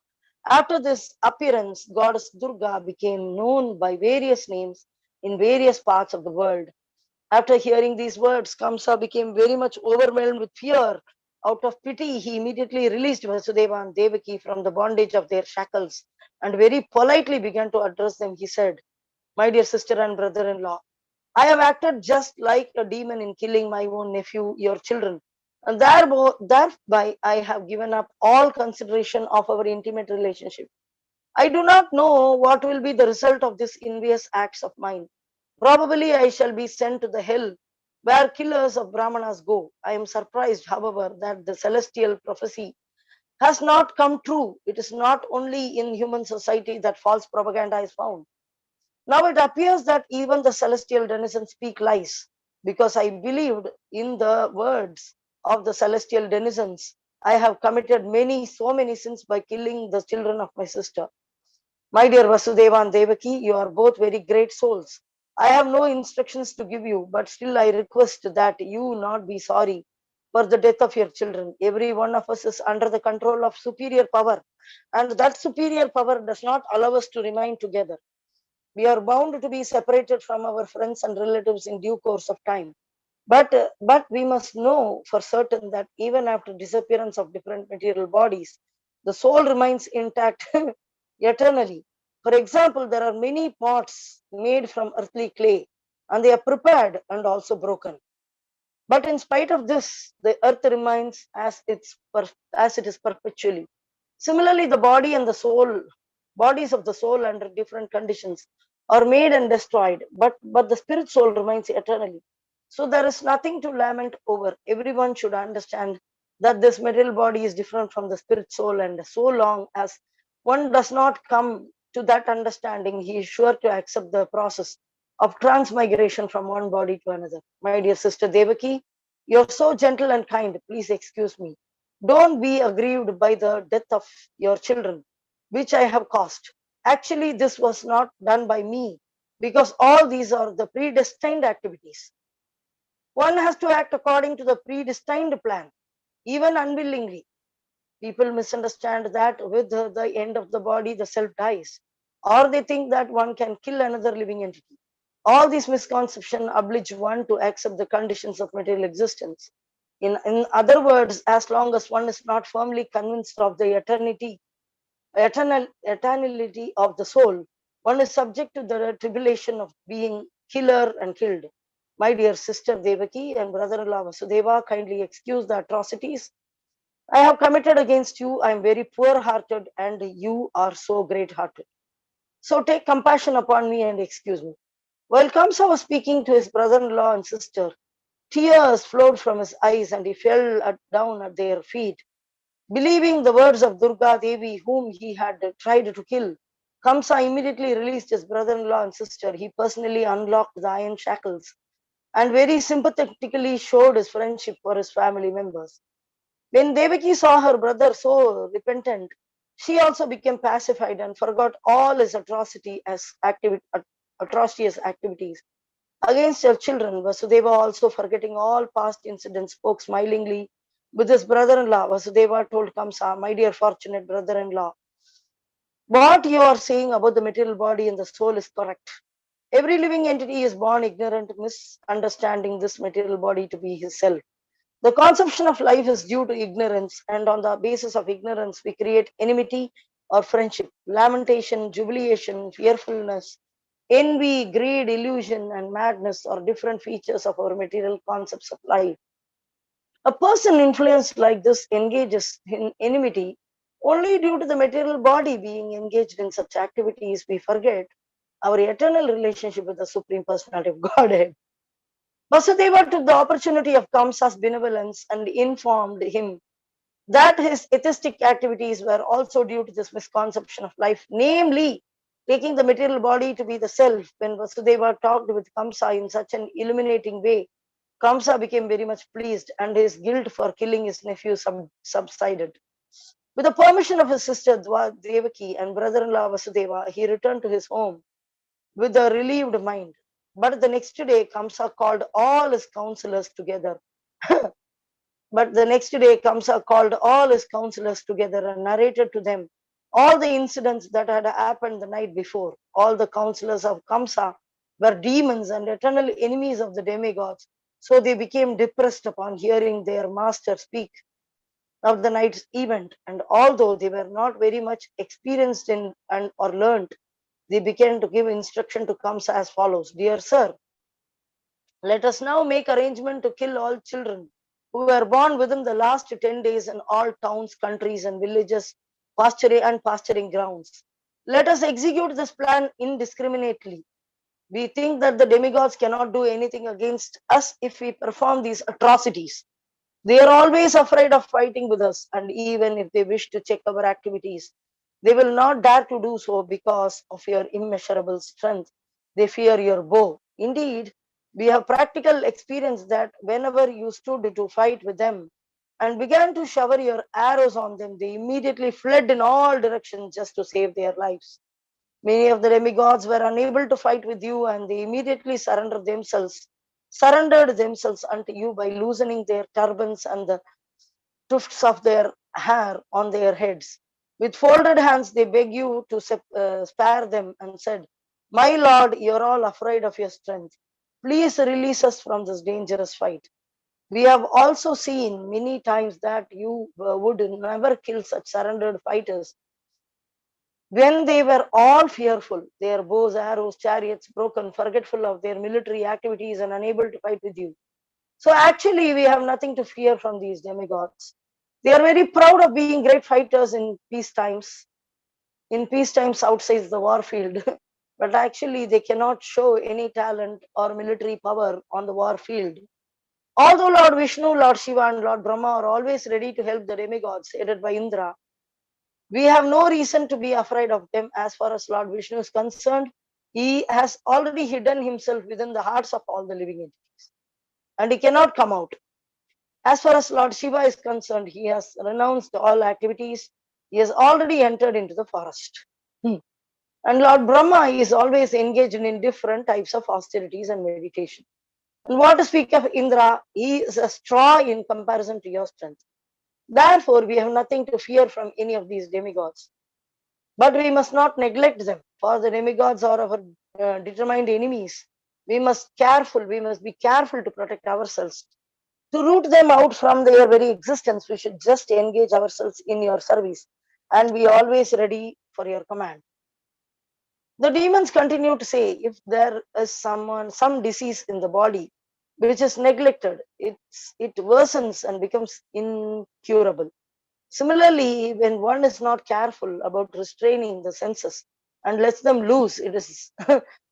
After this appearance, goddess Durga became known by various names in various parts of the world. After hearing these words, Kamsa became very much overwhelmed with fear. Out of pity, he immediately released Vasudeva and Devaki from the bondage of their shackles and very politely began to address them. He said, "My dear sister and brother-in-law, I have acted just like a demon in killing my own nephew, your children, and thereby I have given up all consideration of our intimate relationship. I do not know what will be the result of these envious acts of mine. Probably I shall be sent to the hell where killers of Brahmanas go. I am surprised, however, that the celestial prophecy has not come true. It is not only in human society that false propaganda is found. Now it appears that even the celestial denizens speak lies, because I believed in the words of the celestial denizens. I have committed so many sins by killing the children of my sister. My dear Vasudeva and Devaki, you are both very great souls. I have no instructions to give you, but still I request that you not be sorry for the death of your children. Every one of us is under the control of superior power, and that superior power does not allow us to remain together. We are bound to be separated from our friends and relatives in due course of time. But we must know for certain that even after disappearance of different material bodies, the soul remains intact eternally. For example, there are many pots made from earthly clay, and they are prepared and also broken. But in spite of this, the earth remains as it is perpetually. Similarly, the body and the soul, bodies of the soul under different conditions are made and destroyed, but the spirit soul remains eternally. So there is nothing to lament over. Everyone should understand that this material body is different from the spirit soul, and so long as one does not come to that understanding, he is sure to accept the process of transmigration from one body to another. My dear sister Devaki, you're so gentle and kind. Please excuse me. Don't be aggrieved by the death of your children, which I have caused. Actually, this was not done by me, because all these are the predestined activities. One has to act according to the predestined plan, even unwillingly. People misunderstand that with the end of the body, the self dies, or they think that one can kill another living entity. All these misconceptions oblige one to accept the conditions of material existence. In other words, as long as one is not firmly convinced of the eternality of the soul, one is subject to the tribulation of being killer and killed. My dear sister Devaki and brother-in-law Vasudeva, kindly excuse the atrocities I have committed against you. I am very poor-hearted, and you are so great-hearted. So take compassion upon me and excuse me. While Kamsa was speaking to his brother-in-law and sister, tears flowed from his eyes, and he fell down at their feet. Believing the words of Durga Devi, whom he had tried to kill, Kamsa immediately released his brother-in-law and sister. He personally unlocked the iron shackles and very sympathetically showed his friendship for his family members. When Devaki saw her brother so repentant, she also became pacified and forgot all his atrocious activities against her children. Vasudeva, also forgetting all past incidents, spoke smilingly with his brother-in-law. Vasudeva told Kamsa, "My dear fortunate brother-in-law, what you are saying about the material body and the soul is correct. Every living entity is born ignorant, misunderstanding this material body to be his self. The conception of life is due to ignorance, and on the basis of ignorance, we create enmity or friendship, lamentation, jubilation, fearfulness, envy, greed, illusion, and madness are different features of our material concepts of life. A person influenced like this engages in enmity only due to the material body being engaged in such activities. We forget our eternal relationship with the Supreme Personality of Godhead. Vasudeva took the opportunity of Kamsa's benevolence and informed him that his atheistic activities were also due to this misconception of life, namely, taking the material body to be the self. When Vasudeva talked with Kamsa in such an illuminating way, Kamsa became very much pleased, and his guilt for killing his nephew subsided. With the permission of his sister Devaki and brother-in-law Vasudeva, he returned to his home with a relieved mind. But the next day, Kamsa called all his counselors together. But the next day, Kamsa called all his counselors together and narrated to them all the incidents that had happened the night before. All the counselors of Kamsa were demons and eternal enemies of the demigods. So they became depressed upon hearing their master speak of the night's event. And although they were not very much experienced in and or learnt, they began to give instruction to Kamsa as follows. Dear sir, let us now make arrangement to kill all children who were born within the last 10 days in all towns, countries, and villages, pasturing grounds. Let us execute this plan indiscriminately. We think that the demigods cannot do anything against us if we perform these atrocities. They are always afraid of fighting with us, and even if they wish to check our activities, they will not dare to do so because of your immeasurable strength. They fear your bow. Indeed, we have practical experience that whenever you stood to fight with them and began to shower your arrows on them, they immediately fled in all directions just to save their lives. Many of the demigods were unable to fight with you, and they immediately surrendered themselves unto you by loosening their turbans and the tufts of their hair on their heads. With folded hands, they beg you to spare them and said, my lord, you're all afraid of your strength. Please release us from this dangerous fight. We have also seen many times that you would never kill such surrendered fighters when they were all fearful, their bows, arrows, chariots broken, forgetful of their military activities, and unable to fight with you. So actually, we have nothing to fear from these demigods. They are very proud of being great fighters in peace times outside the war field. But actually, they cannot show any talent or military power on the war field. Although Lord Vishnu, Lord Shiva, and Lord Brahma are always ready to help the demigods, aided by Indra, we have no reason to be afraid of them. As far as Lord Vishnu is concerned, he has already hidden himself within the hearts of all the living entities, and he cannot come out. As far as Lord Shiva is concerned, he has renounced all activities. He has already entered into the forest. And Lord Brahma is always engaged in different types of austerities and meditation. And what to speak of Indra, he is a straw in comparison to your strength. Therefore, we have nothing to fear from any of these demigods. But we must not neglect them, for the demigods are our determined enemies. We must be careful to protect ourselves. To root them out from their very existence, we should just engage ourselves in your service and be always ready for your command. The demons continue to say, if there is some disease in the body which is neglected, it worsens and becomes incurable. Similarly, when one is not careful about restraining the senses and lets them loose, it is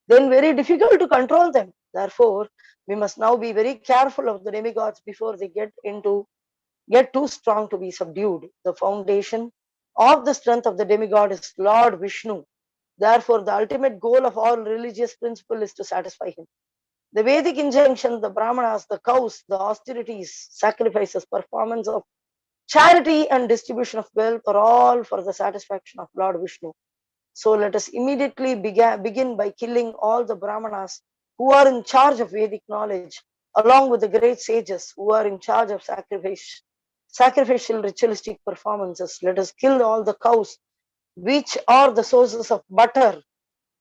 then very difficult to control them. Therefore, we must now be very careful of the demigods before they get too strong to be subdued. The foundation of the strength of the demigod is Lord Vishnu. Therefore, the ultimate goal of all religious principle is to satisfy him. The Vedic injunction, the Brahmanas, the cows, the austerities, sacrifices, performance of charity and distribution of wealth are all for the satisfaction of Lord Vishnu. So let us immediately begin by killing all the Brahmanas who are in charge of Vedic knowledge, along with the great sages who are in charge of sacrificial ritualistic performances. Let us kill all the cows, which are the sources of butter,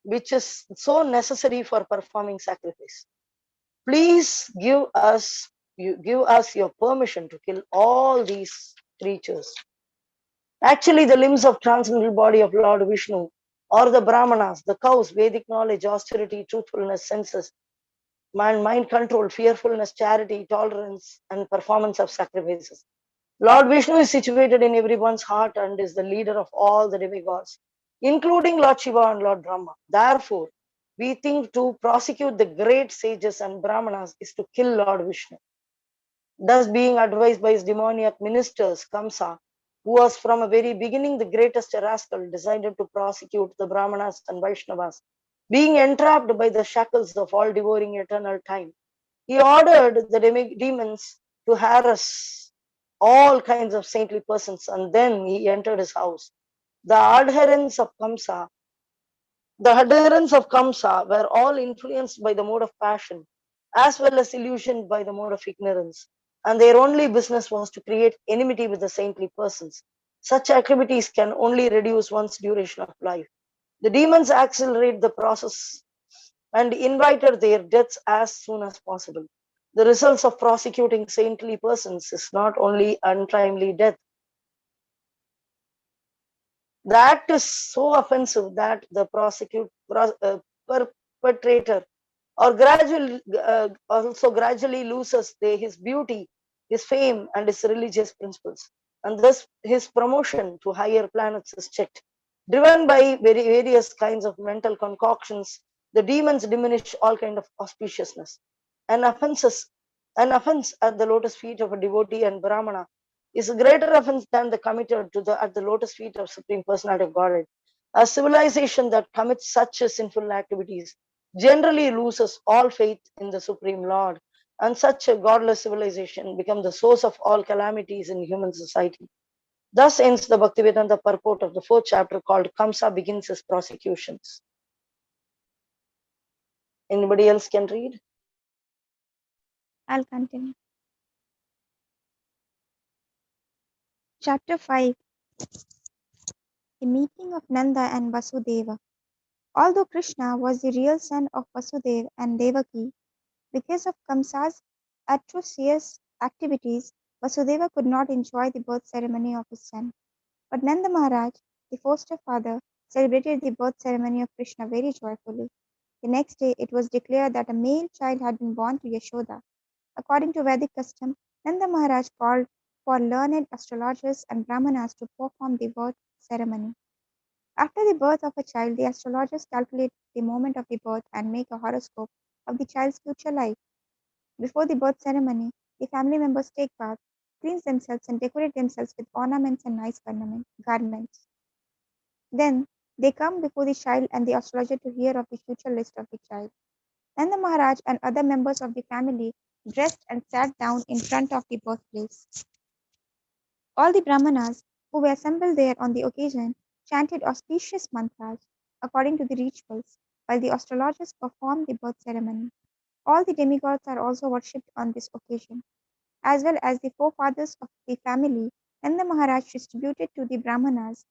which is so necessary for performing sacrifice. Please give us your permission to kill all these creatures. Actually, the limbs of transcendental body of Lord Vishnu or the Brahmanas, the cows, Vedic knowledge, austerity, truthfulness, senses, mind control, fearfulness, charity, tolerance, and performance of sacrifices. Lord Vishnu is situated in everyone's heart and is the leader of all the demigods, including Lord Shiva and Lord Brahma. Therefore, we think to prosecute the great sages and Brahmanas is to kill Lord Vishnu. Thus, being advised by his demoniac ministers, Kamsa, who was from a very beginning the greatest rascal, decided to prosecute the Brahmanas and Vaishnavas, being entrapped by the shackles of all devouring eternal time. He ordered the demons to harass all kinds of saintly persons, and then he entered his house. The adherents of Kamsa were all influenced by the mode of passion, as well as illusioned by the mode of ignorance, and their only business was to create enmity with the saintly persons. Such activities can only reduce one's duration of life. The demons accelerate the process and invited their deaths as soon as possible. The results of prosecuting saintly persons is not only untimely death. The act is so offensive that the perpetrator or also gradually loses his beauty, his fame, and his religious principles, and thus his promotion to higher planets is checked. Driven by various kinds of mental concoctions, the demons diminish all kind of auspiciousness. An offenses, an offense at the lotus feet of a devotee and Brahmana is a greater offense than the committed to the at the lotus feet of Supreme Personality of Godhead. A civilization that commits such sinful activities generally loses all faith in the Supreme Lord, and such a godless civilization becomes the source of all calamities in human society. Thus ends the Bhaktivedanta purport of the fourth chapter called Kamsa Begins His Prosecutions. Anybody else can read? I'll continue. Chapter 5. The meeting of Nanda and Vasudeva. Although Krishna was the real son of Vasudeva and Devaki, because of Kamsa's atrocious activities, Vasudeva could not enjoy the birth ceremony of his son. But Nanda Maharaj, the foster father, celebrated the birth ceremony of Krishna very joyfully. The next day, it was declared that a male child had been born to Yashoda. According to Vedic custom, Nanda Maharaj called for learned astrologers and Brahmanas to perform the birth ceremony. After the birth of a child, the astrologers calculate the moment of the birth and make a horoscope of the child's future life. Before the birth ceremony, the family members take baths, cleanse themselves, and decorate themselves with ornaments and nice garments. Then they come before the child and the astrologer to hear of the future list of the child. Then the Maharaj and other members of the family dressed and sat down in front of the birthplace. All the Brahmanas who were assembled there on the occasion chanted auspicious mantras according to the rituals, while the astrologers performed the birth ceremony. All the demigods are also worshipped on this occasion, as well as the forefathers of the family. Nanda Maharaj distributed to the Brahmanas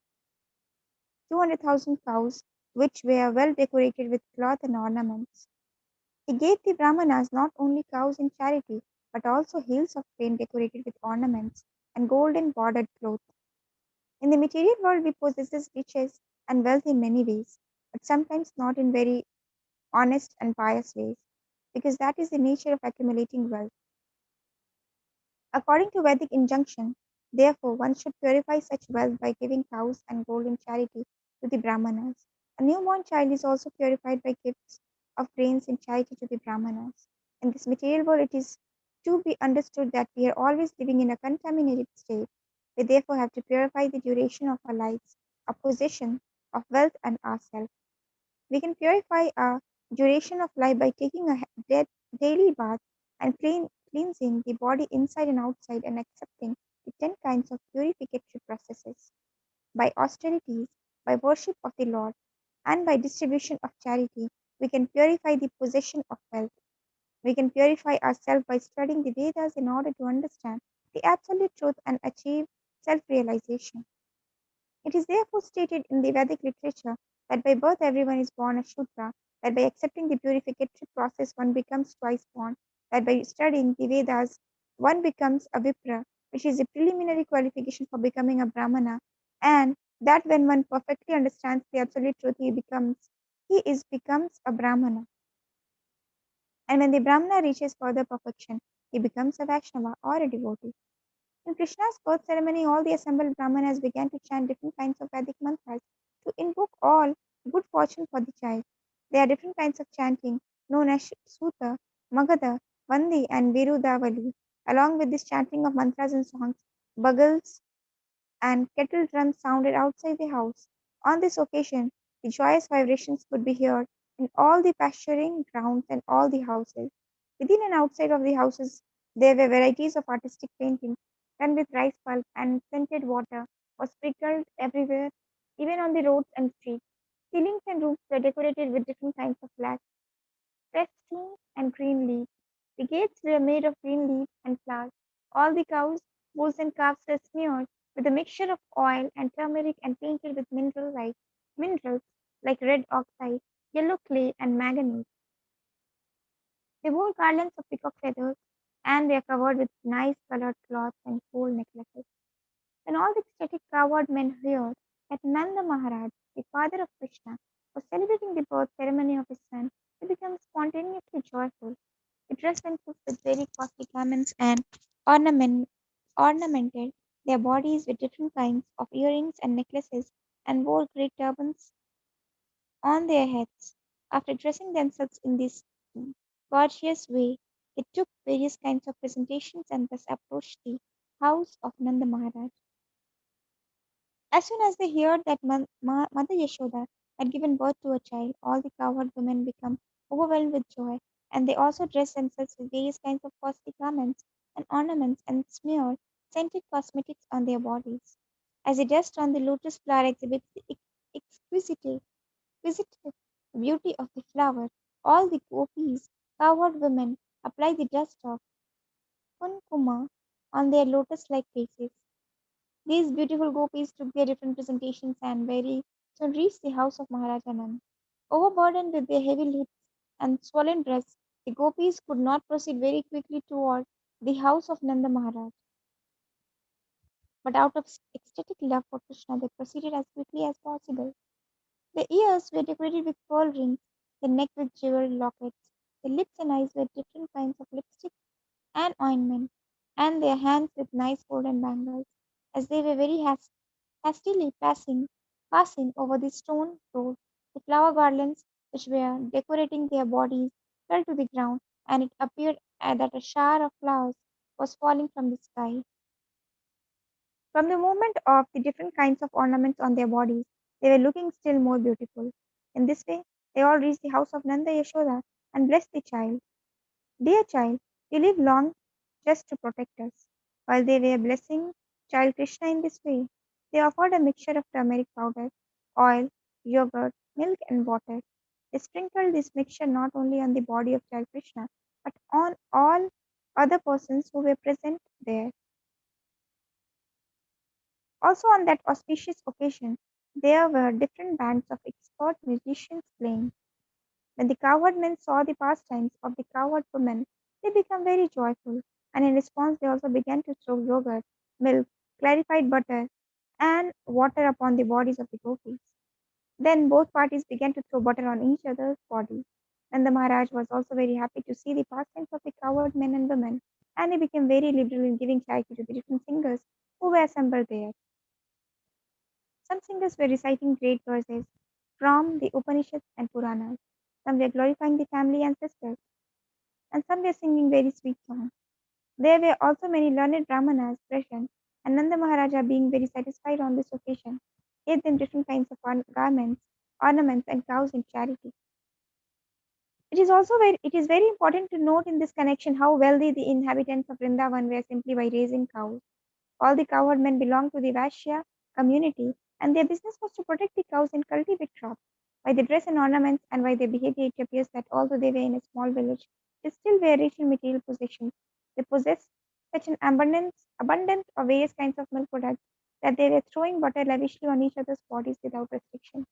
200,000 cows, which were well decorated with cloth and ornaments. He gave the Brahmanas not only cows in charity, but also hills of grain decorated with ornaments and golden bordered cloth. In the material world, we possess riches and wealth in many ways, but sometimes not in very honest and pious ways, because that is the nature of accumulating wealth. According to Vedic injunction, therefore, one should purify such wealth by giving cows and gold in charity to the Brahmanas. A newborn child is also purified by gifts of grains in charity to the Brahmanas. In this material world, it is to be understood that we are always living in a contaminated state. We therefore have to purify the duration of our lives, our possession of wealth, and ourselves. We can purify our duration of life by taking a daily bath and cleansing the body inside and outside and accepting the 10 kinds of purificatory processes. By austerities, by worship of the Lord, and by distribution of charity, we can purify the possession of wealth. We can purify ourselves by studying the Vedas in order to understand the absolute truth and achieve self realization. It is therefore stated in the Vedic literature that by birth everyone is born a Shudra, that by accepting the purificatory process one becomes twice born, that by studying the Vedas one becomes a Vipra, which is a preliminary qualification for becoming a Brahmana, and that when one perfectly understands the absolute truth becomes a Brahmana. And when the Brahmana reaches further perfection, he becomes a Vaishnava or a devotee. In Krishna's birth ceremony, all the assembled Brahmanas began to chant different kinds of Vedic mantras to invoke all good fortune for the child. There are different kinds of chanting known as Suta, Magadha, Vandi, and Virudavali. Along with this chanting of mantras and songs, bugles and kettle drums sounded outside the house. On this occasion, the joyous vibrations could be heard in all the pasturing grounds and all the houses. Within and outside of the houses, there were varieties of artistic paintings done with rice pulp, and scented water was sprinkled everywhere, even on the roads and streets. Ceilings and roofs were decorated with different kinds of flags, festoons, and green leaves. The gates were made of green leaves and flowers. All the cows, bulls, and calves were smeared with a mixture of oil and turmeric and painted with minerals like red oxide, yellow clay, and manganese. They wore garlands of peacock feathers and were covered with nice colored cloths and gold necklaces. When all the ecstatic cowherd men heard that Nanda Maharaj, the father of Krishna, was celebrating the birth ceremony of his son, they became spontaneously joyful. They dressed themselves with very costly garments and ornament, ornamented their bodies with different kinds of earrings and necklaces and wore great turbans on their heads. After dressing themselves in this gorgeous way, they took various kinds of presentations and thus approached the house of Nanda Maharaj. As soon as they heard that Mother Yashoda had given birth to a child, all the cowherd women became overwhelmed with joy, and they also dressed themselves with various kinds of costly garments and ornaments and smeared scented cosmetics on their bodies. As the dust on the lotus flower exhibits the exquisite exquisite beauty of the flower, all the gopis, cowherd women, applied the dust of kunkuma on their lotus-like faces. These beautiful gopis took their different presentations and very soon reached the house of Maharaja Nand. Overburdened with their heavy lips and swollen breasts, the gopis could not proceed very quickly toward the house of Nanda Maharaj. But out of ecstatic love for Krishna, they proceeded as quickly as possible. Their ears were decorated with pearl rings, their neck with jeweled lockets, their lips and eyes with different kinds of lipstick and ointment, and their hands with nice golden bangles. As they were very hastily passing over the stone road, the flower garlands which were decorating their bodies fell to the ground, and it appeared that a shower of flowers was falling from the sky. From the movement of the different kinds of ornaments on their bodies, they were looking still more beautiful. In this way, they all reached the house of Nanda Yashoda and blessed the child. Dear child, you live long just to protect us. While they were blessing child Krishna in this way, they offered a mixture of turmeric powder, oil, yogurt, milk, and water. They sprinkled this mixture not only on the body of child Krishna, but on all other persons who were present there. Also, on that auspicious occasion, there were different bands of expert musicians playing. When the cowherd men saw the pastimes of the cowherd women, they became very joyful, and in response, they also began to throw yogurt, milk, clarified butter, and water upon the bodies of the gopis. Then both parties began to throw butter on each other's bodies. And the Maharaj was also very happy to see the pastimes of the cowherd men and women, and he became very liberal in giving charity to the different singers who were assembled there. Some singers were reciting great verses from the Upanishads and Puranas. Some were glorifying the family ancestors, and some were singing very sweet songs. There were also many learned Brahmanas present, and Nanda Maharaja, being very satisfied on this occasion, gave them different kinds of garments, ornaments, and cows in charity. It is very important to note in this connection how wealthy the inhabitants of Vrindavan were simply by raising cows. All the cowherd men belonged to the Vaishya community, and their business was to protect the cows and cultivate crops. By their dress and ornaments and by their behavior, it appears that although they were in a small village, they still were rich in material possessions. They possessed such an abundance of various kinds of milk products that they were throwing butter lavishly on each other's bodies without restriction.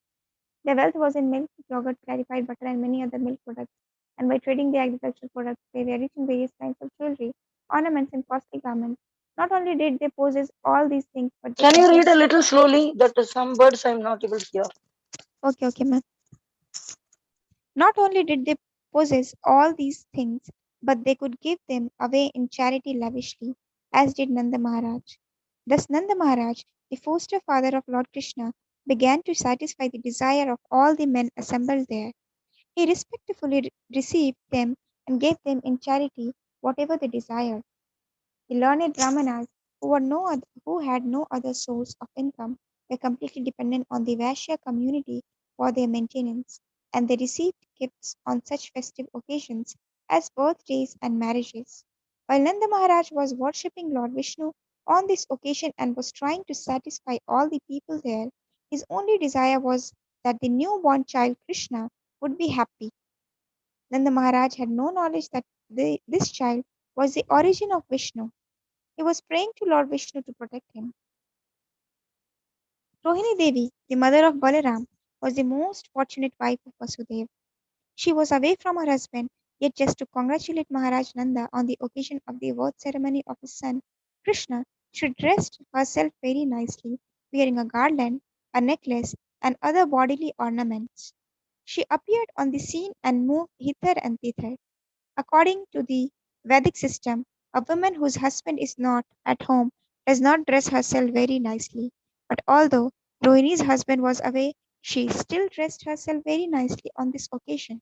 Their wealth was in milk, yogurt, clarified butter, and many other milk products. And by trading their agricultural products, they were rich in various kinds of jewelry, ornaments, and costly garments. Not only did they possess all these things, but they Can you read possessed. a little slowly? That some words I'm not able to hear. Okay, okay, ma'am. Not only did they possess all these things, but they could give them away in charity lavishly, as did Nanda Maharaj. Thus, Nanda Maharaj, the foster father of Lord Krishna, began to satisfy the desire of all the men assembled there. He respectfully received them and gave them in charity whatever they desired. The learned Brahmanas, who had no other source of income, were completely dependent on the Vaishya community for their maintenance, and they received gifts on such festive occasions as birthdays and marriages. While Nanda Maharaj was worshipping Lord Vishnu on this occasion and was trying to satisfy all the people there, his only desire was that the newborn child Krishna would be happy. Nanda Maharaj had no knowledge that this child was the origin of Vishnu. He was praying to Lord Vishnu to protect him. Rohini Devi, the mother of Balaram, was the most fortunate wife of Vasudeva. She was away from her husband Yet just to congratulate Maharaj Nanda on the occasion of the birth ceremony of his son, Krishna, she dressed herself very nicely, wearing a garland, a necklace, and other bodily ornaments. She appeared on the scene and moved hither and thither. According to the Vedic system, a woman whose husband is not at home does not dress herself very nicely. But although Rohini's husband was away, she still dressed herself very nicely on this occasion.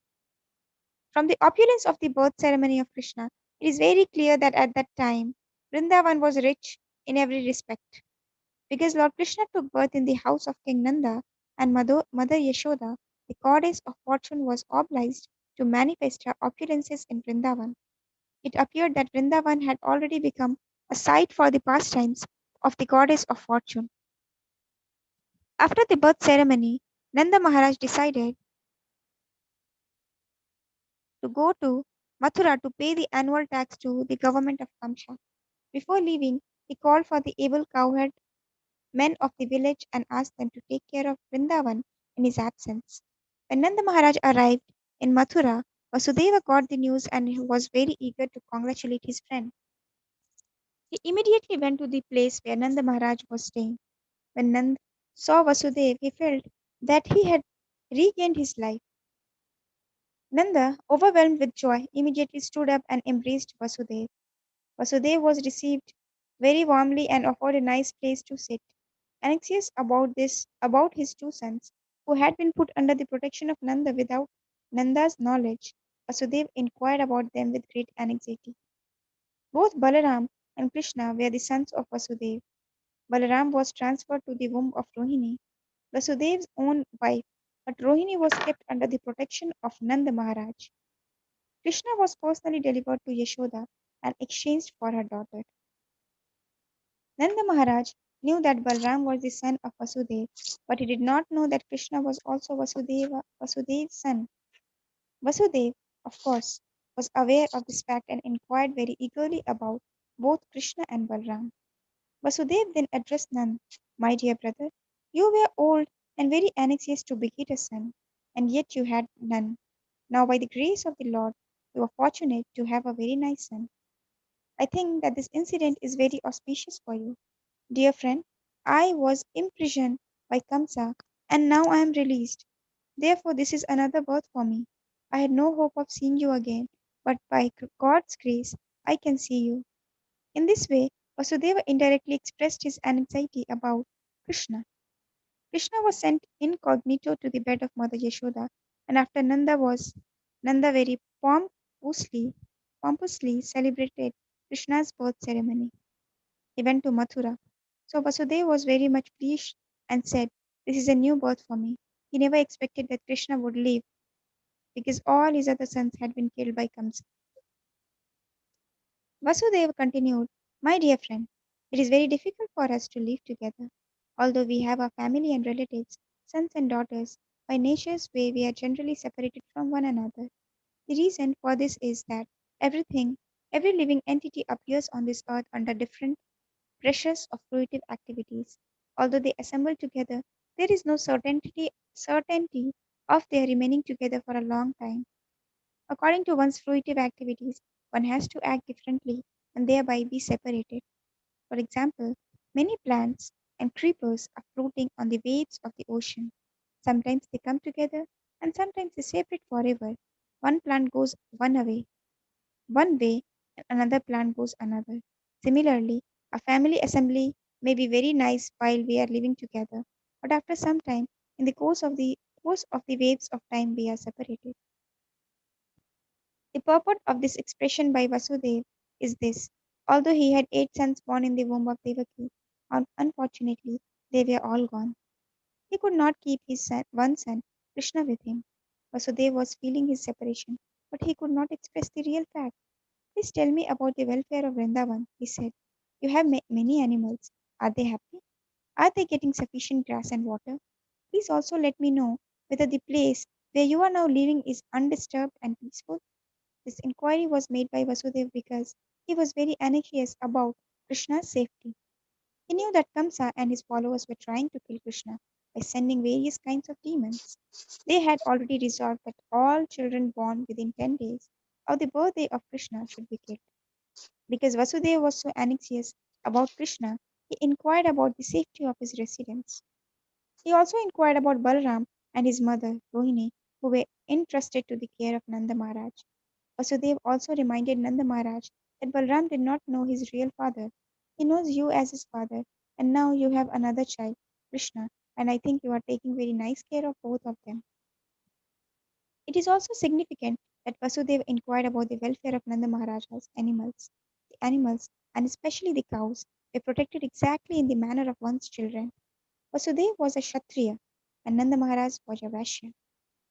From the opulence of the birth ceremony of Krishna, it is very clear that at that time Vrindavan was rich in every respect. Because Lord Krishna took birth in the house of King Nanda and Mother Yashoda, the goddess of fortune was obliged to manifest her opulences in Vrindavan. It appeared that Vrindavan had already become a site for the pastimes of the goddess of fortune. After the birth ceremony, Nanda Maharaj decided to go to Mathura to pay the annual tax to the government of Kamsa. Before leaving, he called for the able cowherd men of the village and asked them to take care of Vrindavan in his absence. When Nanda Maharaj arrived in Mathura, Vasudeva got the news and he was very eager to congratulate his friend. He immediately went to the place where Nanda Maharaj was staying. When Nand saw Vasudeva, he felt that he had regained his life. Nanda, overwhelmed with joy, immediately stood up and embraced Vasudeva. Vasudeva was received very warmly and offered a nice place to sit. Anxious about his two sons, who had been put under the protection of Nanda without Nanda's knowledge, Vasudeva inquired about them with great anxiety. Both Balaram and Krishna were the sons of Vasudeva. Balaram was transferred to the womb of Rohini, Vasudeva's own wife, but Rohini was kept under the protection of Nanda Maharaj. Krishna was personally delivered to Yashoda and exchanged for her daughter. Nanda Maharaj knew that Balram was the son of Vasudeva, but he did not know that Krishna was also Vasudeva's son. Vasudeva, of course, was aware of this fact and inquired very eagerly about both Krishna and Balram. Vasudeva then addressed Nand, "My dear brother, you were old and very anxious to beget a son, and yet you had none. Now, by the grace of the Lord, you are fortunate to have a very nice son. I think that this incident is very auspicious for you. Dear friend, I was imprisoned by Kamsa and now I am released. Therefore, this is another birth for me. I had no hope of seeing you again, but by God's grace, I can see you." In this way, Vasudeva indirectly expressed his anxiety about Krishna. Krishna was sent incognito to the bed of Mother Yashoda, and after Nanda very pompously celebrated Krishna's birth ceremony. He went to Mathura. So Vasudeva was very much pleased and said, "This is a new birth for me." He never expected that Krishna would live because all his other sons had been killed by Kamsa. Vasudeva continued, "My dear friend, it is very difficult for us to live together. Although we have our family and relatives, sons and daughters, by nature's way we are generally separated from one another. The reason for this is that everything, every living entity appears on this earth under different pressures of fruitive activities. Although they assemble together, there is no certainty of their remaining together for a long time. According to one's fruitive activities, one has to act differently and thereby be separated. For example, many plants and creepers are floating on the waves of the ocean. Sometimes they come together and sometimes they separate forever. One plant goes one way and another plant goes another. Similarly, a family assembly may be very nice while we are living together, but after some time, in the course of the waves of time, we are separated. The purport of this expression by Vasudeva is this: although he had 8 sons born in the womb of Devaki, unfortunately they were all gone. He could not keep his one son, Krishna, with him. Vasudeva was feeling his separation, but he could not express the real fact. "Please tell me about the welfare of Vrindavan," he said. "You have many animals. Are they happy? Are they getting sufficient grass and water? Please also let me know whether the place where you are now living is undisturbed and peaceful." This inquiry was made by Vasudeva because he was very anxious about Krishna's safety. He knew that Kamsa and his followers were trying to kill Krishna by sending various kinds of demons. They had already resolved that all children born within 10 days of the birthday of Krishna should be killed. Because Vasudeva was so anxious about Krishna, he inquired about the safety of his residents. He also inquired about Balaram and his mother, Rohini, who were entrusted to the care of Nanda Maharaj. Vasudeva also reminded Nanda Maharaj that Balaram did not know his real father. He knows you as his father, and now you have another child, Krishna, and I think you are taking very nice care of both of them. It is also significant that Vasudeva inquired about the welfare of Nanda Maharaj's animals. The animals, and especially the cows, were protected exactly in the manner of one's children. Vasudeva was a Kshatriya, and Nanda Maharaj was a Vaishya.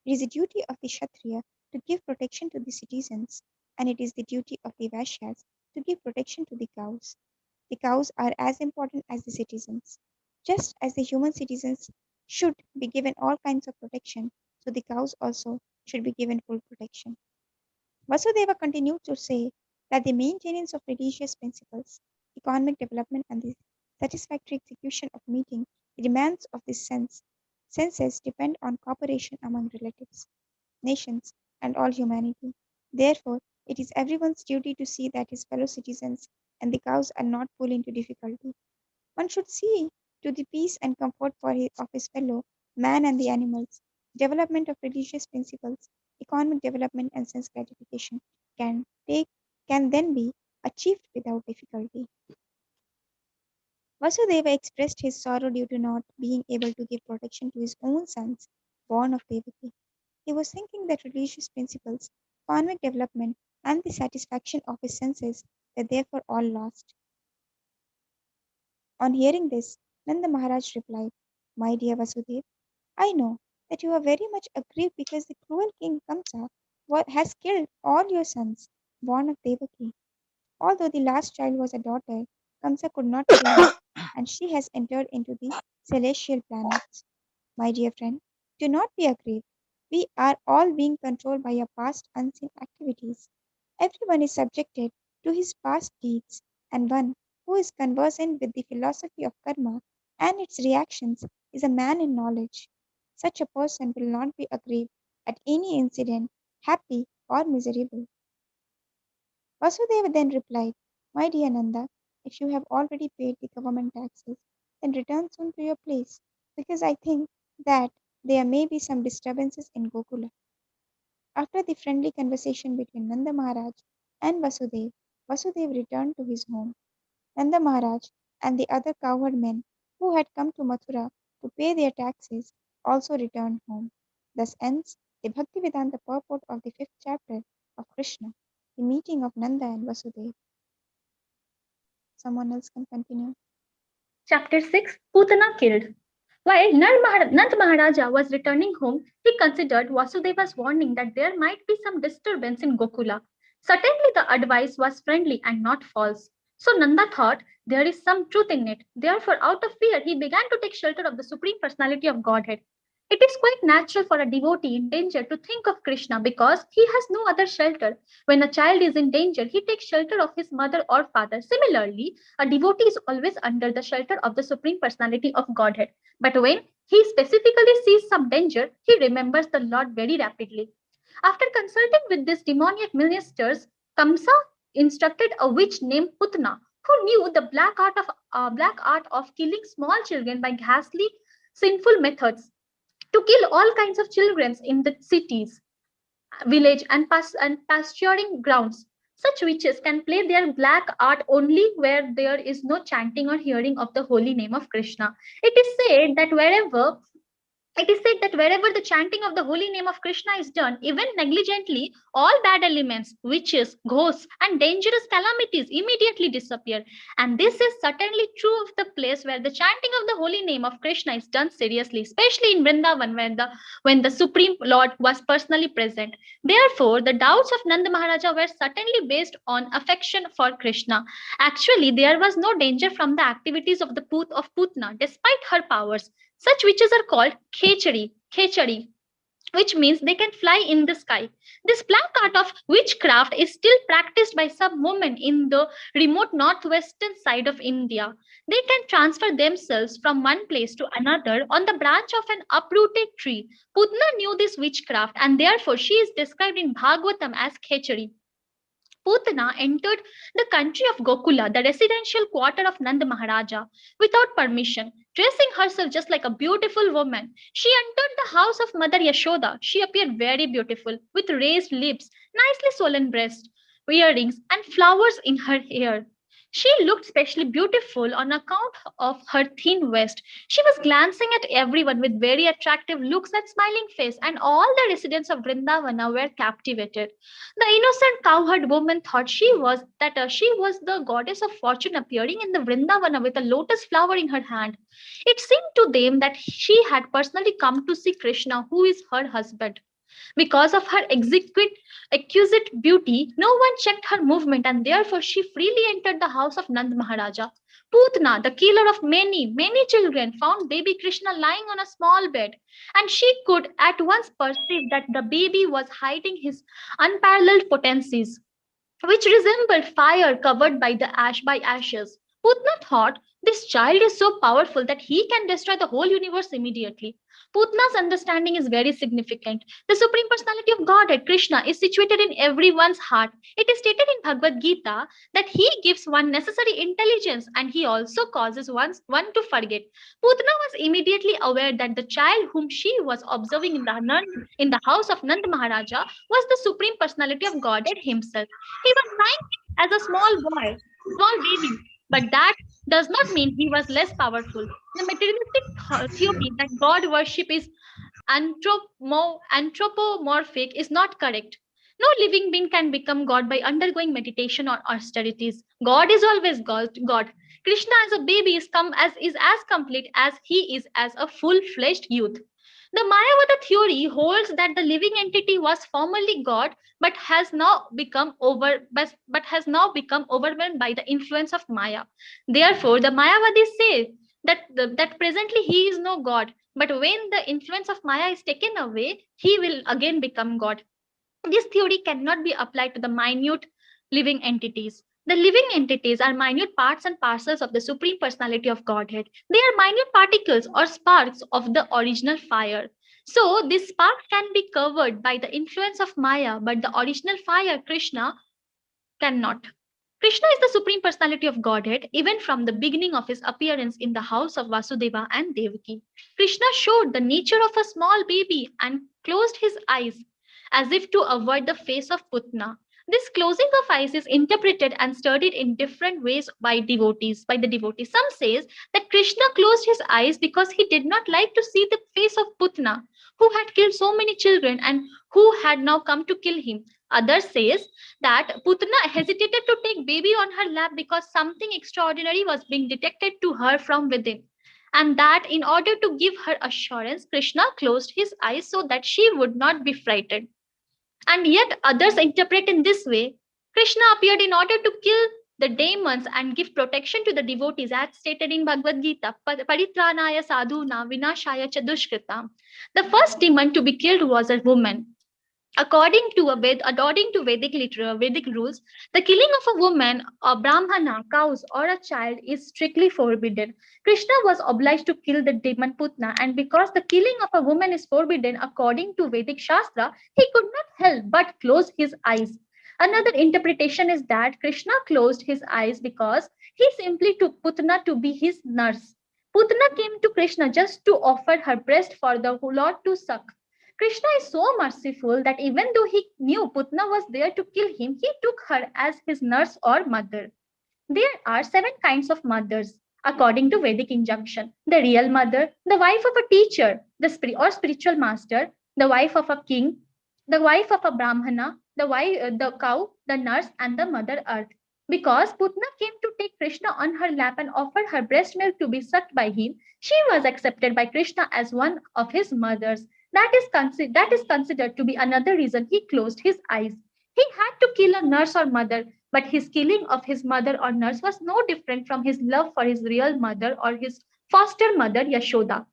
It is the duty of the Kshatriya to give protection to the citizens, and it is the duty of the Vaishyas to give protection to the cows. The cows are as important as the citizens. Just as the human citizens should be given all kinds of protection, so the cows also should be given full protection. Vasudeva continued to say that the maintenance of religious principles, economic development, and the satisfactory execution of meeting the demands of the senses depend on cooperation among relatives, nations, and all humanity. Therefore, it is everyone's duty to see that his fellow citizens and the cows are not pulled into difficulty. One should see to the peace and comfort of his fellow man and the animals. Development of religious principles, economic development, and sense gratification can take can then be achieved without difficulty. Vasudeva expressed his sorrow due to not being able to give protection to his own sons, born of Devaki. He was thinking that religious principles, economic development, and the satisfaction of his senses were therefore all lost. On hearing this, Nanda Maharaj replied, My dear Vasudeva, I know that you are very much aggrieved because the cruel king Kamsa has killed all your sons, born of Devaki. Although the last child was a daughter, Kamsa could not kill her, and she has entered into the celestial planets. My dear friend, do not be aggrieved. We are all being controlled by our past unseen activities. Everyone is subjected to his past deeds, and one who is conversant with the philosophy of karma and its reactions is a man in knowledge. Such a person will not be aggrieved at any incident, happy or miserable. Vasudeva then replied, My dear Nanda, if you have already paid the government taxes, then return soon to your place, because I think that there may be some disturbances in Gokula. After the friendly conversation between Nanda Maharaj and Vasudeva, Vasudeva returned to his home. Nanda Maharaj and the other cowherd men who had come to Mathura to pay their taxes also returned home. Thus ends the Bhaktivedanta purport of the fifth chapter of Krishna, the meeting of Nanda and Vasudeva. Someone else can continue. Chapter 6, Putana killed. While Nand Maharaja was returning home, he considered Vasudeva's warning that there might be some disturbance in Gokula. Certainly, the advice was friendly and not false. So Nanda thought there is some truth in it. Therefore, out of fear, he began to take shelter of the Supreme Personality of Godhead. It is quite natural for a devotee in danger to think of Krishna because he has no other shelter. When a child is in danger, he takes shelter of his mother or father. Similarly, a devotee is always under the shelter of the Supreme Personality of Godhead. But when he specifically sees some danger, he remembers the Lord very rapidly. After consulting with these demoniac ministers, Kamsa instructed a witch named Putna, who knew the black art of killing small children by ghastly, sinful methods, to kill all kinds of children in the cities, village, and pasturing grounds. Such witches can play their black art only where there is no chanting or hearing of the holy name of Krishna. It is said that wherever the chanting of the holy name of Krishna is done, even negligently, all bad elements, witches, ghosts, and dangerous calamities immediately disappear. And this is certainly true of the place where the chanting of the holy name of Krishna is done seriously, especially in Vrindavan, when the Supreme Lord was personally present. Therefore, the doubts of Nanda Maharaja were certainly based on affection for Krishna. Actually, there was no danger from the activities of the Putna, despite her powers. Such witches are called khechari, which means they can fly in the sky. This black art of witchcraft is still practiced by some women in the remote northwestern side of India. They can transfer themselves from one place to another on the branch of an uprooted tree. Putna knew this witchcraft and therefore she is described in Bhagavatam as khechari. Putana entered the country of Gokula, the residential quarter of Nanda Maharaja, without permission, dressing herself just like a beautiful woman. She entered the house of Mother Yashoda. She appeared very beautiful, with raised lips, nicely swollen breasts, earrings, and flowers in her hair. She looked specially beautiful on account of her thin waist. She was glancing at everyone with very attractive looks and smiling face, and all the residents of Vrindavana were captivated. The innocent cowherd woman thought she was the goddess of fortune appearing in the Vrindavana with a lotus flower in her hand. It seemed to them that she had personally come to see Krishna, who is her husband. Because of her exquisite beauty, no one checked her movement, and therefore she freely entered the house of Nand Maharaja. Putna, the killer of many children, found baby Krishna lying on a small bed, and she could at once perceive that the baby was hiding his unparalleled potencies, which resembled fire covered by the ashes. Putna thought, this child is so powerful that he can destroy the whole universe immediately. Putna's understanding is very significant. The Supreme Personality of Godhead, Krishna, is situated in everyone's heart. It is stated in Bhagavad Gita that he gives one necessary intelligence and he also causes one to forget. Putna was immediately aware that the child whom she was observing in the house of Nand Maharaja was the Supreme Personality of Godhead himself. He was lying as a small baby, but that does not mean he was less powerful. The materialistic theory that God worship is anthropomorphic is not correct. No living being can become God by undergoing meditation or austerities. God is always God. Krishna as a baby is as complete as he is as a full-fledged youth. The Mayavada theory holds that the living entity was formerly God but has now become overwhelmed by the influence of Maya. Therefore, the Mayavadis say that presently he is no God, but when the influence of Maya is taken away, he will again become God. This theory cannot be applied to the minute living entities. The living entities are minute parts and parcels of the Supreme Personality of Godhead. They are minute particles or sparks of the original fire. So, this spark can be covered by the influence of Maya, but the original fire, Krishna, cannot. Krishna is the Supreme Personality of Godhead, even from the beginning of his appearance in the house of Vasudeva and Devaki. Krishna showed the nature of a small baby and closed his eyes as if to avoid the face of Putna. This closing of eyes is interpreted and studied in different ways by the devotees. Some says that Krishna closed his eyes because he did not like to see the face of Putna, who had killed so many children and who had now come to kill him. Others says that Putna hesitated to take baby on her lap because something extraordinary was being detected to her from within. And that in order to give her assurance, Krishna closed his eyes so that she would not be frightened. And yet others interpret in this way Krishna appeared in order to kill the demons and give protection to the devotees, as stated in Bhagavad Gita, Paritranaya sadhuna vinashaya cha dushkritam. The first demon to be killed was a woman. According to Vedic rules, the killing of a woman, a brahmana, cows, or a child is strictly forbidden. Krishna was obliged to kill the demon Putna, and because the killing of a woman is forbidden according to Vedic Shastra, he could not help but close his eyes. Another interpretation is that Krishna closed his eyes because he simply took Putna to be his nurse. Putna came to Krishna just to offer her breast for the Lord to suck. Krishna is so merciful that even though he knew Putna was there to kill him, he took her as his nurse or mother. There are seven kinds of mothers, according to Vedic injunction: the real mother, the wife of a teacher, the spiritual master, the wife of a king, the wife of a brahmana, the cow, the nurse, and the mother earth. Because Putna came to take Krishna on her lap and offered her breast milk to be sucked by him, she was accepted by Krishna as one of his mothers. That is considered to be another reason he closed his eyes. He had to kill a nurse or mother, but his killing of his mother or nurse was no different from his love for his real mother or his foster mother Yashoda.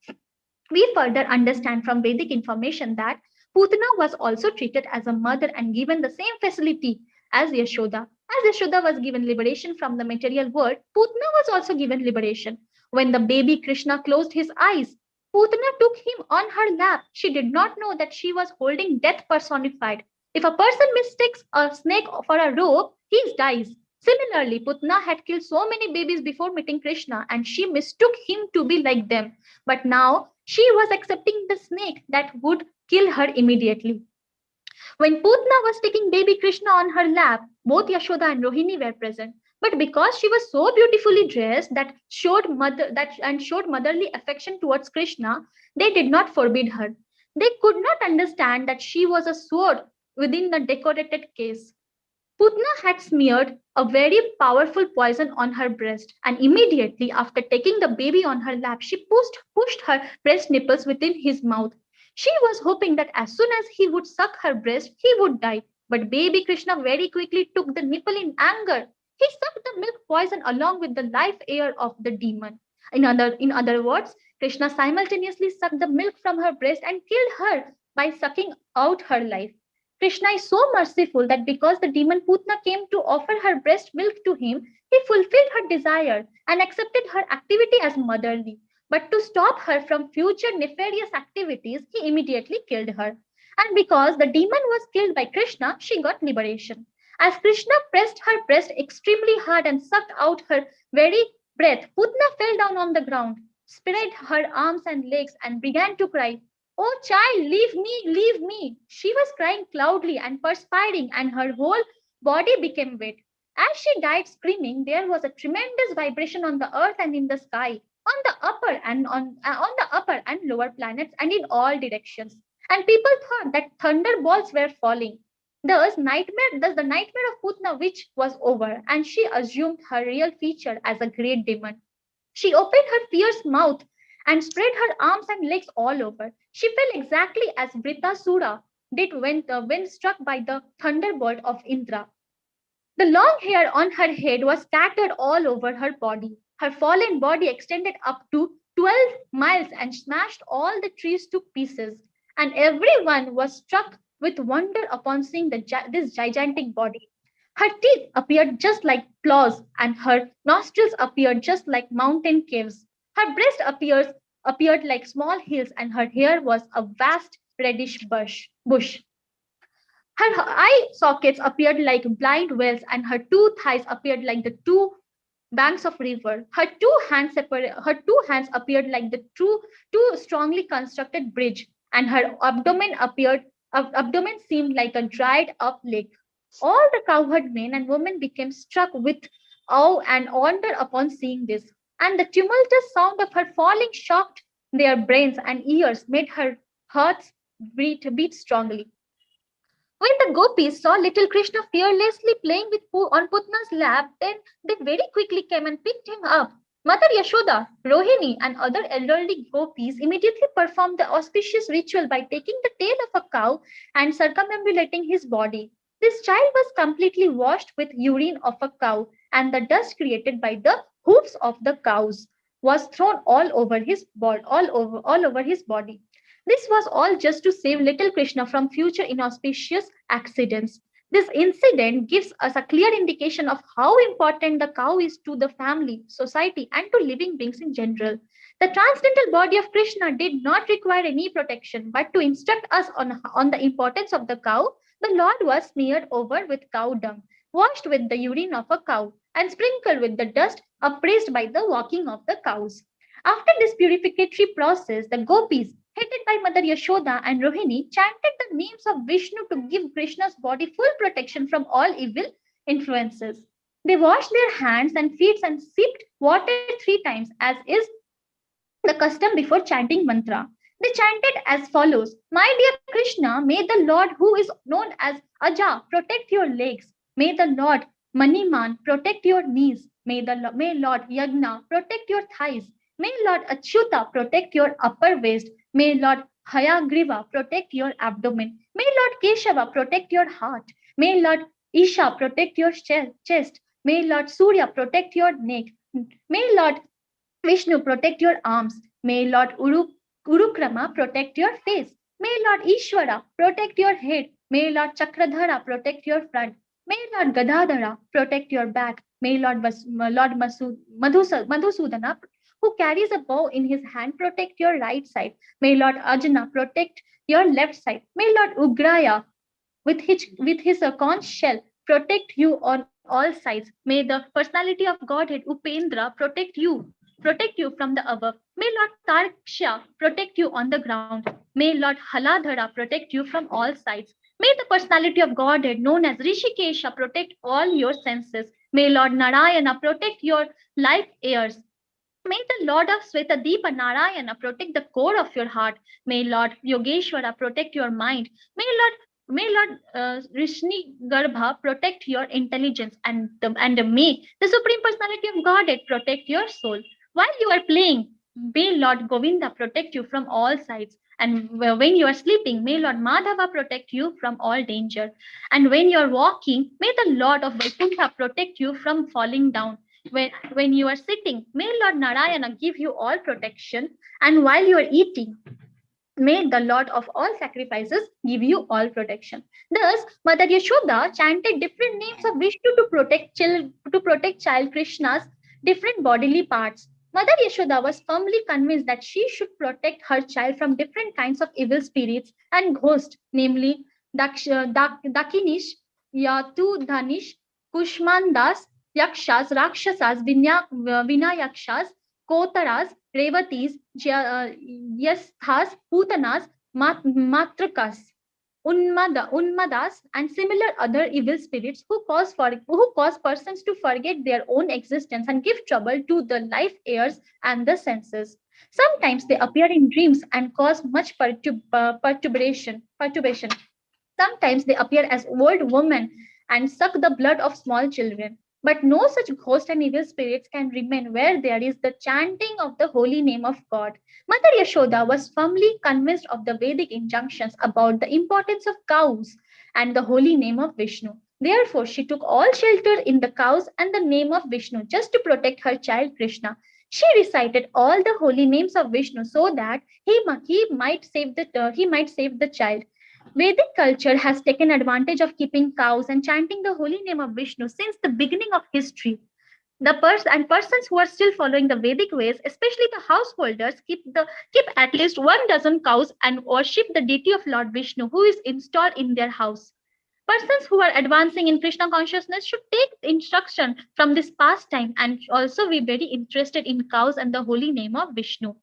We further understand from Vedic information that Putana was also treated as a mother and given the same facility as Yashoda. As Yashoda was given liberation from the material world, Putana was also given liberation. When the baby Krishna closed his eyes, Putana took him on her lap. She did not know that she was holding death personified. If a person mistakes a snake for a rope, he dies. Similarly, Putna had killed so many babies before meeting Krishna, and she mistook him to be like them. But now she was accepting the snake that would kill her immediately. When Putna was taking baby Krishna on her lap, both Yashoda and Rohini were present. But because she was so beautifully dressed and showed motherly affection towards Krishna, they did not forbid her. They could not understand that she was a sword within the decorated case. Putna had smeared a very powerful poison on her breast, and immediately after taking the baby on her lap, she pushed her breast nipples within his mouth. She was hoping that as soon as he would suck her breast, he would die. But baby Krishna very quickly took the nipple in anger. He sucked the milk poison along with the life air of the demon. In other words, Krishna simultaneously sucked the milk from her breast and killed her by sucking out her life. Krishna is so merciful that because the demon Putna came to offer her breast milk to him, he fulfilled her desire and accepted her activity as motherly. But to stop her from future nefarious activities, he immediately killed her. And because the demon was killed by Krishna, she got liberation. As Krishna pressed her breast extremely hard and sucked out her very breath, Putna fell down on the ground, spread her arms and legs, and began to cry. Oh, child, leave me, leave me. She was crying loudly and perspiring, and her whole body became wet. As she died screaming, there was a tremendous vibration on the earth and in the sky, on the upper and lower planets, and in all directions. And people thought that thunderbolts were falling. Thus the nightmare of Putna witch was over, and she assumed her real feature as a great demon. She opened her fierce mouth and spread her arms and legs all over. She fell exactly as Vritasura did when struck by the thunderbolt of Indra. The long hair on her head was scattered all over her body. Her fallen body extended up to 12 miles and smashed all the trees to pieces. And everyone was struck with wonder upon seeing this gigantic body. Her teeth appeared just like claws, and her nostrils appeared just like mountain caves. Her appeared like small hills, and her hair was a vast reddish bush. Her eye sockets appeared like blind wells, and her two thighs appeared like the two banks of river. Her two hands appeared like the two strongly constructed bridge, and her abdomen seemed like a dried up lake. All the cowherd men and women became struck with awe and wonder upon seeing this, and the tumultuous sound of her falling shocked their brains and ears, made her hearts beat strongly. When the gopis saw little Krishna fearlessly playing on Putna's lap, then they very quickly came and picked him up. Mother Yashoda, Rohini, and other elderly gopis immediately performed the auspicious ritual by taking the tail of a cow and circumambulating his body. This child was completely washed with urine of a cow, and the dust created by the hoofs of the cows was thrown all over his body. This was all just to save little Krishna from future inauspicious accidents. This incident gives us a clear indication of how important the cow is to the family, society, and to living beings in general. The transcendental body of Krishna did not require any protection, but to instruct us on the importance of the cow, the Lord was smeared over with cow dung, washed with the urine of a cow, and sprinkled with the dust upraised by the walking of the cows. After this purificatory process, the gopis, headed by Mother Yashoda and Rohini, chanted the names of Vishnu to give Krishna's body full protection from all evil influences. They washed their hands and feet and sipped water 3 times, as is the custom before chanting mantra. They chanted as follows: My dear Krishna, may the Lord who is known as Aja protect your legs. May the Lord Maniman protect your knees. May Lord Yagna protect your thighs. May Lord Achyuta protect your upper waist. May Lord Hayagriva protect your abdomen. May Lord Keshava protect your heart. May Lord Isha protect your chest. May Lord Surya protect your neck. May Lord Vishnu protect your arms. May Lord Urukrama protect your face. May Lord Ishvara protect your head. May Lord Chakradhara protect your front. May Lord Gadadhara protect your back. May Lord Madhusudana, who carries a bow in his hand, protect your right side. May Lord Ajna protect your left side. May Lord Ugraya, with his conch shell, protect you on all sides. May the personality of Godhead Upendra protect you from the above. May Lord Tarksha protect you on the ground. May Lord Haladhara protect you from all sides. May the personality of Godhead known as Rishikesha protect all your senses. May Lord Narayana protect your life airs. May the Lord of Swetadeepa Narayana protect the core of your heart. May Lord Yogeshwara protect your mind. May Lord Rishni Garbha protect your intelligence, and may the Supreme Personality of Godhead protect your soul. While you are playing, may Lord Govinda protect you from all sides. And when you are sleeping, may Lord Madhava protect you from all danger. And when you are walking, may the Lord of Vaikuntha protect you from falling down. When you are sitting, may Lord Narayana give you all protection. And while you are eating, may the Lord of all sacrifices give you all protection. Thus, Mother Yashoda chanted different names of Vishnu to protect child Krishna's different bodily parts. Mother Yashoda was firmly convinced that she should protect her child from different kinds of evil spirits and ghosts, namely Dakinish, Yatudhanish, Kushmandas, Yakshas, Rakshasas, Vinayakshas, Kotaras, Revatis, Yasthas, Putanas, Matrakas, Unmadas, and similar other evil spirits who cause persons to forget their own existence and give trouble to the life airs and the senses. Sometimes they appear in dreams and cause much perturbation. Sometimes they appear as old women and suck the blood of small children. But no such ghost and evil spirits can remain where there is the chanting of the holy name of God. Mother Yashoda was firmly convinced of the Vedic injunctions about the importance of cows and the holy name of Vishnu. Therefore, she took all shelter in the cows and the name of Vishnu just to protect her child Krishna. She recited all the holy names of Vishnu so that he might save the child. Vedic culture has taken advantage of keeping cows and chanting the holy name of Vishnu since the beginning of history. Persons who are still following the Vedic ways, especially the householders, keep at least 1 dozen cows and worship the deity of Lord Vishnu who is installed in their house. Persons who are advancing in Krishna consciousness should take instruction from this pastime and also be very interested in cows and the holy name of Vishnu.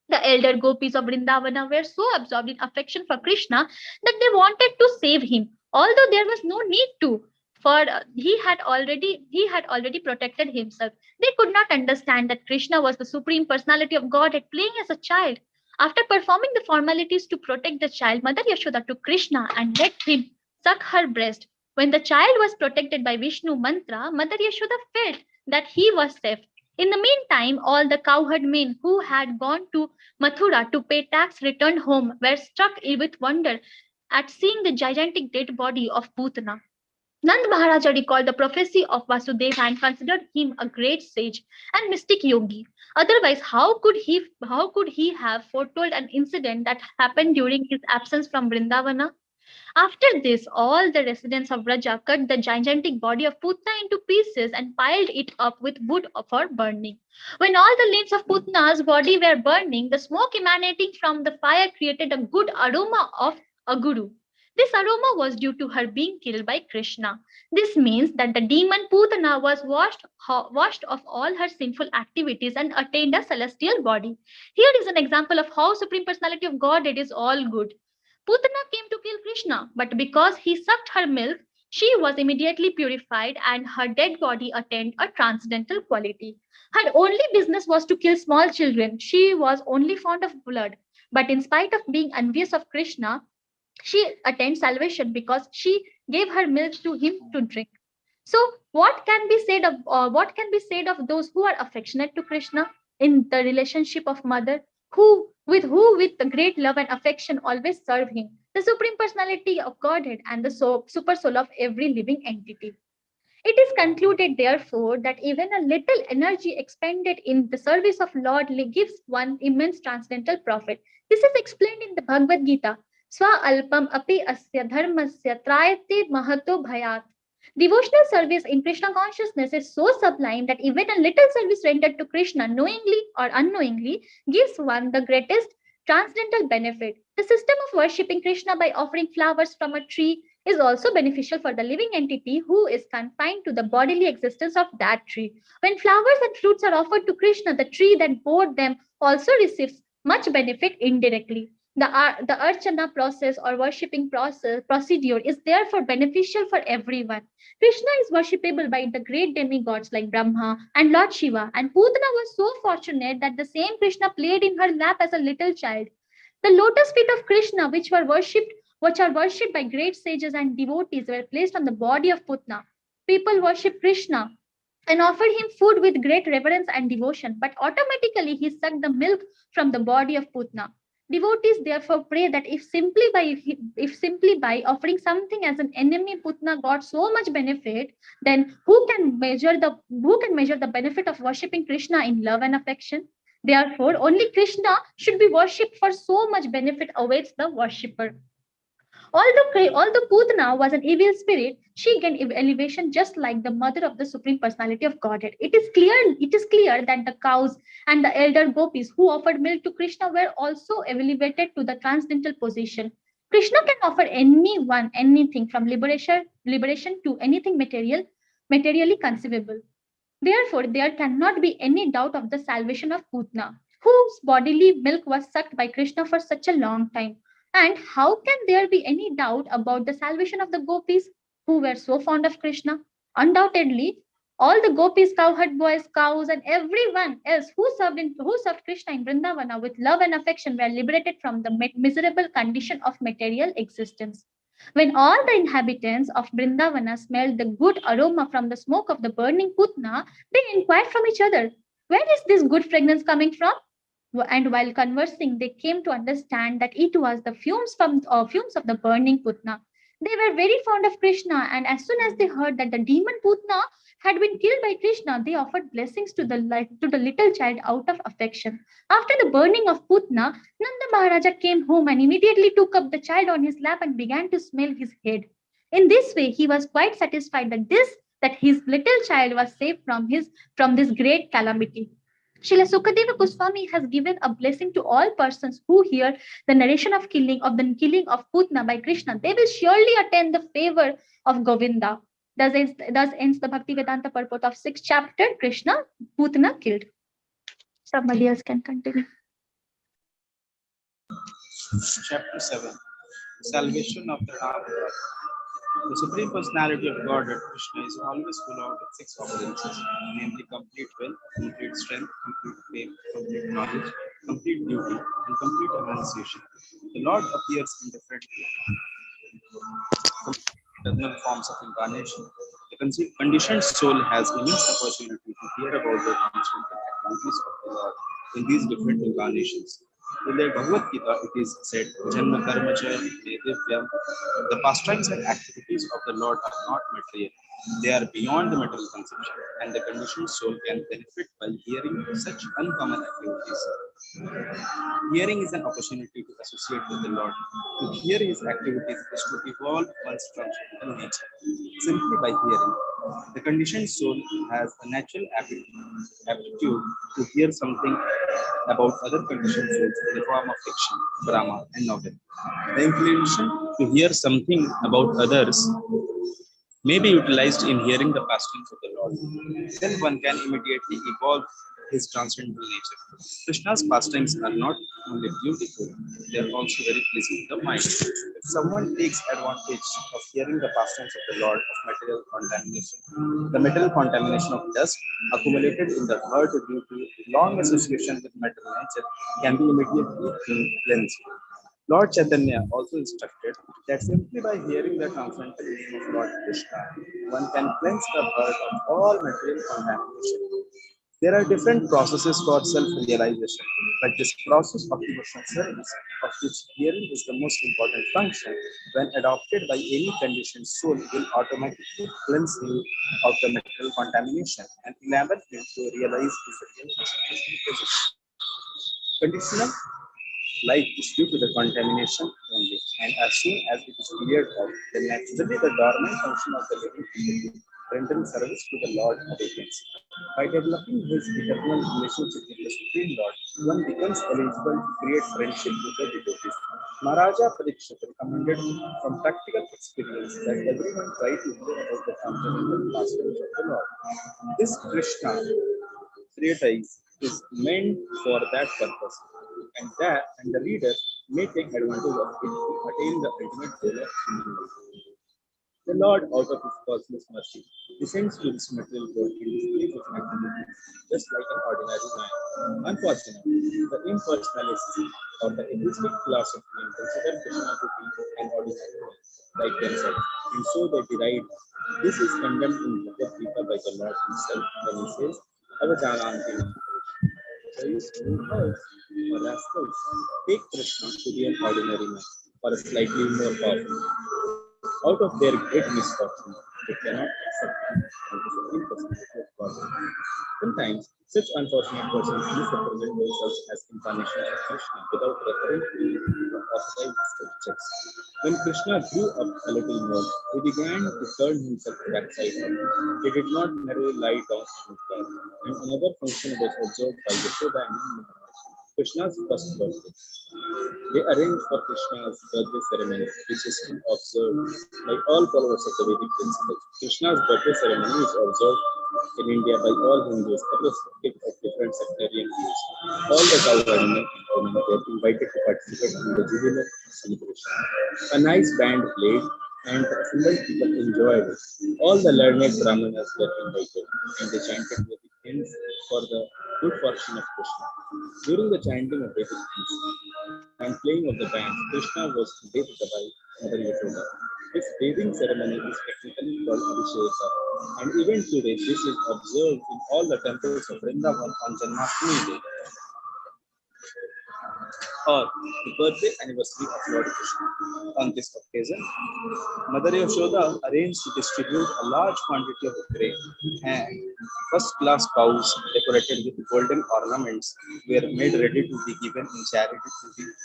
The elder gopis of Vrindavana were so absorbed in affection for Krishna that they wanted to save him, although there was no need to, for he had already protected himself. They could not understand that Krishna was the supreme personality of Godhead playing as a child. After performing the formalities to protect the child, Mother Yashoda took Krishna and let him suck her breast. When the child was protected by Vishnu mantra, Mother Yashoda felt that he was safe. In the meantime, all the cowherd men who had gone to Mathura to pay tax returned home were struck with wonder at seeing the gigantic dead body of Putana. Nand Maharaja recalled the prophecy of Vasudeva and considered him a great sage and mystic yogi. Otherwise, how could he have foretold an incident that happened during his absence from Vrindavana? After this, all the residents of Raja cut the gigantic body of Putna into pieces and piled it up with wood for burning. When all the limbs of Putna's body were burning, the smoke emanating from the fire created a good aroma of aguru. This aroma was due to her being killed by Krishna. This means that the demon Putana was washed of all her sinful activities and attained a celestial body. Here is an example of how Supreme Personality of Godhead is all good. Putana came to kill Krishna, but because he sucked her milk, she was immediately purified and her dead body attained a transcendental quality. Her only business was to kill small children. She was only fond of blood. But in spite of being envious of Krishna, she attained salvation because she gave her milk to him to drink. So, what can be said of those who are affectionate to Krishna in the relationship of mother, who with the great love and affection always serve him, the supreme personality of Godhead and the super soul of every living entity. It is concluded, therefore, that even a little energy expended in the service of Lord gives one immense transcendental profit. This is explained in the Bhagavad Gita. Swa alpam api asya dharmasya trayate mahato bhayat. Devotional service in Krishna consciousness is so sublime that even a little service rendered to Krishna, knowingly or unknowingly, gives one the greatest transcendental benefit. The system of worshipping Krishna by offering flowers from a tree is also beneficial for the living entity who is confined to the bodily existence of that tree. When flowers and fruits are offered to Krishna, the tree that bore them also receives much benefit indirectly. The archana process or worshipping procedure is therefore beneficial for everyone. Krishna is worshipable by the great demigods like Brahma and Lord Shiva, and Putana was so fortunate that the same Krishna played in her lap as a little child. The lotus feet of Krishna, which are worshipped by great sages and devotees, were placed on the body of Putna. People worship Krishna and offered him food with great reverence and devotion, but automatically he sucked the milk from the body of Putna. Devotees therefore pray that if simply by offering something as an enemy Putna got so much benefit, then who can measure the benefit of worshipping Krishna in love and affection? Therefore, only Krishna should be worshipped, for so much benefit awaits the worshipper. Although Putana was an evil spirit, she gained elevation just like the mother of the Supreme Personality of Godhead. It is clear that the cows and the elder gopis who offered milk to Krishna were also elevated to the transcendental position. Krishna can offer anyone anything from liberation to anything materially conceivable. Therefore, there cannot be any doubt of the salvation of Putna, whose bodily milk was sucked by Krishna for such a long time. And how can there be any doubt about the salvation of the gopis who were so fond of Krishna? Undoubtedly, all the gopis, cowherd boys, cows, and everyone else who served Krishna in Vrindavana with love and affection were liberated from the miserable condition of material existence. When all the inhabitants of Brindavana smelled the good aroma from the smoke of the burning putna, they inquired from each other, "Where is this good fragrance coming from?" And while conversing, they came to understand that it was the fumes of the burning putna. They were very fond of Krishna, and as soon as they heard that the demon Putna had been killed by Krishna, they offered blessings to the little child out of affection. After the burning of Putna, Nanda Maharaja came home and immediately took up the child on his lap and began to smell his head. In this way, he was quite satisfied that his little child was saved from this great calamity. Srila Sukadeva Goswami has given a blessing to all persons who hear the narration of the killing of Putna by Krishna. They will surely attain the favor of Govinda. Thus ends the Bhakti Vedanta purport of sixth chapter, Krishna, Putna killed. Somebody else can continue. Chapter 7. Salvation of the Ram. The Supreme Personality of Godhead, Krishna, is always full of six opulences, namely complete wealth, complete strength, complete fame, complete knowledge, complete beauty, and complete emancipation. The Lord appears in different eternal forms of incarnation. The conditioned soul has immense opportunity to hear about the transcendental activities of the Lord in these different incarnations. In the Bhagavad Gita, it is said, Janma Karma Cha Divyam. The pastimes and activities of the Lord are not material. They are beyond the material conception, and the conditioned soul can benefit by hearing such uncommon activities. Hearing is an opportunity to associate with the Lord. To hear His activities is to evolve one's transcendental nature. Simply by hearing, the conditioned soul has a natural aptitude to hear something about other conditioned souls in the form of fiction, drama, and novel. The inclination to hear something about others may be utilized in hearing the pastimes of the Lord. Then one can immediately evolve his transcendental nature. Krishna's pastimes are not only beautiful, they are also very pleasing to the mind. If someone takes advantage of hearing the pastimes of the Lord of material contamination, the material contamination of dust accumulated in the heart due to long association with material nature can be immediately cleansed. Lord Chaitanya also instructed that simply by hearing the transcendental name of Lord Krishna, one can cleanse the heart of all material contamination. There are different processes for self-realization, but this process of emotional service, of which hearing is the most important function, when adopted by any conditioned soul, will automatically cleanse him of the material contamination and enable him to realize his real concentration presence. Conditional life is due to the contamination only, and as soon as it is cleared out, then naturally the dormant function of the living entity, render service to the Lord awakens. By developing his eternal relationship with the Supreme Lord, one becomes eligible to create friendship with the devotees. Maharaja Parikshit recommended from practical experience that everyone try to hear about the fundamental pastimes of the Lord. This Krishna treatise is meant for that purpose, and the reader may take advantage of it to attain the ultimate goal of human life. The Lord, out of his cosmos mercy, descends to this material world in displays his activities, just like an ordinary man. Unfortunately, the impersonalists or the egoistic class of men consider Krishna to be an ordinary man, like themselves, and so they deride. This is condemned in Bhagavad Gita by the Lord himself when he says, Avajananti. So you fools or rascals, take Krishna to be an ordinary man or a slightly more powerful. Out of their great misfortune, they cannot accept him as the supreme personality of God. Sometimes, such unfortunate persons misrepresent themselves as incarnations of Krishna without referring to the authorized scriptures. When Krishna grew up a little more, he began to turn himself backside up. He did not merely lie down on his bed, and another function was observed by Yashoda and Maharaj, Krishna's first birthday. They arranged for Krishna's birthday ceremony, which is still observed by all followers of the Vedic principles. Krishna's birthday ceremony is observed in India by all Hindus, irrespective of different sectarian views. All the cowherd men and women were invited to participate in the jubilant celebration. A nice band played, and the assembled people enjoyed it. All the learned Brahmanas were invited, and they chanted Vedic hymns for the good fortune of Krishna. During the chanting of Vedic hymns and playing of the band, Krishna was bathed by Mother Yashoda. This bathing ceremony is technically called Abhisheka, and even today this is observed in all the temples of Vrindavan on Janmashtami day, or the birthday anniversary of Lord Krishna. On this occasion, Mother Yashoda arranged to distribute a large quantity of grain, and first-class cows decorated with golden ornaments were made ready to be given in charity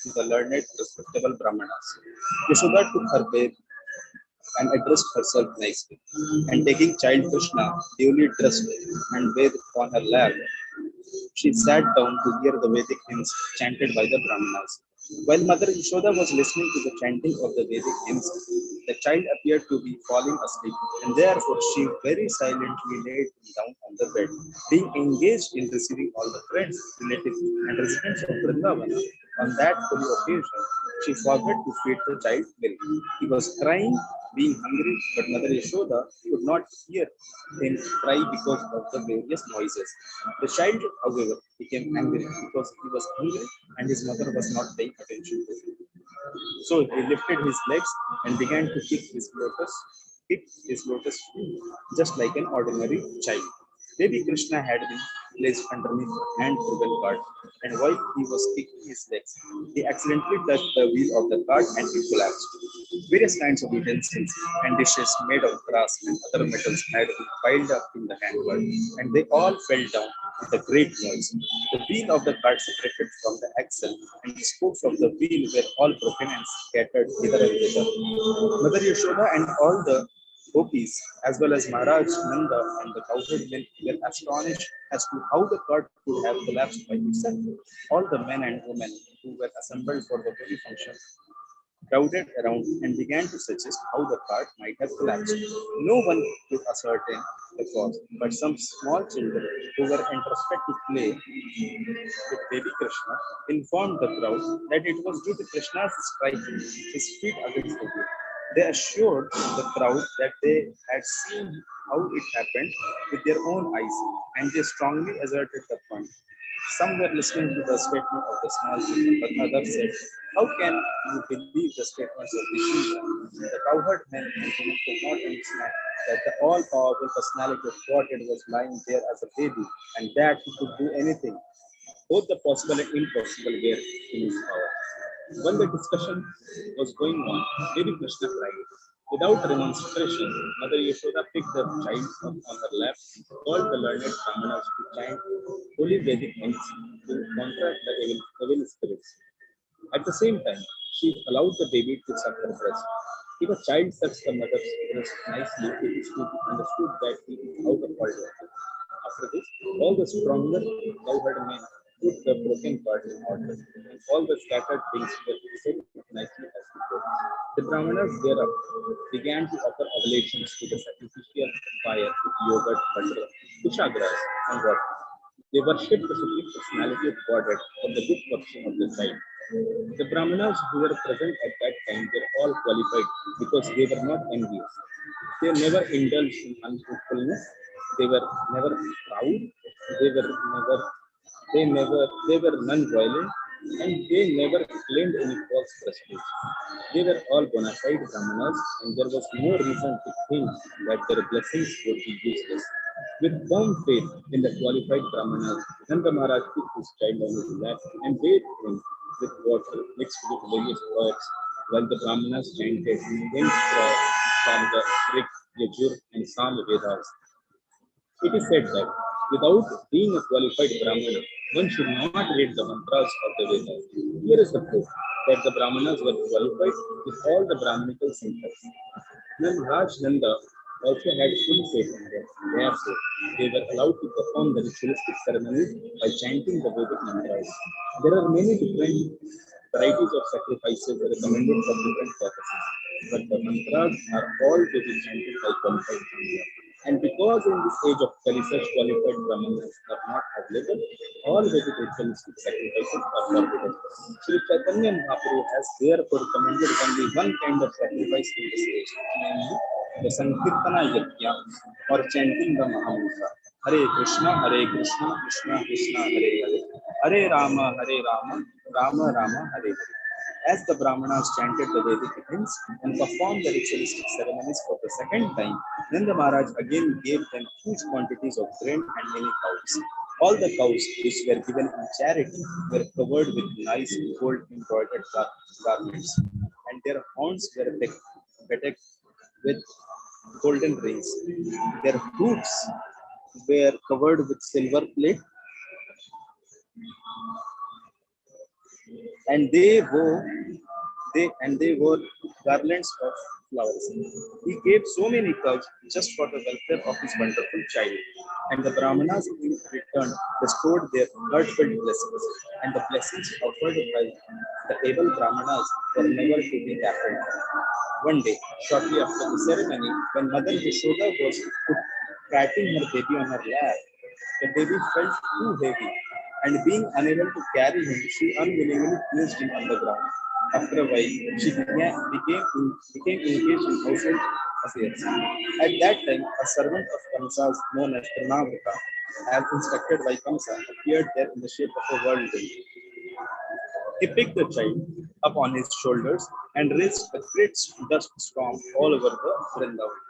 to the learned, respectable Brahmanas. Yashoda took her babe and addressed herself nicely, and taking child Krishna, duly dressed and bathed on her lap, she sat down to hear the Vedic hymns chanted by the Brahmanas. While Mother Yashoda was listening to the chanting of the Vedic hymns, the child appeared to be falling asleep, and therefore she very silently laid him down on the bed. Being engaged in receiving all the friends, relatives, and residents of Vrindavan on that holy occasion, she forgot to feed the child milk. He was crying, being hungry, but Mother Yashoda could not hear him cry because of the various noises. The child, however, became angry because he was hungry and his mother was not paying attention to him. So he lifted his legs and began to kick his lotus feet, just like an ordinary child. Baby Krishna had been placed underneath the hand-driven cart, and while he was kicking his legs, he accidentally touched the wheel of the cart and it collapsed. Various kinds of utensils and dishes made of brass and other metals had been piled up in the handcart, and they all fell down with a great noise. The wheel of the cart separated from the axle, and the spokes of the wheel were all broken and scattered hither and thither. Mother Yashoda and all the gopis, as well as Maharaj Nanda and the cowherd men, were astonished as to how the cart could have collapsed by itself. All the men and women who were assembled for the holy function crowded around and began to suggest how the cart might have collapsed. No one could ascertain the cause, but some small children who were interested to play with baby Krishna informed the crowd that it was due to Krishna's striking his feet against the wheel. They assured the crowd that they had seen how it happened with their own eyes, and they strongly asserted the point. Some were listening to the statement of the small children, but others said, how can you believe the statements of the children? The cowherd men and women could not understand that the all-powerful personality of Godhead was lying there as a baby, and that he could do anything. Both the possible and impossible were in his power. When the discussion was going on, baby Krishna cried. Without remonstration, Mother Yashoda picked the child up on her lap and called the learned Brahmanas to chant holy Vedic hymns to counteract the evil spirits. At the same time, she allowed the baby to suck her breast. If a child sucks the mother's breast nicely, it is to be understood that he is out of order. After this, all the stronger cowherd men put the broken part in order, and all the scattered things were set nicely as before. The Brahmanas thereafter began to offer oblations to the sacrificial fire with yogurt, butter, kushagras, and water. They worshipped the supreme personality of Godhead for the good fortune of the child. The Brahmanas who were present at that time were all qualified because they were not envious. They never indulged in untruthfulness. They were never proud. They were never, they were non-violent, and they never claimed any false prestige. They were all bona fide Brahmanas, and there was no reason to think that their blessings would be useless. With firm faith in the qualified Brahmanas, Nanda Maharaj took his child on his lap and bathed him with water mixed with various herbs, while the Brahmanas chanted hymns from the Rig, Yajur, and Sam Vedas. It is said that without being a qualified Brahmana, one should not read the mantras of the Vedas. Here is the proof that the Brahmanas were qualified with all the Brahmanical centers. Then Raj Nanda also had full faith in them. Therefore, they were allowed to perform the ritualistic ceremonies by chanting the Vedic mantras. There are many different varieties of sacrifices recommended for different purposes, but the mantras are all to be chanted by qualified Brahmanas. And because in this age of Kali such qualified Brahmanas are not available, all Vedic ritualistic sacrifices are forbidden. Sri Chaitanya Mahaprabhu has therefore recommended only one kind of sacrifice in this age, namely the Sankirtana Yajna, or chanting the Mahamantra. Hare Krishna, Krishna Krishna, Hare Hare, Hare Rama, Rama Rama, Hare Hare. As the Brahmanas chanted the Vedic hymns and performed the ritualistic ceremonies for the second time, Nanda Maharaj again gave them huge quantities of grain and many cows. All the cows which were given in charity were covered with nice gold embroidered garments, and their horns were bedecked with golden rings. Their hooves were covered with silver plate, and they wore garlands of flowers. He gave so many cows just for the welfare of his wonderful child, and the Brahmanas in return bestowed their heartfelt blessings, and the blessings offered by the able Brahmanas were never to be dampened. One day, shortly after the ceremony, when Mother Yashoda was patting her baby on her lap, the baby felt too heavy, and being unable to carry him, she unwillingly placed him on the ground. After a while, she became engaged in household affairs. At that time, a servant of Kamsa's known as Trinavrata, as instructed by Kamsa, appeared there in the shape of a whirlwind. He picked the child up on his shoulders and raised a great dust storm all over the Vrindavan,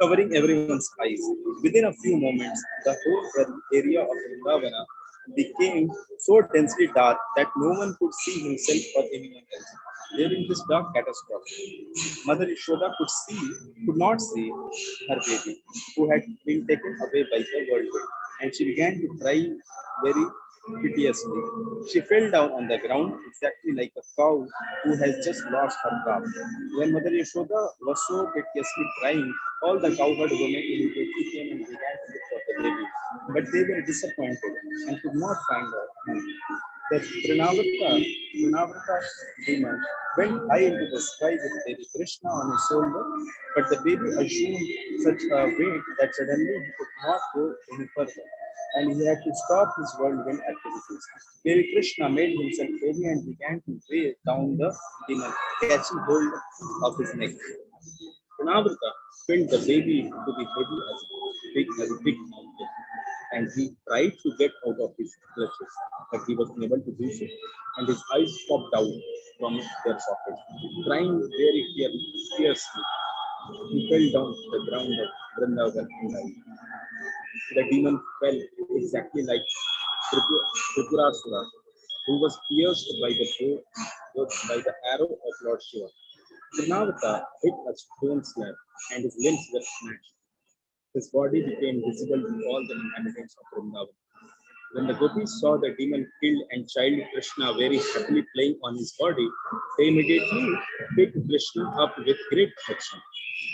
covering everyone's eyes. Within a few moments, the whole area of Vrindavana became so densely dark that no one could see himself or anyone else. During this dark catastrophe, Mother Yashoda could not see her baby, who had been taken away by the whirlwind, and she began to cry very piteously. She fell down on the ground exactly like a cow who has just lost her calf. When Mother Yashoda was so piteously crying, all the cowherd women immediately came and began to look for the baby, but they were disappointed and could not find her. The Trinavrata demon went high into the sky with baby Krishna on his shoulder, but the baby assumed such a weight that suddenly he could not go any further, and he had to stop his whirlwind activities. Baby Krishna made himself heavy and began to weigh down the demon, catching hold of his neck. Trinavrata felt the baby to be heavy as a big mountain, and he tried to get out of his clutches, but he was unable to do so, and his eyes popped out from their sockets. Crying very fiercely, he fell down to the ground of Vrindavan and died. The demon fell exactly like Tripurasura, who was pierced by by the arrow of Lord Shiva. Trinavrata hit a stone slab, and his limbs were smashed. His body became visible to all the inhabitants of Vrindavan. When the gopis saw the demon killed and child Krishna very happily playing on his body, they immediately picked Krishna up with great affection.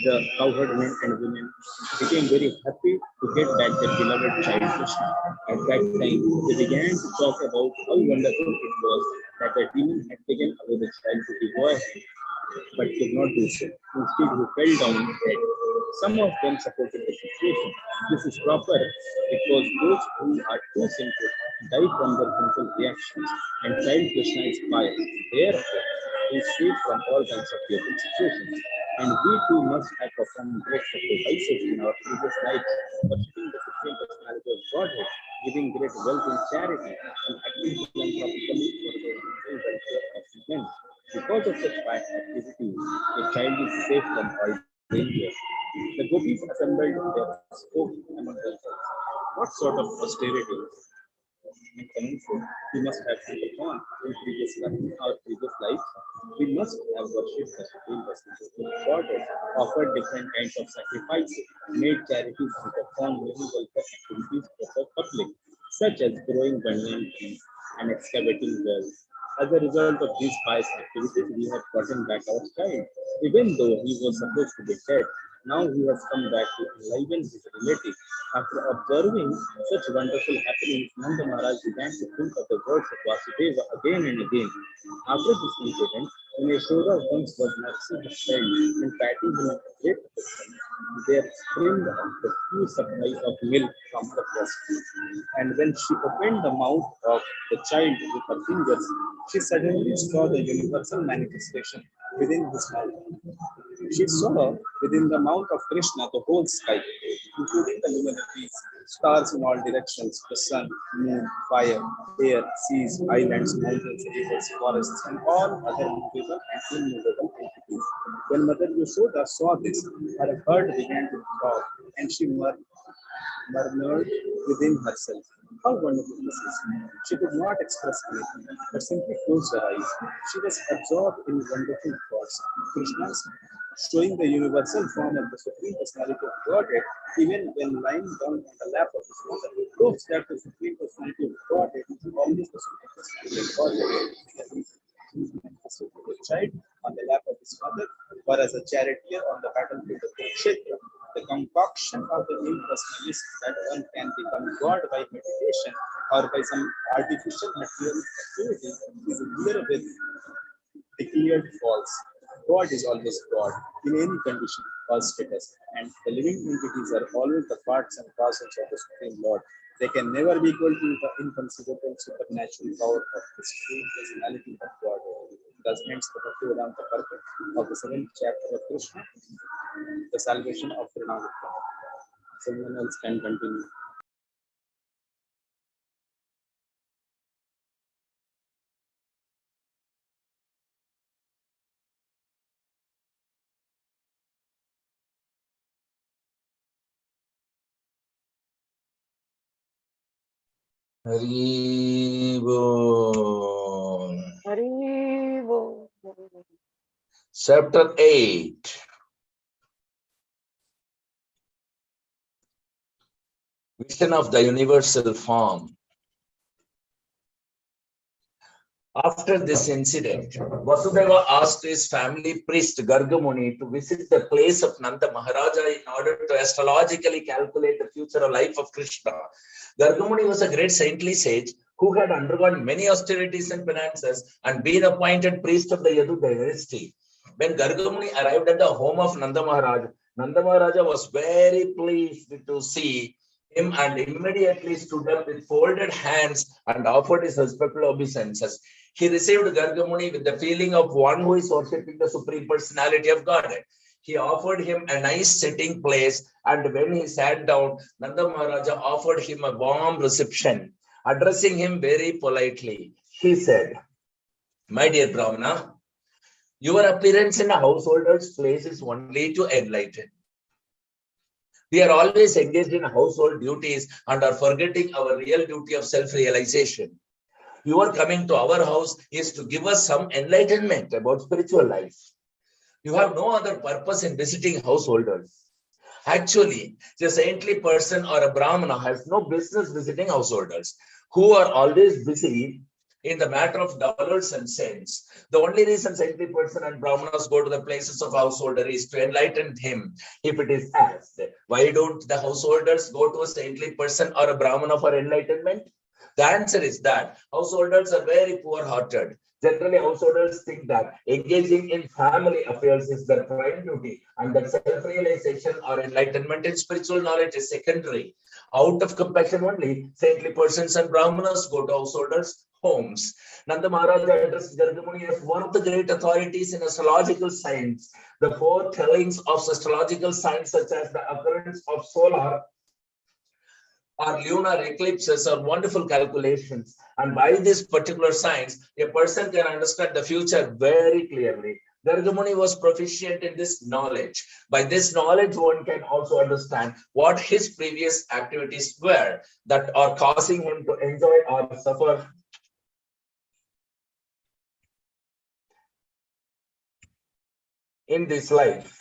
The cowherd men and women became very happy to get back their beloved child Krishna. At that time, they began to talk about how wonderful it was that the demon had taken away the child to devour him, but could not do so. Instead, he fell down dead. Some of them supported the situation. This is proper because those who are too sinful die from their sinful reactions, and child Krishna is pious. Therefore, he is safe from all kinds of fearful situations. And we too must have performed great sacrifices in our previous lives, worshipping the Supreme Personality of Godhead, giving great wealth in charity, and acting philanthropically for the welfare of men. Because of such activities, a child is safe from all danger. The gopis assembled their spoke among themselves. What sort of austerity and comfort we must have undergone in our previous life? We must have worshipped the Supreme Personality of Godhead, offered different kinds of sacrifices, made charities, and performed many welfare activities for the public, such as growing banyan trees and excavating wells. As a result of these pious activities, we have gotten back our child. Even though he was supposed to be dead, now he has come back to enliven his relative. After observing such wonderful happenings, Nanda Maharaj began to think of the words of Vasudeva again and again. After this incident, when Yashoda once was nursing her child and patting him with great affection, there streamed out the few supply of milk from the breast. And when she opened the mouth of the child with her fingers, she suddenly saw the universal manifestation within his mouth. She saw within the mouth of Krishna the whole sky, including the luminaries, stars in all directions, the sun, moon, fire, air, seas, islands, mountains, rivers, forests, and all other movable and immovable entities. When Mother Yashoda saw this, her heart began to throb, and she murmured within herself, "How wonderful this is!" She could not express anything, but simply closed her eyes. She was absorbed in wonderful thoughts. Krishna's showing the universal form of the Supreme Personality of Godhead, even when lying down on the lap of his mother, proves that the Supreme Personality of Godhead is always the Supreme Personality of Godhead. The child on the lap of his mother, or as a charioteer on the battlefield of Kurukshetra. The concoction of the impersonal is that one can become God by meditation or by some artificial material activity is herewith declared false. God is always God in any condition or status, and the living entities are always the parts and parcels of the Supreme Lord. They can never be equal to the inconceivable supernatural power of the Supreme Personality of God. Thus ends the Bhakti-Vedanta purport of the 7th chapter of Krishna, the salvation of Krsna. Someone else can continue. Hari Bol. Hari Bol. Chapter 8. Vision of the universal form. After this incident, Vasudeva asked his family priest Gargamuni to visit the place of Nanda Maharaja in order to astrologically calculate the future life of Krishna. Gargamuni was a great saintly sage who had undergone many austerities and penances and been appointed priest of the Yadu dynasty. When Gargamuni arrived at the home of Nanda Maharaja was very pleased to see him and immediately stood up with folded hands and offered his respectful obeisances. He received Gargamuni with the feeling of one who is worshipping the Supreme Personality of Godhead. He offered him a nice sitting place, and when he sat down, Nanda Maharaja offered him a warm reception. Addressing him very politely, he said, "My dear Brahmana, your appearance in a householder's place is only to enlighten. We are always engaged in household duties and are forgetting our real duty of self-realization. Your coming to our house is to give us some enlightenment about spiritual life. You have no other purpose in visiting householders. Actually, a saintly person or a Brahmana has no business visiting householders. who are always busy in the matter of dollars and cents. The only reason saintly person and brahmanas go to the places of householder is to enlighten him if it is asked. Why don't the householders go to a saintly person or a brahmana for enlightenment? The answer is that householders are very poor-hearted. Generally, householders think that engaging in family affairs is their prime duty and that self-realization or enlightenment in spiritual knowledge is secondary. Out of compassion only, saintly persons and brahmanas go to householders' homes. Nanda Maharaja addressed Gargamuni as one of the great authorities in astrological science. The foretellings of astrological signs, such as the occurrence of solar or lunar eclipses, are wonderful calculations. And by this particular science, a person can understand the future very clearly. Gargamuni was proficient in this knowledge. By this knowledge, one can also understand what his previous activities were that are causing him to enjoy or suffer in this life.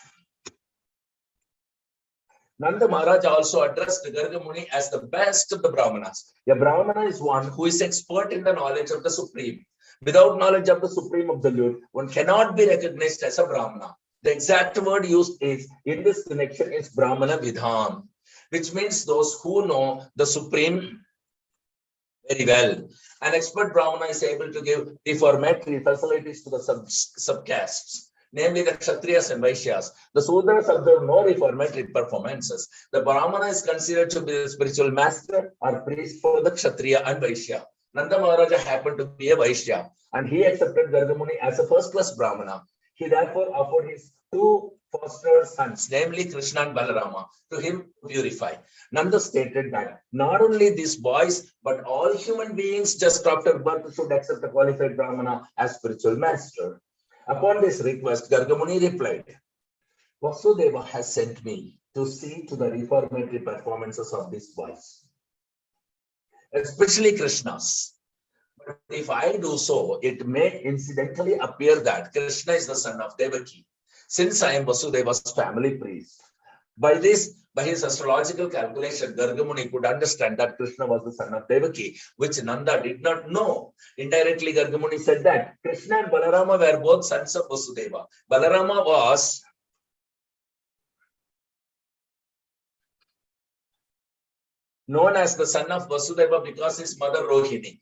Nanda Maharaj also addressed Gargamuni as the best of the Brahmanas. A Brahmana is one who is expert in the knowledge of the Supreme. Without knowledge of the Supreme Absolute, one cannot be recognized as a Brahmana. The exact word used is in this connection is Brahmana Vidham, which means those who know the Supreme very well. An expert Brahmana is able to give reformatory facilities to the subcastes, namely the Kshatriyas and Vaishyas. The Sudras observe no reformatory performances. The Brahmana is considered to be the spiritual master or priest for the Kshatriya and Vaishya. Nanda Maharaja happened to be a Vaishya and he accepted Gargamuni as a first-class Brahmana. He therefore offered his two foster sons, namely Krsna and Balarama, to him to purify. Nanda stated that not only these boys, but all human beings just after birth should accept a qualified Brahmana as spiritual master. Upon this request, Gargamuni replied, Vasudeva has sent me to see to the reformatory performances of these boys, especially Krishna's. But if I do so, it may incidentally appear that Krishna is the son of Devaki, since I am Vasudeva's family priest. By his astrological calculation, Gargamuni could understand that Krishna was the son of Devaki, which Nanda did not know. Indirectly, Gargamuni said that Krishna and Balarama were both sons of Vasudeva. Balarama was known as the son of Vasudeva because his mother Rohini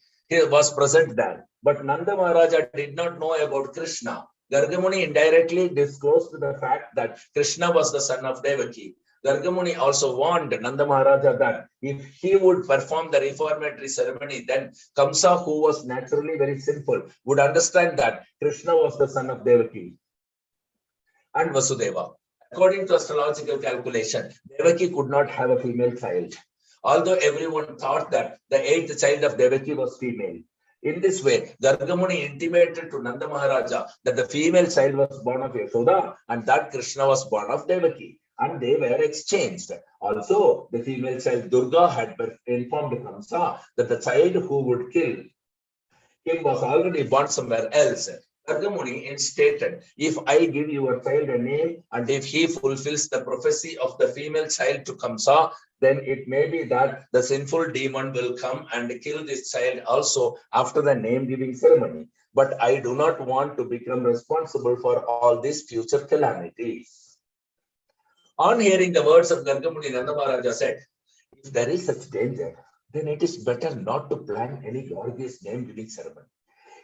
was present there. But Nanda Maharaja did not know about Krishna. Gargamuni indirectly disclosed the fact that Krishna was the son of Devaki. Gargamuni also warned Nanda Maharaja that if he would perform the reformatory ceremony, then Kamsa, who was naturally very sinful, would understand that Krishna was the son of Devaki and Vasudeva. According to astrological calculation, Devaki could not have a female child, although everyone thought that the 8th child of Devaki was female. In this way, Gargamuni intimated to Nanda Maharaja that the female child was born of Yashoda and that Krishna was born of Devaki, and they were exchanged. Also, the female child Durga had informed Kamsa that the child who would kill him was already born somewhere else. Gargamuni stated, if I give your child a name and if he fulfills the prophecy of the female child to Kamsa, then it may be that the sinful demon will come and kill this child also after the name-giving ceremony. But I do not want to become responsible for all these future calamities. On hearing the words of Gargamuni, Nanda Maharaja said, if there is such danger, then it is better not to plan any gorgeous name-giving ceremony.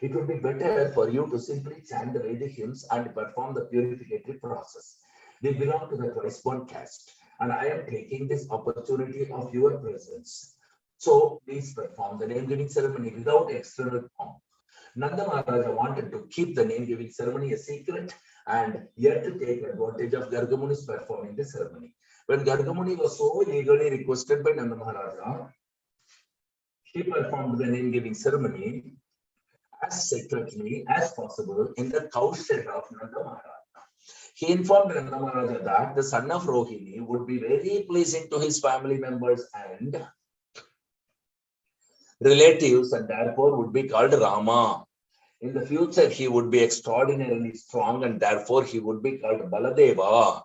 It would be better for you to simply chant the Vedic hymns and perform the purificatory process. We belong to the twice-born caste, and I am taking this opportunity of your presence. So please perform the name-giving ceremony without external pomp. Nanda Maharaja wanted to keep the name-giving ceremony a secret and yet to take advantage of Gargamuni's performing the ceremony. When Gargamuni was so eagerly requested by Nanda Maharaja, he performed the name-giving ceremony as secretly as possible in the cow shed of Nanda Maharaja. He informed Nanda Maharaja that the son of Rohini would be very pleasing to his family members and relatives and therefore would be called Rama. In the future, he would be extraordinarily strong and therefore he would be called Baladeva.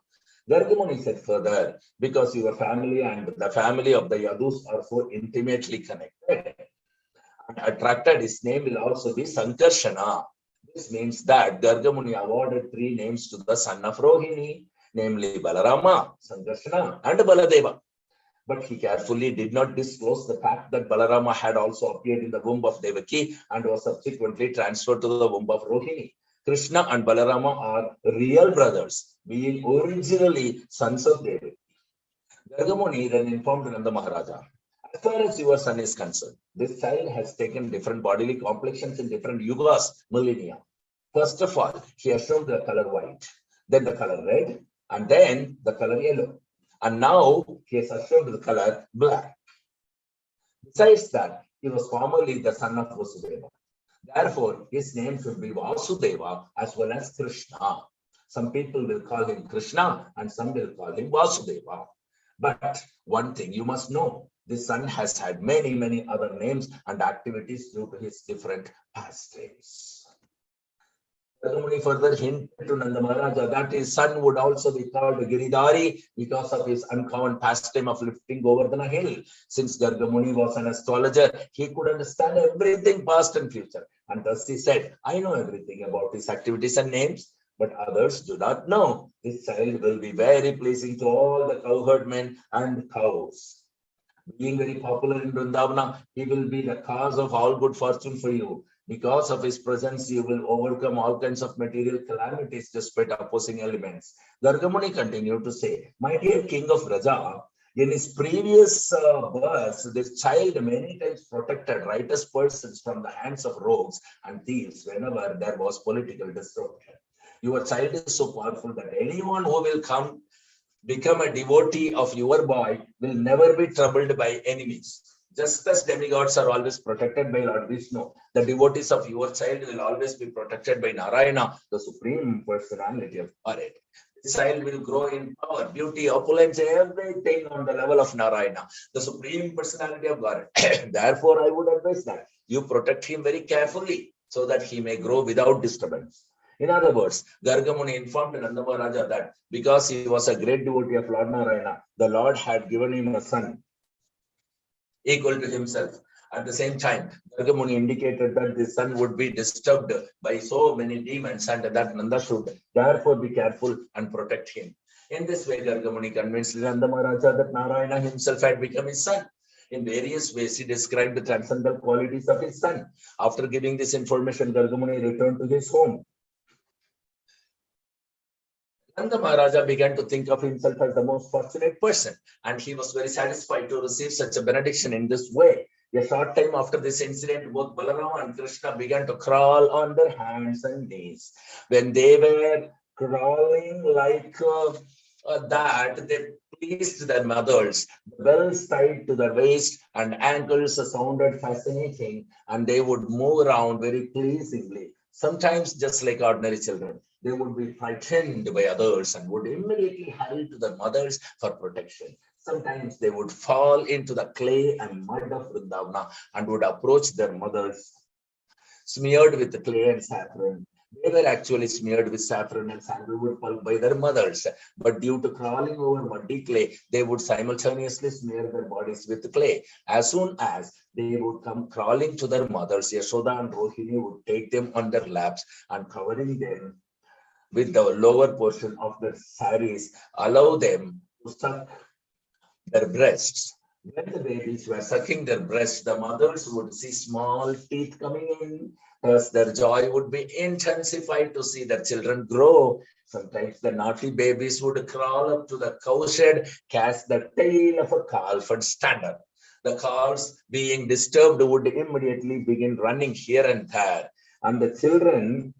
Gargamuni said further, because your family and the family of the Yadus are so intimately connected, and attracted, his name will also be Sankarshana. This means that Gargamuni awarded 3 names to the son of Rohini, namely Balarama, Sankarshana, and Baladeva. But he carefully did not disclose the fact that Balarama had also appeared in the womb of Devaki and was subsequently transferred to the womb of Rohini. Krishna and Balarama are real brothers, being originally sons of Devaki. Gargamuni then informed Nanda Maharaja, as far as your son is concerned, this child has taken different bodily complexions in different yugas, millennia. First of all, he assumed the color white, then the color red, and then the color yellow. And now he has assumed the color black. Besides that, he was formerly the son of Vasudeva. Therefore, his name should be Vasudeva as well as Krishna. Some people will call him Krishna and some will call him Vasudeva. But one thing you must know, this son has had many other names and activities due to his different pastimes. Gargamuni further hinted to Nanda Maharaja that his son would also be called Giridhari because of his uncommon pastime of lifting Govardhana hill. Since Gargamuni was an astrologer, he could understand everything past and future. And thus he said, I know everything about his activities and names, but others do not know. This child will be very pleasing to all the cowherdmen and cows. Being very popular in Vrindavana, he will be the cause of all good fortune for you. Because of his presence, you will overcome all kinds of material calamities despite opposing elements. Gargamuni continued to say, my dear king of Raja, in his previous births, this child many times protected righteous persons from the hands of rogues and thieves whenever there was political disruption. Your child is so powerful that anyone who will come become a devotee of your boy will never be troubled by enemies. Just as demigods are always protected by Lord Vishnu, the devotees of your child will always be protected by Narayana, the supreme personality of Godhead. This child will grow in power, beauty, opulence, everything on the level of Narayana, the supreme personality of Godhead. Therefore, I would advise that you protect him very carefully so that he may grow without disturbance. In other words, Gargamuni informed Nanda Maharaja that because he was a great devotee of Lord Narayana, the Lord had given him a son equal to himself. At the same time, Gargamuni indicated that the son would be disturbed by so many demons and that Nanda should therefore be careful and protect him. In this way, Gargamuni convinced Nanda Maharaja that Narayana himself had become his son. In various ways, he described the transcendental qualities of his son. After giving this information, Gargamuni returned to his home. Nanda Maharaja began to think of himself as the most fortunate person, and he was very satisfied to receive such a benediction in this way. A short time after this incident, both Balarama and Krishna began to crawl on their hands and knees. When they were crawling like that, they pleased their mothers. The bells tied to their waist and ankles sounded fascinating, and they would move around very pleasingly. Sometimes just like ordinary children, they would be frightened by others and would immediately hurry to their mothers for protection. Sometimes they would fall into the clay and mud of Vrindavana and would approach their mothers smeared with clay and saffron. They were actually smeared with saffron and sandalwood pulp by their mothers, but due to crawling over muddy clay, they would simultaneously smear their bodies with clay. As soon as they would come crawling to their mothers, Yashoda and Rohini would take them on their laps and covering them with the lower portion of their saris, allow them to suck their breasts. When the babies were sucking their breasts, the mothers would see small teeth coming in. Thus, their joy would be intensified to see their children grow. Sometimes the naughty babies would crawl up to the cowshed, catch the tail of a calf, and stand up. The calves, being disturbed, would immediately begin running here and there, and the children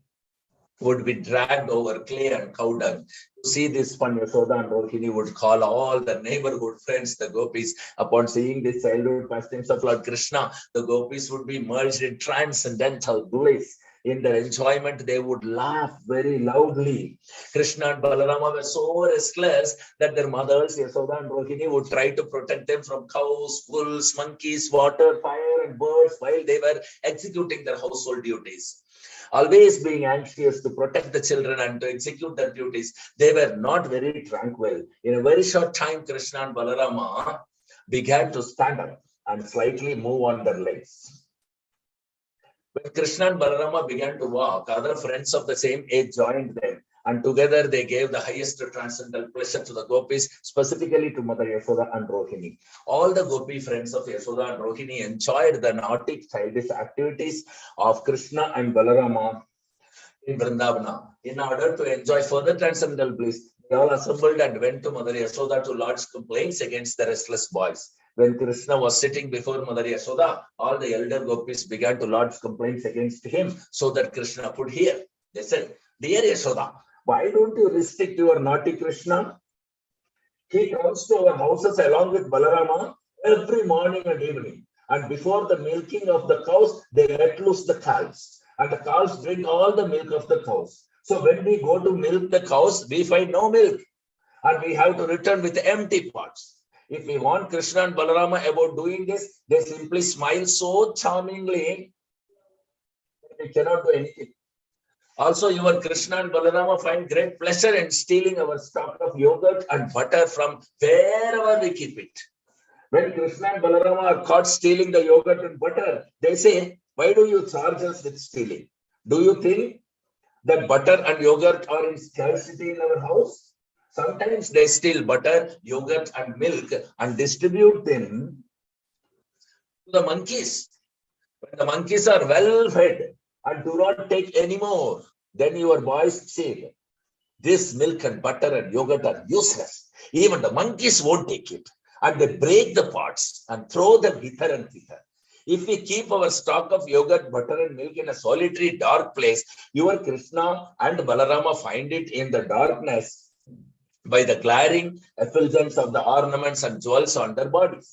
would be dragged over clay and cow dung. To see this fun, Yashoda and Rohini would call all the neighborhood friends, the gopis. Upon seeing this childhood pastimes of Lord Krishna, the gopis would be merged in transcendental bliss. In their enjoyment, they would laugh very loudly. Krishna and Balarama were so restless that their mothers, Yashoda and Rohini, would try to protect them from cows, wolves, monkeys, water, fire, and birds while they were executing their household duties. Always being anxious to protect the children and to execute their duties, they were not very tranquil. In a very short time, Krishna and Balarama began to stand up and slightly move on their legs. When Krishna and Balarama began to walk, other friends of the same age joined them. And together they gave the highest transcendental pleasure to the gopis, specifically to Mother Yashoda and Rohini. All the gopi friends of Yashoda and Rohini enjoyed the naughty childish activities of Krishna and Balarama in Vrindavana. In order to enjoy further transcendental bliss, they all assembled and went to Mother Yashoda to lodge complaints against the restless boys. When Krishna was sitting before Mother Yashoda, all the elder gopis began to lodge complaints against him so that Krishna could hear. They said, "Dear Yashoda, why don't you restrict your naughty Krishna? He comes to our houses along with Balarama every morning and evening. And before the milking of the cows, they let loose the calves. And the cows drink all the milk of the cows. So when we go to milk the cows, we find no milk. And we have to return with empty pots. If we want Krishna and Balarama about doing this, they simply smile so charmingly that we cannot do anything. Also, your Krishna and Balarama find great pleasure in stealing our stock of yogurt and butter from wherever we keep it. When Krishna and Balarama are caught stealing the yogurt and butter, they say, "Why do you charge us with stealing? Do you think that butter and yogurt are in scarcity in our house?" Sometimes they steal butter, yogurt, and milk and distribute them to the monkeys. When the monkeys are well fed and do not take any more, then your boys say, "This milk and butter and yogurt are useless. Even the monkeys won't take it." And they break the pots and throw them hither and thither. If we keep our stock of yogurt, butter, and milk in a solitary, dark place, your Krishna and Balarama find it in the darkness by the glaring effulgence of the ornaments and jewels on their bodies.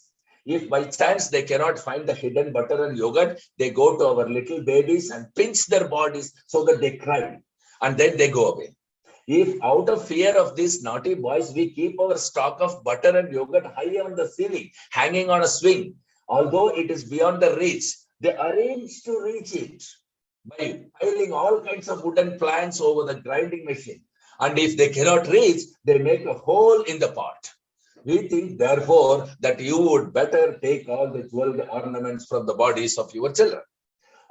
If by chance they cannot find the hidden butter and yogurt, they go to our little babies and pinch their bodies so that they cry, and then they go away. If out of fear of these naughty boys, we keep our stock of butter and yogurt high on the ceiling, hanging on a swing, although it is beyond the reach, they arrange to reach it by piling all kinds of wooden planks over the grinding machine. And if they cannot reach, they make a hole in the pot. We think, therefore, that you would better take all the jeweled ornaments from the bodies of your children.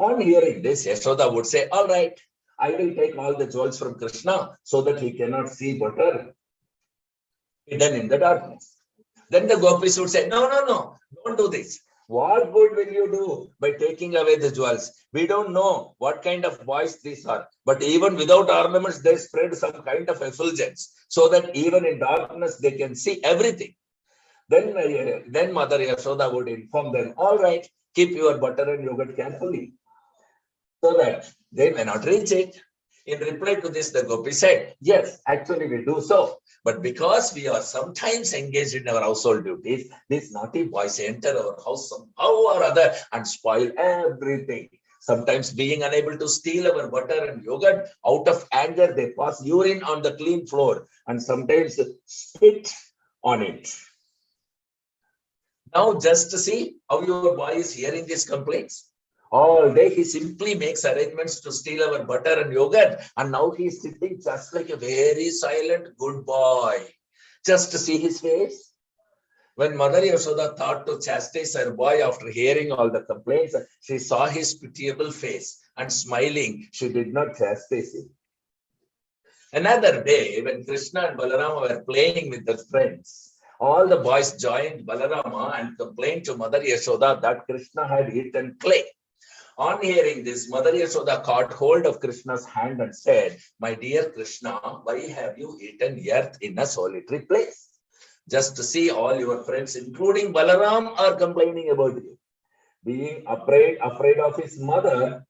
On hearing this, Yashoda would say, "All right, I will take all the jewels from Krishna so that he cannot see butter hidden in the darkness." Then the gopis would say, "No, no, no, don't do this. What good will you do by taking away the jewels? We don't know what kind of boys these are. But even without ornaments, they spread some kind of effulgence so that even in darkness, they can see everything." Then Mother Yashoda would inform them, "All right, keep your butter and yogurt carefully so that they may not reach it." In reply to this, the gopi said, "Yes, actually we do so. But because we are sometimes engaged in our household duties, these naughty boys enter our house somehow or other and spoil everything. Sometimes being unable to steal our butter and yogurt, out of anger, they pass urine on the clean floor and sometimes spit on it." Now just to see how your boy is hearing these complaints. All day he simply makes arrangements to steal our butter and yogurt, and now he is sitting just like a very silent good boy. Just to see his face. When Mother Yashoda thought to chastise her boy after hearing all the complaints, she saw his pitiable face, and smiling, she did not chastise him. Another day, when Krishna and Balarama were playing with their friends, all the boys joined Balarama and complained to Mother Yashoda that Krishna had eaten clay. On hearing this, Mother Yashoda caught hold of Krishna's hand and said, "My dear Krishna, why have you eaten earth in a solitary place? Just to see all your friends, including Balaram, are complaining about you." Being afraid of his mother,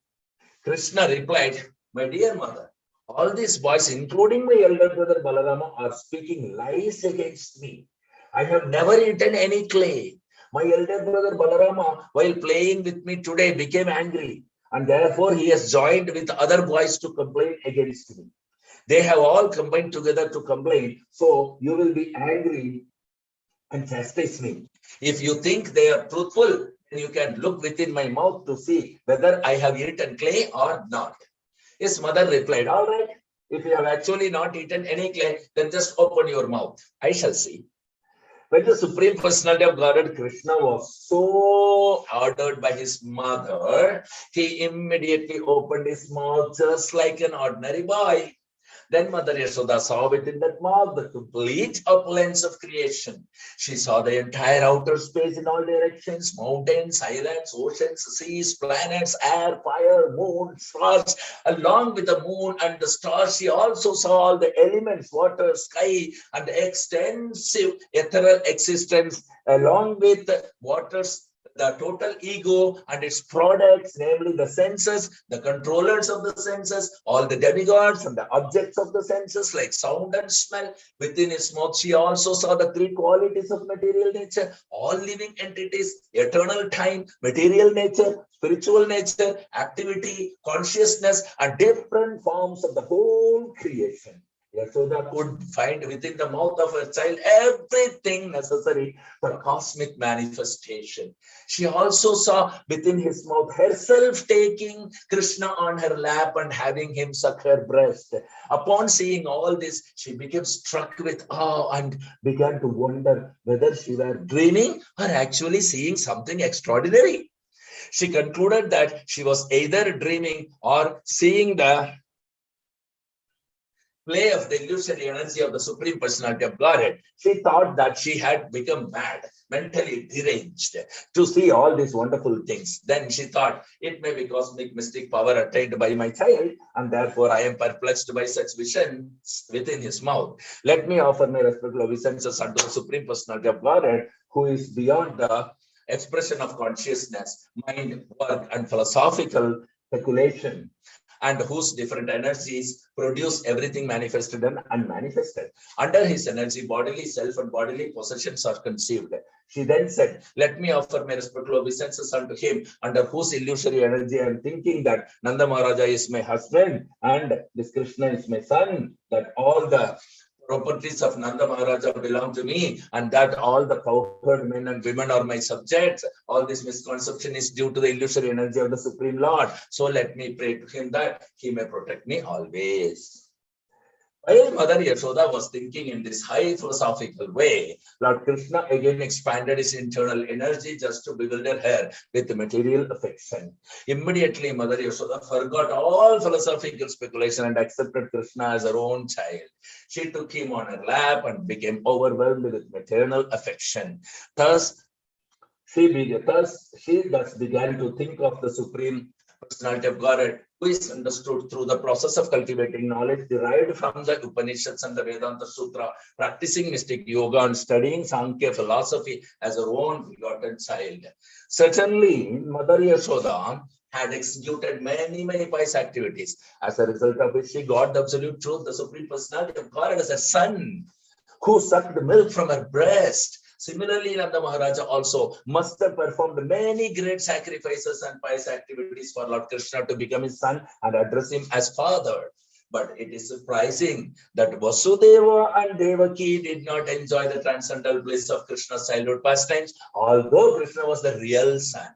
Krishna replied, "My dear mother, all these boys, including my elder brother Balarama, are speaking lies against me. I have never eaten any clay. My elder brother Balarama, while playing with me today, became angry, and therefore he has joined with other boys to complain against me. They have all combined together to complain, so you will be angry and chastise me. If you think they are truthful, then you can look within my mouth to see whether I have eaten clay or not." His mother replied, "All right, if you have actually not eaten any clay, then just open your mouth. I shall see." When the Supreme Personality of Godhead Krishna was so ordered by his mother, he immediately opened his mouth just like an ordinary boy. Then Mother Yashoda saw within that mouth the complete opulence of creation. She saw the entire outer space in all directions, mountains, islands, oceans, seas, planets, air, fire, moon, stars. Along with the moon and the stars, she also saw all the elements, water, sky, and extensive ethereal existence, along with the waters, the total ego and its products, namely the senses, the controllers of the senses, all the demigods and the objects of the senses like sound and smell. Within his mouth, she also saw the three qualities of material nature, all living entities, eternal time, material nature, spiritual nature, activity, consciousness, and different forms of the whole creation. Yashoda could find within the mouth of her child everything necessary for cosmic manifestation. She also saw within his mouth herself taking Krishna on her lap and having him suck her breast. Upon seeing all this, she became struck with awe and began to wonder whether she were dreaming or actually seeing something extraordinary. She concluded that she was either dreaming or seeing the play of the illusory energy of the Supreme Personality of Godhead. She thought that she had become mad, mentally deranged to see all these wonderful things. Then she thought it may be cosmic mystic power attained by my child, and therefore I am perplexed by such visions within his mouth. Let me offer my respectful obeisances unto the Supreme Personality of Godhead, who is beyond the expression of consciousness, mind, work, and philosophical speculation, and whose different energies produce everything manifested and unmanifested. Under his energy, bodily self and bodily possessions are conceived. She then said, let me offer my respectful obeisances unto him, under whose illusory energy I am thinking that Nanda Maharaja is my husband and this Krishna is my son, that all the properties of Nanda Maharaja belong to me, and that all the cowherd men and women are my subjects. All this misconception is due to the illusory energy of the Supreme Lord. So let me pray to him that he may protect me always. While Mother Yashoda was thinking in this high philosophical way, Lord Krishna again expanded his internal energy just to bewilder her with material affection. Immediately, Mother Yashoda forgot all philosophical speculation and accepted Krishna as her own child. She took him on her lap and became overwhelmed with maternal affection. Thus, she began to think of the Supreme Personality of Godhead, who is understood through the process of cultivating knowledge derived from the Upanishads and the Vedanta Sutra, practicing mystic yoga and studying Sankhya philosophy as her own begotten child. Certainly, Mother Yashoda had executed many pious activities, as a result of which she got the absolute truth, the Supreme Personality of Godhead as a son who sucked milk from her breast. Similarly, Nanda Maharaja also must have performed many great sacrifices and pious activities for Lord Krishna to become his son and address him as father. But it is surprising that Vasudeva and Devaki did not enjoy the transcendental bliss of Krishna's childhood pastimes, although Krishna was the real son.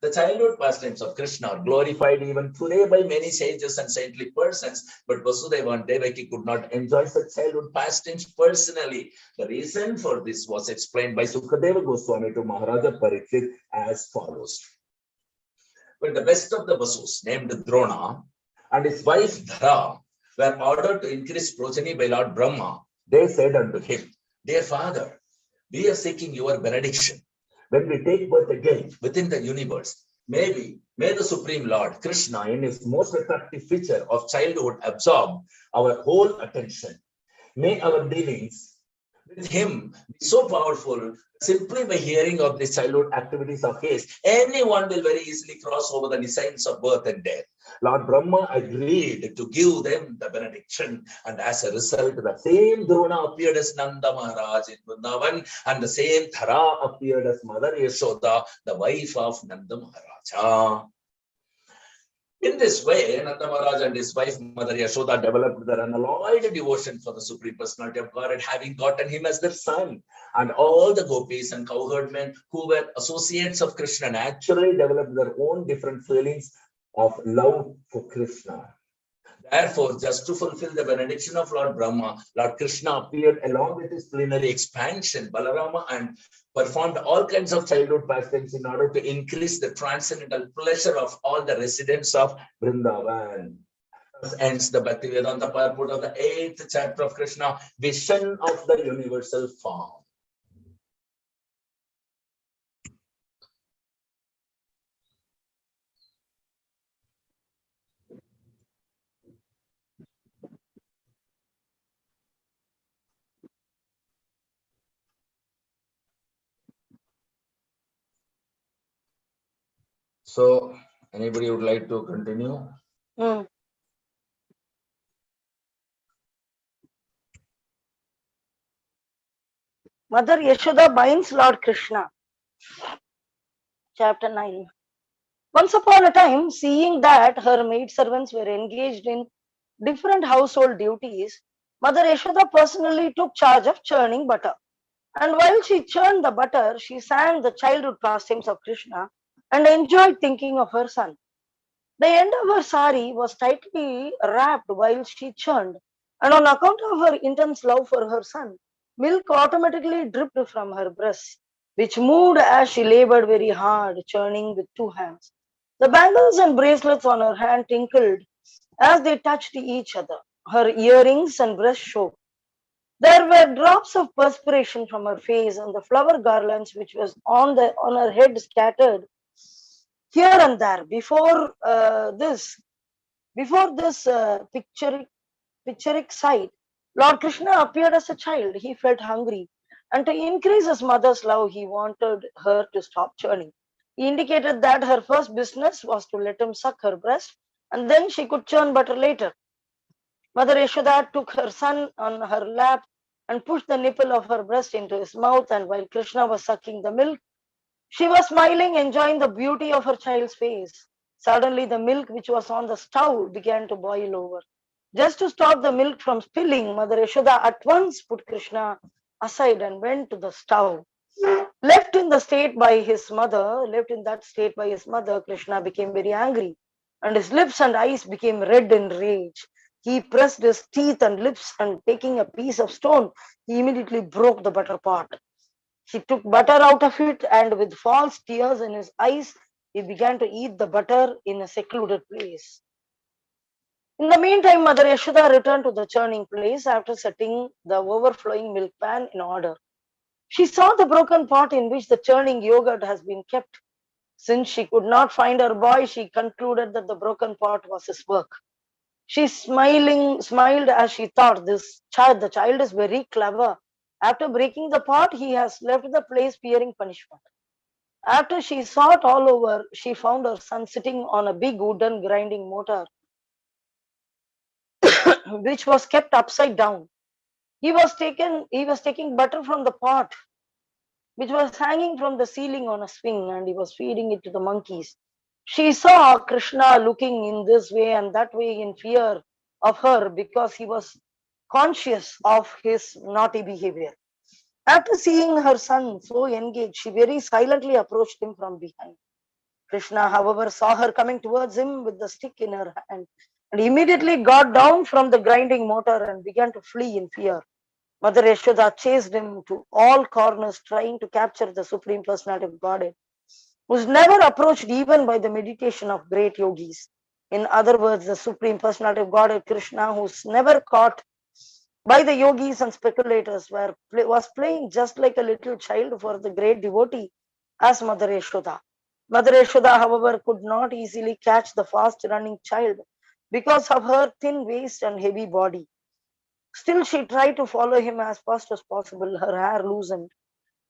The childhood pastimes of Krishna are glorified even today by many sages and saintly persons, but Vasudeva and Devaki could not enjoy such childhood pastimes personally. The reason for this was explained by Sukadeva Goswami to Maharaja Parikshit as follows. When the best of the Vasus, named Drona, and his wife Dhara were ordered to increase progeny by Lord Brahma, they said unto him, dear father, we are seeking your benediction. When we take birth again within the universe, may the Supreme Lord Krishna, in his most attractive feature of childhood, absorb our whole attention. May our dealings with him be so powerful, simply by hearing of the childhood activities of his, anyone will very easily cross over the designs of birth and death. Lord Brahma agreed to give them the benediction, and as a result, the same Drona appeared as Nanda Maharaj in Vrindavan, and the same Dhara appeared as Mother Yashoda, the wife of Nanda Maharaja. In this way, Nanda Maharaj and his wife Mother Yashoda developed their unalloyed devotion for the Supreme Personality of Godhead, having gotten him as their son. And all the gopis and cowherd men who were associates of Krishna naturally developed their own different feelings of love for Krishna. Therefore, just to fulfill the benediction of Lord Brahma, Lord Krishna appeared along with his plenary expansion, Balarama, and performed all kinds of childhood pastimes in order to increase the transcendental pleasure of all the residents of Vrindavan. Thus ends the Bhaktivedanta purport of the 8th chapter of Krishna, Vision of the Universal Form. So, anybody would like to continue? Mother Yashoda binds Lord Krishna. Chapter 9. Once upon a time, seeing that her maidservants were engaged in different household duties, Mother Yashoda personally took charge of churning butter. And while she churned the butter, she sang the childhood pastimes of Krishna and enjoyed thinking of her son. The end of her sari was tightly wrapped while she churned, and on account of her intense love for her son, milk automatically dripped from her breast, which moved as she labored very hard, churning with two hands. The bangles and bracelets on her hand tinkled as they touched each other. Her earrings and breast shook. There were drops of perspiration from her face, and the flower garlands which was on her head scattered here and there. Before this picturesque sight, Lord Krishna appeared as a child. He felt hungry, and to increase his mother's love, he wanted her to stop churning. He indicated that her first business was to let him suck her breast, and then she could churn butter later. Mother Yashoda took her son on her lap and pushed the nipple of her breast into his mouth, and while Krishna was sucking the milk, she was smiling, enjoying the beauty of her child's face. Suddenly, the milk which was on the stove began to boil over. Just to stop the milk from spilling, Mother Yashoda at once put Krishna aside and went to the stove. Left in that state by his mother, Krishna became very angry, and his lips and eyes became red in rage. He pressed his teeth and lips, and taking a piece of stone, he immediately broke the butter pot. He took butter out of it, and with false tears in his eyes, he began to eat the butter in a secluded place. In the meantime, Mother Yashoda returned to the churning place after setting the overflowing milk pan in order. She saw the broken pot in which the churning yogurt has been kept. Since she could not find her boy, she concluded that the broken pot was his work. She smiled as she thought, the child is very clever. After breaking the pot, he has left the place fearing punishment. After she sought all over, she found her son sitting on a big wooden grinding motor, which was kept upside down. He was taking butter from the pot, which was hanging from the ceiling on a swing, and he was feeding it to the monkeys. She saw Krishna looking in this way and that way in fear of her because he was conscious of his naughty behavior. After seeing her son so engaged, she very silently approached him from behind. Krishna, however, saw her coming towards him with the stick in her hand and immediately got down from the grinding motor and began to flee in fear. Mother Yashoda chased him to all corners, trying to capture the Supreme Personality of Godhead, who's never approached even by the meditation of great yogis. In other words, the Supreme Personality of Godhead, Krishna, who's never caught by the yogis and speculators, was playing just like a little child for the great devotee as Mother Yashoda. Mother Yashoda, however, could not easily catch the fast running child because of her thin waist and heavy body. Still, she tried to follow him as fast as possible. Her hair loosened,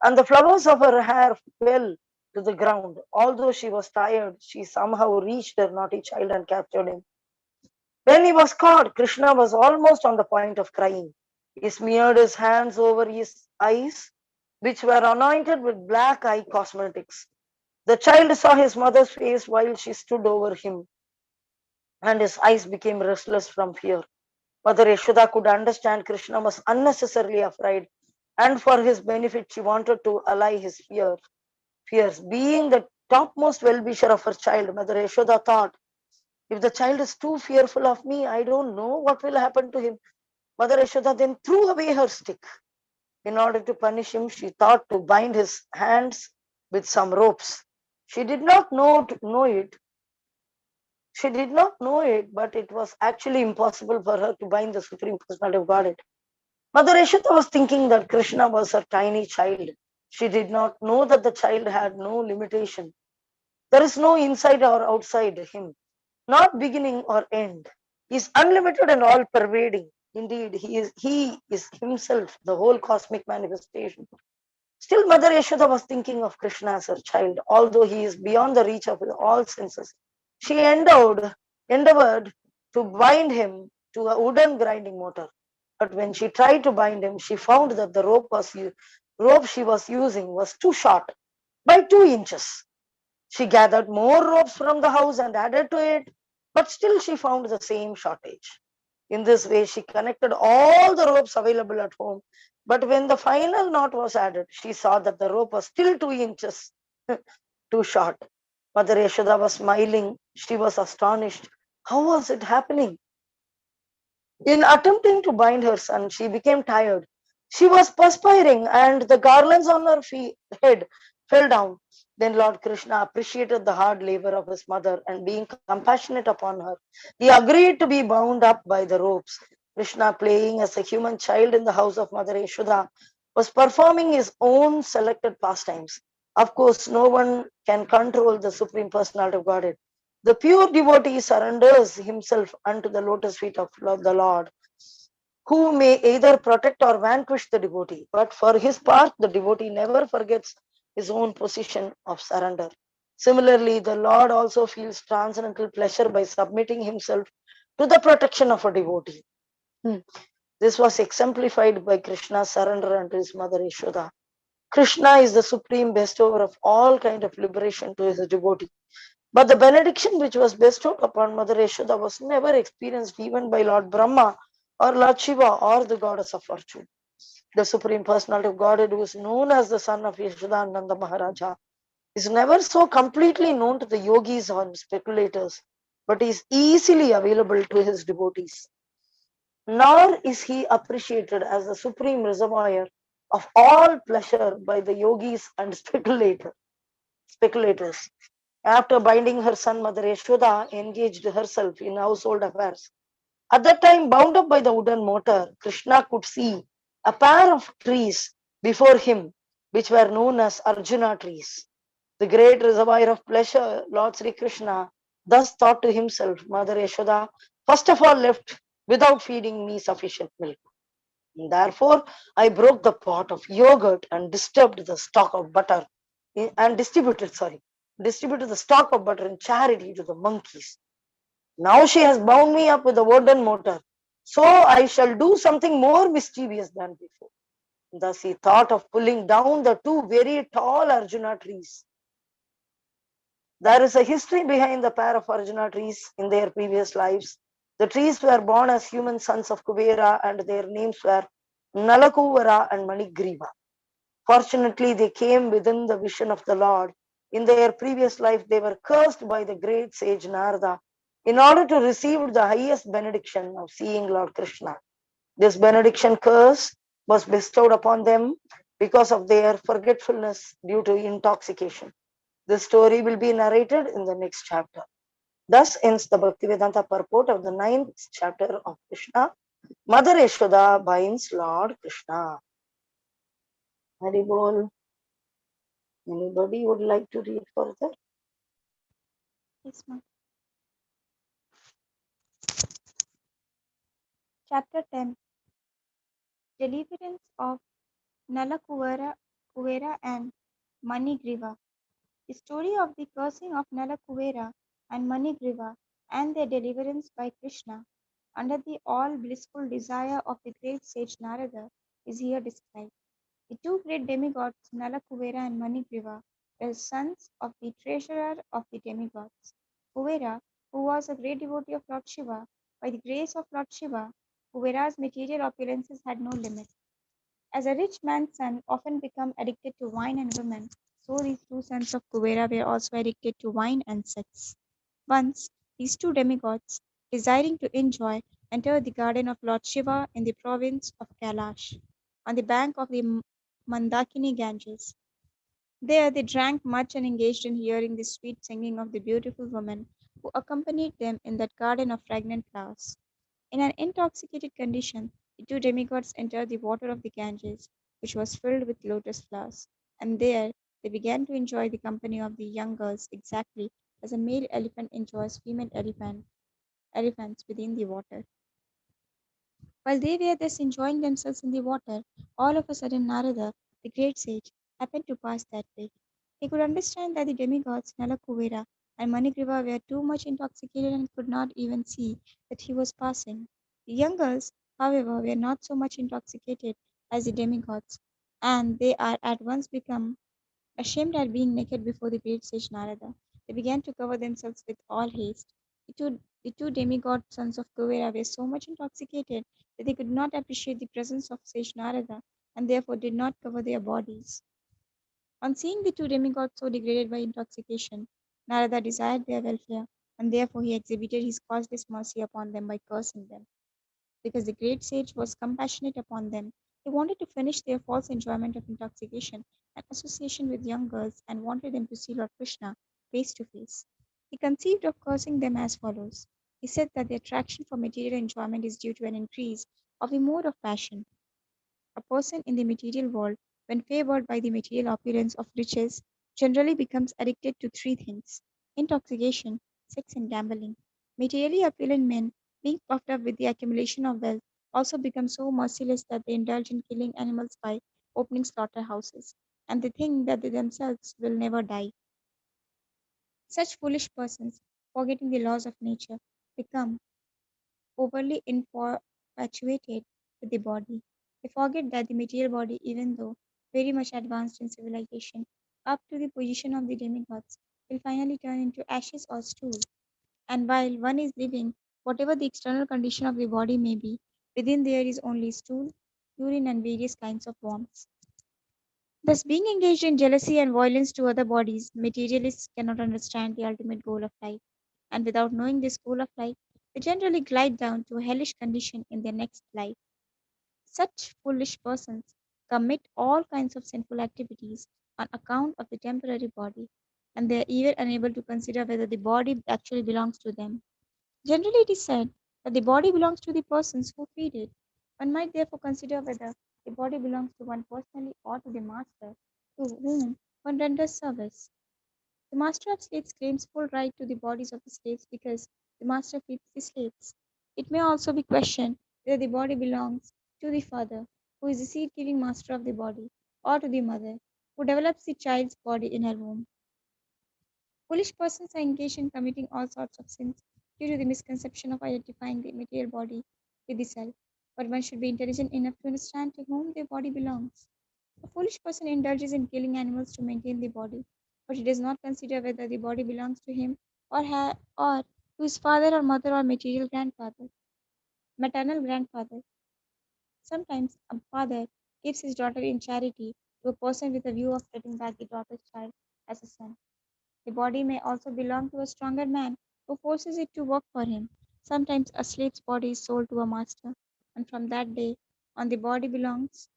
and the flowers of her hair fell to the ground. Although she was tired, she somehow reached her naughty child and captured him. When he was caught, Krishna was almost on the point of crying. He smeared his hands over his eyes, which were anointed with black eye cosmetics. The child saw his mother's face while she stood over him, and his eyes became restless from fear. Mother Yashoda could understand Krishna was unnecessarily afraid, and for his benefit, she wanted to allay his fears. Being the topmost well-wisher of her child, Mother Yashoda thought, If the child is too fearful of me, I don't know what will happen to him. Mother Yashoda then threw away her stick. In order to punish him, she thought to bind his hands with some ropes. She did not know it. She did not know it, but it was actually impossible for her to bind the Supreme Personality of Godhead. Mother Yashoda was thinking that Krishna was a tiny child. She did not know that the child had no limitation. There is no inside or outside him, not beginning or end. He is unlimited and all pervading. Indeed, he is himself, the whole cosmic manifestation. Still, Mother Yashoda was thinking of Krishna as her child, although he is beyond the reach of all senses. She endeavored to bind him to a wooden grinding motor. But when she tried to bind him, she found that the rope she was using was too short by 2 inches. She gathered more ropes from the house and added to it, but still she found the same shortage. In this way, she connected all the ropes available at home. But when the final knot was added, she saw that the rope was still 2 inches too short. Mother Yashoda was smiling. She was astonished. How was it happening? In attempting to bind her son, she became tired. She was perspiring, and the garlands on her head fell down. Then Lord Krishna appreciated the hard labor of his mother, and being compassionate upon her, he agreed to be bound up by the ropes. Krishna, playing as a human child in the house of Mother Yashoda, was performing his own selected pastimes. Of course, no one can control the Supreme Personality of Godhead. The pure devotee surrenders himself unto the lotus feet of the Lord, who may either protect or vanquish the devotee. But for his part, the devotee never forgets his own position of surrender. Similarly, the Lord also feels transcendental pleasure by submitting himself to the protection of a devotee. This was exemplified by Krishna's surrender unto his mother Yashoda. Krishna is the supreme bestower of all kind of liberation to his devotee. But the benediction which was bestowed upon Mother Yashoda was never experienced even by Lord Brahma or Lord Shiva or the goddess of fortune. The Supreme Personality of Godhead, who is known as the son of Yashodananda Maharaja, is never so completely known to the yogis or speculators, but is easily available to his devotees. Nor is he appreciated as the supreme reservoir of all pleasure by the yogis and speculators. After binding her son, Mother Yashoda engaged herself in household affairs. At that time, bound up by the wooden motor, Krishna could see a pair of trees before him, which were known as Arjuna trees. The great reservoir of pleasure, Lord Sri Krishna thus thought to himself, Mother Yashoda first of all left without feeding me sufficient milk. Therefore, I broke the pot of yogurt and disturbed the stock of butter and distributed the stock of butter in charity to the monkeys. Now she has bound me up with a wooden motor, so I shall do something more mischievous than before. Thus he thought of pulling down the two very tall Arjuna trees. There is a history behind the pair of Arjuna trees in their previous lives. The trees were born as human sons of Kubera, and their names were Nalakuvara and Manigriva. Fortunately, they came within the vision of the Lord. In their previous life, they were cursed by the great sage Narada in order to receive the highest benediction of seeing Lord Krishna. This benediction curse was bestowed upon them because of their forgetfulness due to intoxication. This story will be narrated in the next chapter. Thus ends the Bhaktivedanta purport of the 9th chapter of Krishna. Mother Yashoda binds Lord Krishna. Haribol. Anybody would like to read further? Yes, ma'am. Chapter 10. Deliverance of Kuvera and Manigriva. The story of the cursing of Kuvera and Manigriva and their deliverance by Krishna under the all blissful desire of the great sage Narada is here described. The two great demigods, Kuvera and Manigriva, were sons of the treasurer of the demigods. Kuvera, who was a great devotee of Lord Shiva, by the grace of Lord Shiva, Kuvera's material opulences had no limit. As a rich man's son often become addicted to wine and women, so these two sons of Kuvera were also addicted to wine and sex. Once, These two demigods, desiring to enjoy, entered the garden of Lord Shiva in the province of Kailash, on the bank of the Mandakini Ganges. There they drank much and engaged in hearing the sweet singing of the beautiful woman who accompanied them in that garden of fragrant flowers. In an intoxicated condition, the two demigods entered the water of the Ganges, which was filled with lotus flowers, and there they began to enjoy the company of the young girls exactly as a male elephant enjoys female elephants within the water. While they were thus enjoying themselves in the water, all of a sudden Narada, the great sage, happened to pass that way. He could understand that the demigods Nalakuvera and Manigriva were too much intoxicated and could not even see that he was passing. The young girls, however, were not so much intoxicated as the demigods, and they are at once become ashamed at being naked before the great sage Narada. They began to cover themselves with all haste. The two demigod sons of Kuvera were so much intoxicated that they could not appreciate the presence of sage Narada and therefore did not cover their bodies. On seeing the two demigods so degraded by intoxication, Narada desired their welfare, and therefore he exhibited his causeless mercy upon them by cursing them. Because the great sage was compassionate upon them, he wanted to finish their false enjoyment of intoxication and association with young girls and wanted them to see Lord Krishna face to face. He conceived of cursing them as follows. He said that the attraction for material enjoyment is due to an increase of the mode of passion. A person in the material world, when favored by the material opulence of riches, generally becomes addicted to three things: intoxication, sex, and gambling. Materially opulent men, being puffed up with the accumulation of wealth, also become so merciless that they indulge in killing animals by opening slaughterhouses, and they think that they themselves will never die. Such foolish persons, forgetting the laws of nature, become overly infatuated with the body. They forget that the material body, even though very much advanced in civilization, up to the position of the demigods, will finally turn into ashes or stool. And while one is living, whatever the external condition of the body may be, within there is only stool, urine, and various kinds of worms. Thus, being engaged in jealousy and violence to other bodies, materialists cannot understand the ultimate goal of life, and without knowing this goal of life, they generally glide down to a hellish condition in their next life. Such foolish persons commit all kinds of sinful activities on account of the temporary body, and they are even unable to consider whether the body actually belongs to them. Generally, it is said that the body belongs to the persons who feed it. One might therefore consider whether the body belongs to one personally or to the master to whom one renders service. The master of slaves claims full right to the bodies of the slaves because the master feeds the slaves. It may also be questioned whether the body belongs to the father, who is the seed giving master of the body, or to the mother, who develops the child's body in her womb. Foolish persons are engaged in committing all sorts of sins due to the misconception of identifying the material body with the self. But one should be intelligent enough to understand to whom their body belongs. A foolish person indulges in killing animals to maintain the body, but he does not consider whether the body belongs to him or to his father or mother or maternal grandfather. Sometimes a father gives his daughter in charity to a person with a view of getting back the daughter's child as a son. The body may also belong to a stronger man who forces it to work for him. Sometimes a slave's body is sold to a master, and from on, the body belongs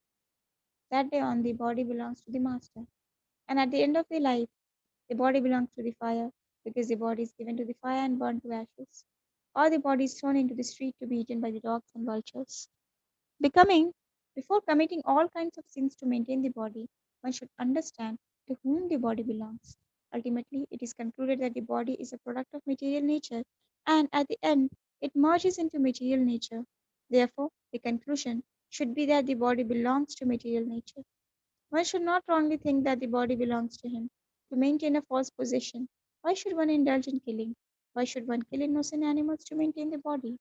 that day on, the body belongs to the master. And at the end of the life, the body belongs to the fire because the body is given to the fire and burned to ashes, or the body is thrown into the street to be eaten by the dogs and vultures. Becoming, before committing all kinds of sins to maintain the body, one should understand to whom the body belongs. Ultimately, it is concluded that the body is a product of material nature, and at the end, it merges into material nature. Therefore, the conclusion should be that the body belongs to material nature. One should not wrongly think that the body belongs to him. To maintain a false possession, why should one indulge in killing? Why should one kill innocent animals to maintain the body?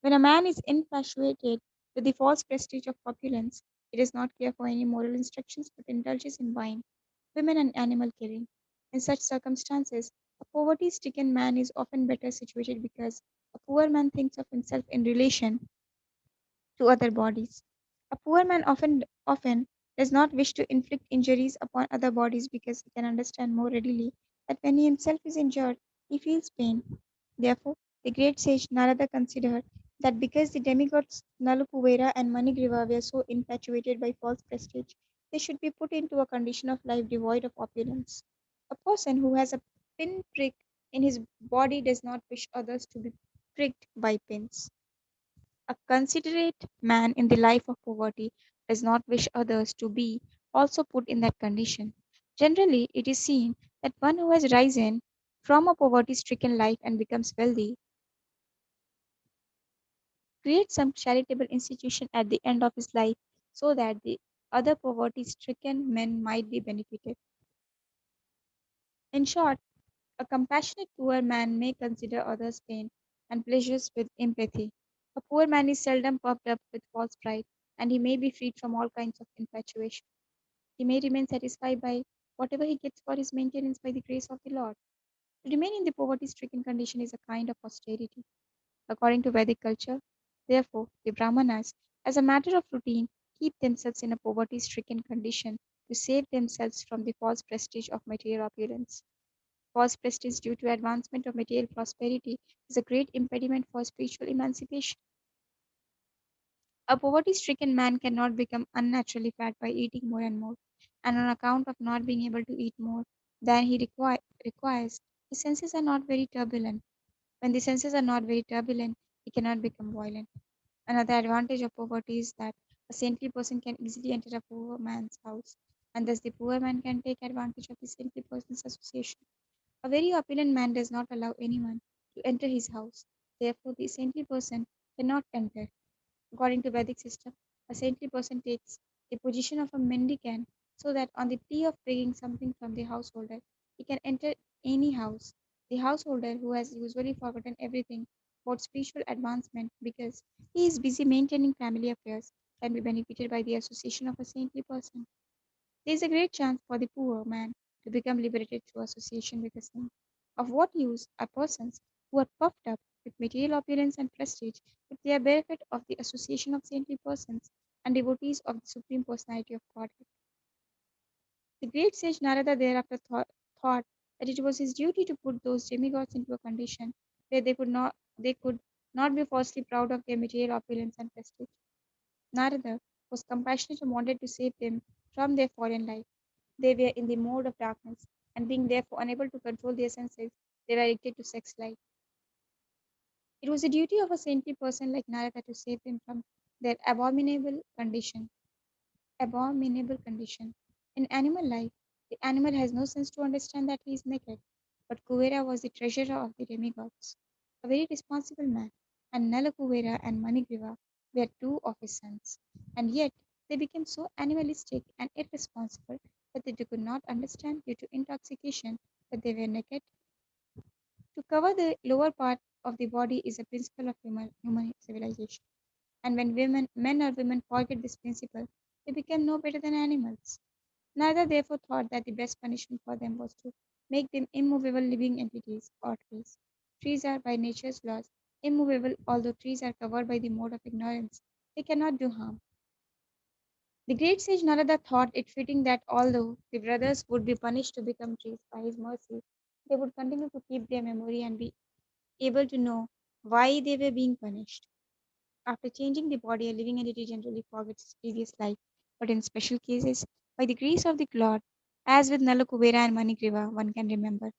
When a man is infatuated with the false prestige of opulence, he does not care for any moral instructions but indulges in wine, women, and animal killing. In such circumstances, a poverty stricken man is often better situated because a poor man thinks of himself in relation to other bodies. A poor man often does not wish to inflict injuries upon other bodies because he can understand more readily that when he himself is injured, he feels pain. Therefore, the great sage Narada considered that because the demigods Nalukuvera and Manigriva were so infatuated by false prestige, they should be put into a condition of life devoid of opulence. A person who has a pin prick in his body does not wish others to be pricked by pins. A considerate man in the life of poverty does not wish others to be also put in that condition. Generally, it is seen that one who has risen from a poverty stricken life and becomes wealthy creates some charitable institution at the end of his life so that the other poverty stricken men might be benefited. In short, a compassionate poor man may consider others' pain and pleasures with empathy. A poor man is seldom puffed up with false pride, and he may be freed from all kinds of infatuation. He may remain satisfied by whatever he gets for his maintenance by the grace of the Lord. To remain in the poverty stricken condition is a kind of austerity. According to Vedic culture, therefore, the Brahmanas, as a matter of routine, keep themselves in a poverty stricken condition to save themselves from the false prestige of material opulence. False prestige due to advancement of material prosperity is a great impediment for spiritual emancipation. A poverty stricken man cannot become unnaturally fat by eating more and more, and on account of not being able to eat more than he requires, his senses are not very turbulent. When the senses are not very turbulent, he cannot become violent. Another advantage of poverty is that a saintly person can easily enter a poor man's house, and thus the poor man can take advantage of the saintly person's association. A very opulent man does not allow anyone to enter his house. Therefore, the saintly person cannot enter. According to Vedic system, a saintly person takes the position of a mendicant so that on the plea of begging something from the householder, he can enter any house. The householder, who has usually forgotten everything about spiritual advancement because he is busy maintaining family affairs, can be benefited by the association of a saintly person. There is a great chance for the poor man to become liberated through association with a saint. Of what use are persons who are puffed up with material opulence and prestige if they are bereft of the association of saintly persons and devotees of the Supreme Personality of Godhead? The great sage Narada thereafter thought that it was his duty to put those demigods into a condition where they could not be falsely proud of their material opulence and prestige. Narada was compassionate and wanted to save them from their fallen life. They were in the mode of darkness, and being therefore unable to control their senses, they were addicted to sex life. It was the duty of a saintly person like Narada to save them from their abominable condition. In animal life, the animal has no sense to understand that he is naked, but Kuvera was the treasurer of the demigods, a very responsible man, and Nala Kuvera and Manigriva were two of his sons, and yet they became so animalistic and irresponsible that they could not understand due to intoxication that they were naked. To cover the lower part of the body is a principle of human civilization. And when men or women forget this principle, they become no better than animals. Neither therefore thought that the best punishment for them was to make them immovable living entities or trees. Trees are by nature's laws immovable, although trees are covered by the mode of ignorance. They cannot do harm. The great sage Narada thought it fitting that although the brothers would be punished to become trees by his mercy, they would continue to keep their memory and be able to know why they were being punished. After changing the body, a living entity generally forgets its previous life, but in special cases, by the grace of the Lord, as with Nalakuvera and Manigriva, one can remember.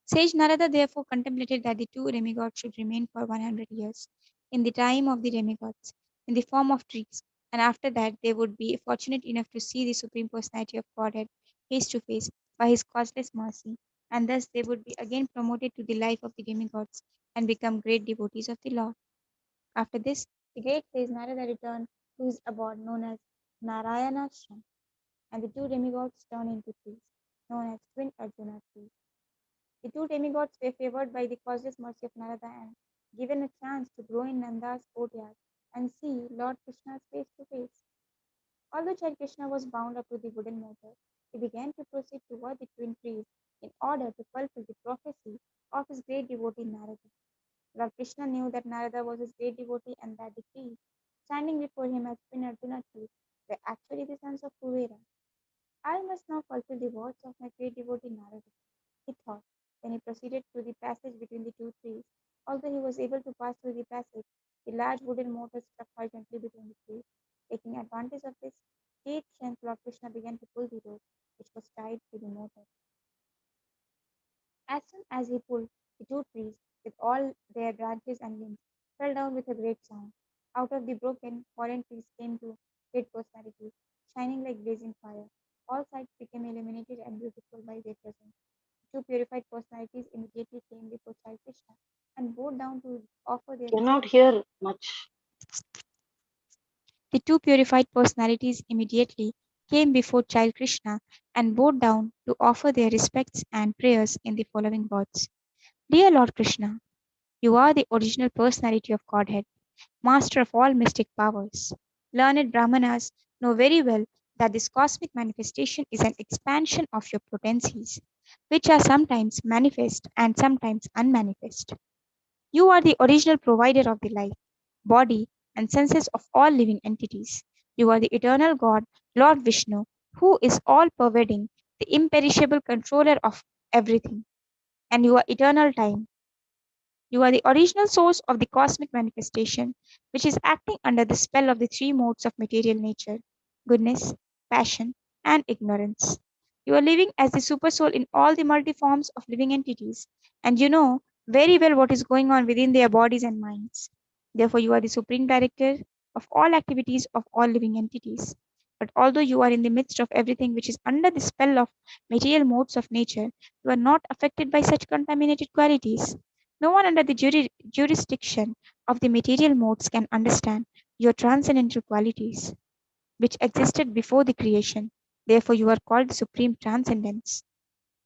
Sage Narada therefore contemplated that the two demigods should remain for 100 years, in the time of the demigods, in the form of trees, and after that they would be fortunate enough to see the Supreme Personality of Godhead face to face by his causeless mercy, and thus they would be again promoted to the life of the demigods and become great devotees of the Lord. After this, the great sage Narada returned to his abode known as Narayanashram, and the two demigods turned into trees, known as twin Arjuna trees. The two demigods were favored by the causeless mercy of Narada and given a chance to grow in Nanda's courtyard and see Lord Krishna's face to face. Although Child Krishna was bound up to the wooden mortar, he began to proceed toward the twin trees in order to fulfill the prophecy of his great devotee Narada. Lord Krishna knew that Narada was his great devotee and that the trees standing before him as twin Arjuna trees were actually the sons of Kuvera. I must now fulfill the words of my great devotee Narada, he thought. Then he proceeded to the passage between the two trees. Although he was able to pass through the passage, the large wooden motor stuck horizontally between the trees. Taking advantage of this patient, Lord Krishna began to pull the rope, which was tied to the motor. As soon as he pulled, the two trees, with all their branches and limbs, fell down with a great sound. Out of the broken, fallen trees came two great personalities, shining like blazing fire. All sides became illuminated and beautiful by their presence. Two purified personalities immediately came before Child Krishna and bowed down to offer their Cannot respects. hear much. The two purified personalities immediately came before Child Krishna and bowed down to offer their respects and prayers in the following words. Dear Lord Krishna, you are the original personality of Godhead, master of all mystic powers. Learned Brahmanas know very well that this cosmic manifestation is an expansion of your potencies, which are sometimes manifest and sometimes unmanifest. You are the original provider of the life, body, and senses of all living entities. You are the eternal God, Lord Vishnu, who is all pervading, the imperishable controller of everything. And you are eternal time. You are the original source of the cosmic manifestation, which is acting under the spell of the three modes of material nature: goodness, passion, and ignorance. You are living as the supersoul in all the multiforms of living entities, and you know very well what is going on within their bodies and minds. Therefore, you are the supreme director of all activities of all living entities. But although you are in the midst of everything which is under the spell of material modes of nature, you are not affected by such contaminated qualities. No one under the jurisdiction of the material modes can understand your transcendental qualities, which existed before the creation. Therefore, you are called the Supreme Transcendence.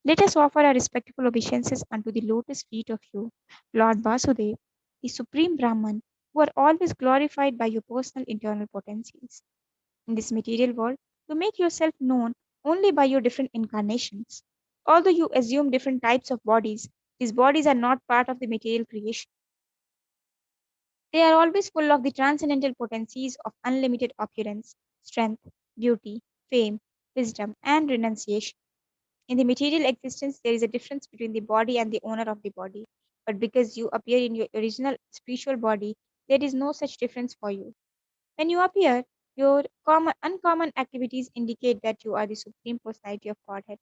Let us offer our respectful obeisances unto the lotus feet of you, Lord Vasudev, the Supreme Brahman, who are always glorified by your personal internal potencies. In this material world, you make yourself known only by your different incarnations. Although you assume different types of bodies, these bodies are not part of the material creation. They are always full of the transcendental potencies of unlimited opulence, strength, beauty, fame, wisdom, and renunciation. In the material existence, there is a difference between the body and the owner of the body. But because you appear in your original spiritual body, there is no such difference for you. When you appear, your uncommon activities indicate that you are the Supreme Personality of Godhead.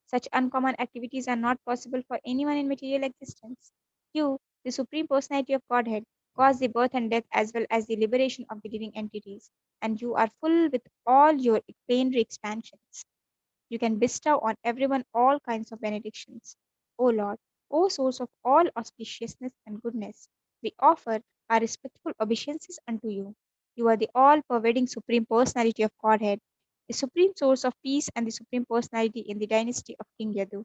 Such uncommon activities are not possible for anyone in material existence. You, the Supreme Personality of Godhead, cause the birth and death as well as the liberation of the living entities, and you are full with all your plenary expansions. You can bestow on everyone all kinds of benedictions. O Lord, O source of all auspiciousness and goodness, we offer our respectful obeisances unto you. You are the all pervading Supreme Personality of Godhead, the supreme source of peace and the supreme personality in the dynasty of King Yadu.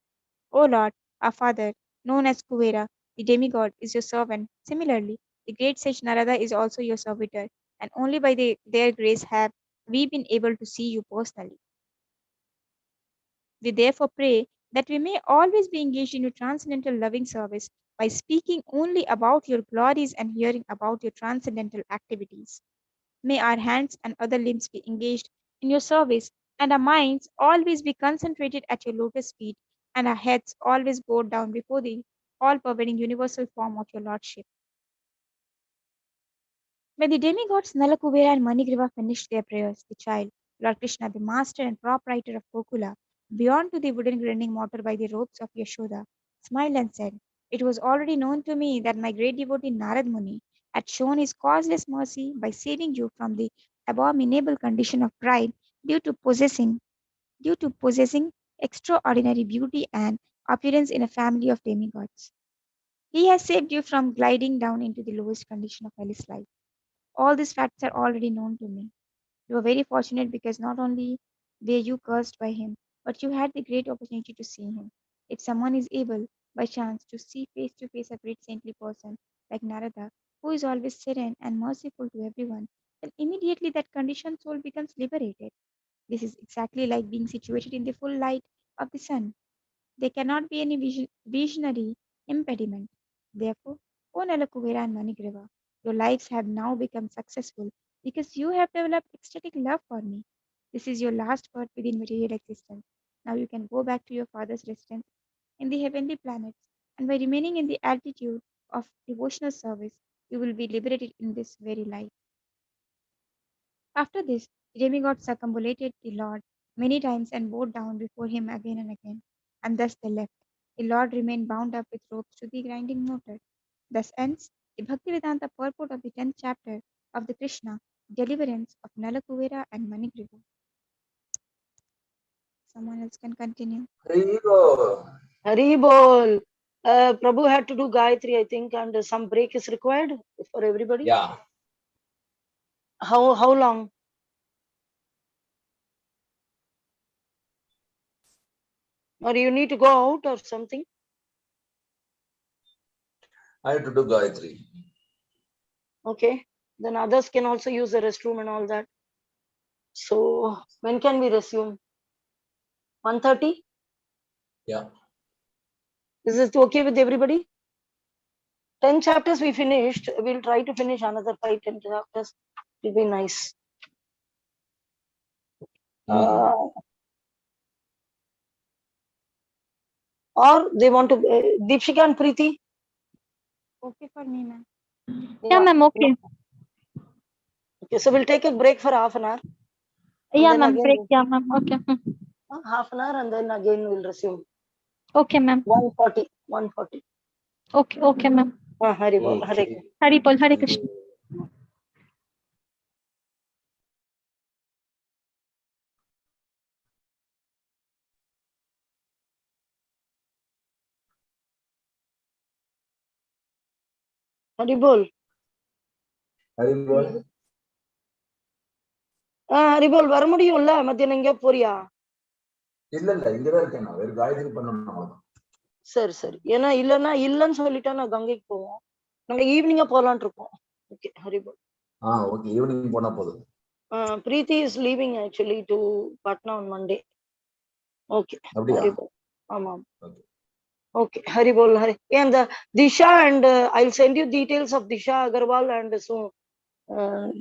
O Lord, our Father, known as Kuvera, the demigod, is your servant. Similarly, the great sage Narada is also your servitor, and only by their grace have we been able to see you personally. We therefore pray that we may always be engaged in your transcendental loving service by speaking only about your glories and hearing about your transcendental activities. May our hands and other limbs be engaged in your service, and our minds always be concentrated at your lotus feet, and our heads always bowed down before the all pervading universal form of your Lordship. When the demigods Nalakuvera and Manigriva finished their prayers, the child, Lord Krishna, the master and proprietor of Gokula, beyond to the wooden grinding mortar by the ropes of Yashoda, smiled and said, It was already known to me that my great devotee Narad Muni had shown his causeless mercy by saving you from the abominable condition of pride due to possessing due to possessing extraordinary beauty and appearance in a family of demigods. He has saved you from gliding down into the lowest condition of hellish life. All these facts are already known to me. You are very fortunate because not only were you cursed by him, but you had the great opportunity to see him. If someone is able, by chance, to see face to face a great saintly person like Narada, who is always serene and merciful to everyone, then immediately that conditioned soul becomes liberated. This is exactly like being situated in the full light of the sun. There cannot be any visionary impediment. Therefore, O Nalakuvera and Manigriva, your lives have now become successful because you have developed ecstatic love for me. This is your last birth within material existence. Now you can go back to your father's residence in the heavenly planets, and by remaining in the altitude of devotional service, you will be liberated in this very life. After this, the demigod circumambulated the Lord many times and bowed down before him again and again, and thus they left. The Lord remained bound up with ropes to the grinding mortar. Thus ends the Bhaktivedanta purport of the 10th chapter of the Krishna, deliverance of Nalakuvera and Manigriva. Someone else can continue. Hari Bol. Prabhu had to do Gayatri, I think, and some break is required for everybody. Yeah. How long? Or you need to go out or something? I have to do Gayatri. Okay. Then others can also use the restroom and all that. So when can we resume? 1:30? Yeah. Is this okay with everybody? 10 chapters we finished. We'll try to finish another 5-10 chapters. It'll be nice. Or they want to, Deepshika and Preeti? Okay for me, ma'am. Yeah, ma'am. Okay. Okay, so we'll take a break for half an hour. Yeah, then ma'am. again Break. Yeah, ma'am. Okay. half an hour and then again we'll resume. Okay, ma'am. 1:40. 1:40. Okay. Okay, ma'am. Hari Bol. Hare Okay. Krishna. Hari Bol. Hare Krishna. Hari Bol. Hari Bol. Hari Bol, வர முடியும்ல மத்தியானம் எங்க போறியா? இல்ல இங்கதான் இருக்கேன் நான். வேற காயத்ரி பண்ணணும். சரி சரி. ஏன்னா இல்லன்னு சொல்லிட்டா நான் கங்கைக்கு போவோம். நாங்க ஈவினிங்கா போலாம்னு இருக்கோம். ஓகே, ஹரி போல். ஓகே, ஈவினிங் போனா போதும். Preeti is leaving actually to Patna on Monday. Okay. அப்படியா? Hari Bol. ஆமாம். Okay, Hari Bol. Hari. And Disha and I'll send you details of Disha Agarwal and so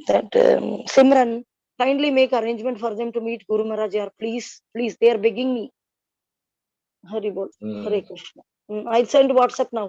that Simran. Kindly make arrangement for them to meet Guru Maharaj. Please, they are begging me. Hari Bol. Hare Krishna. I'll send WhatsApp now.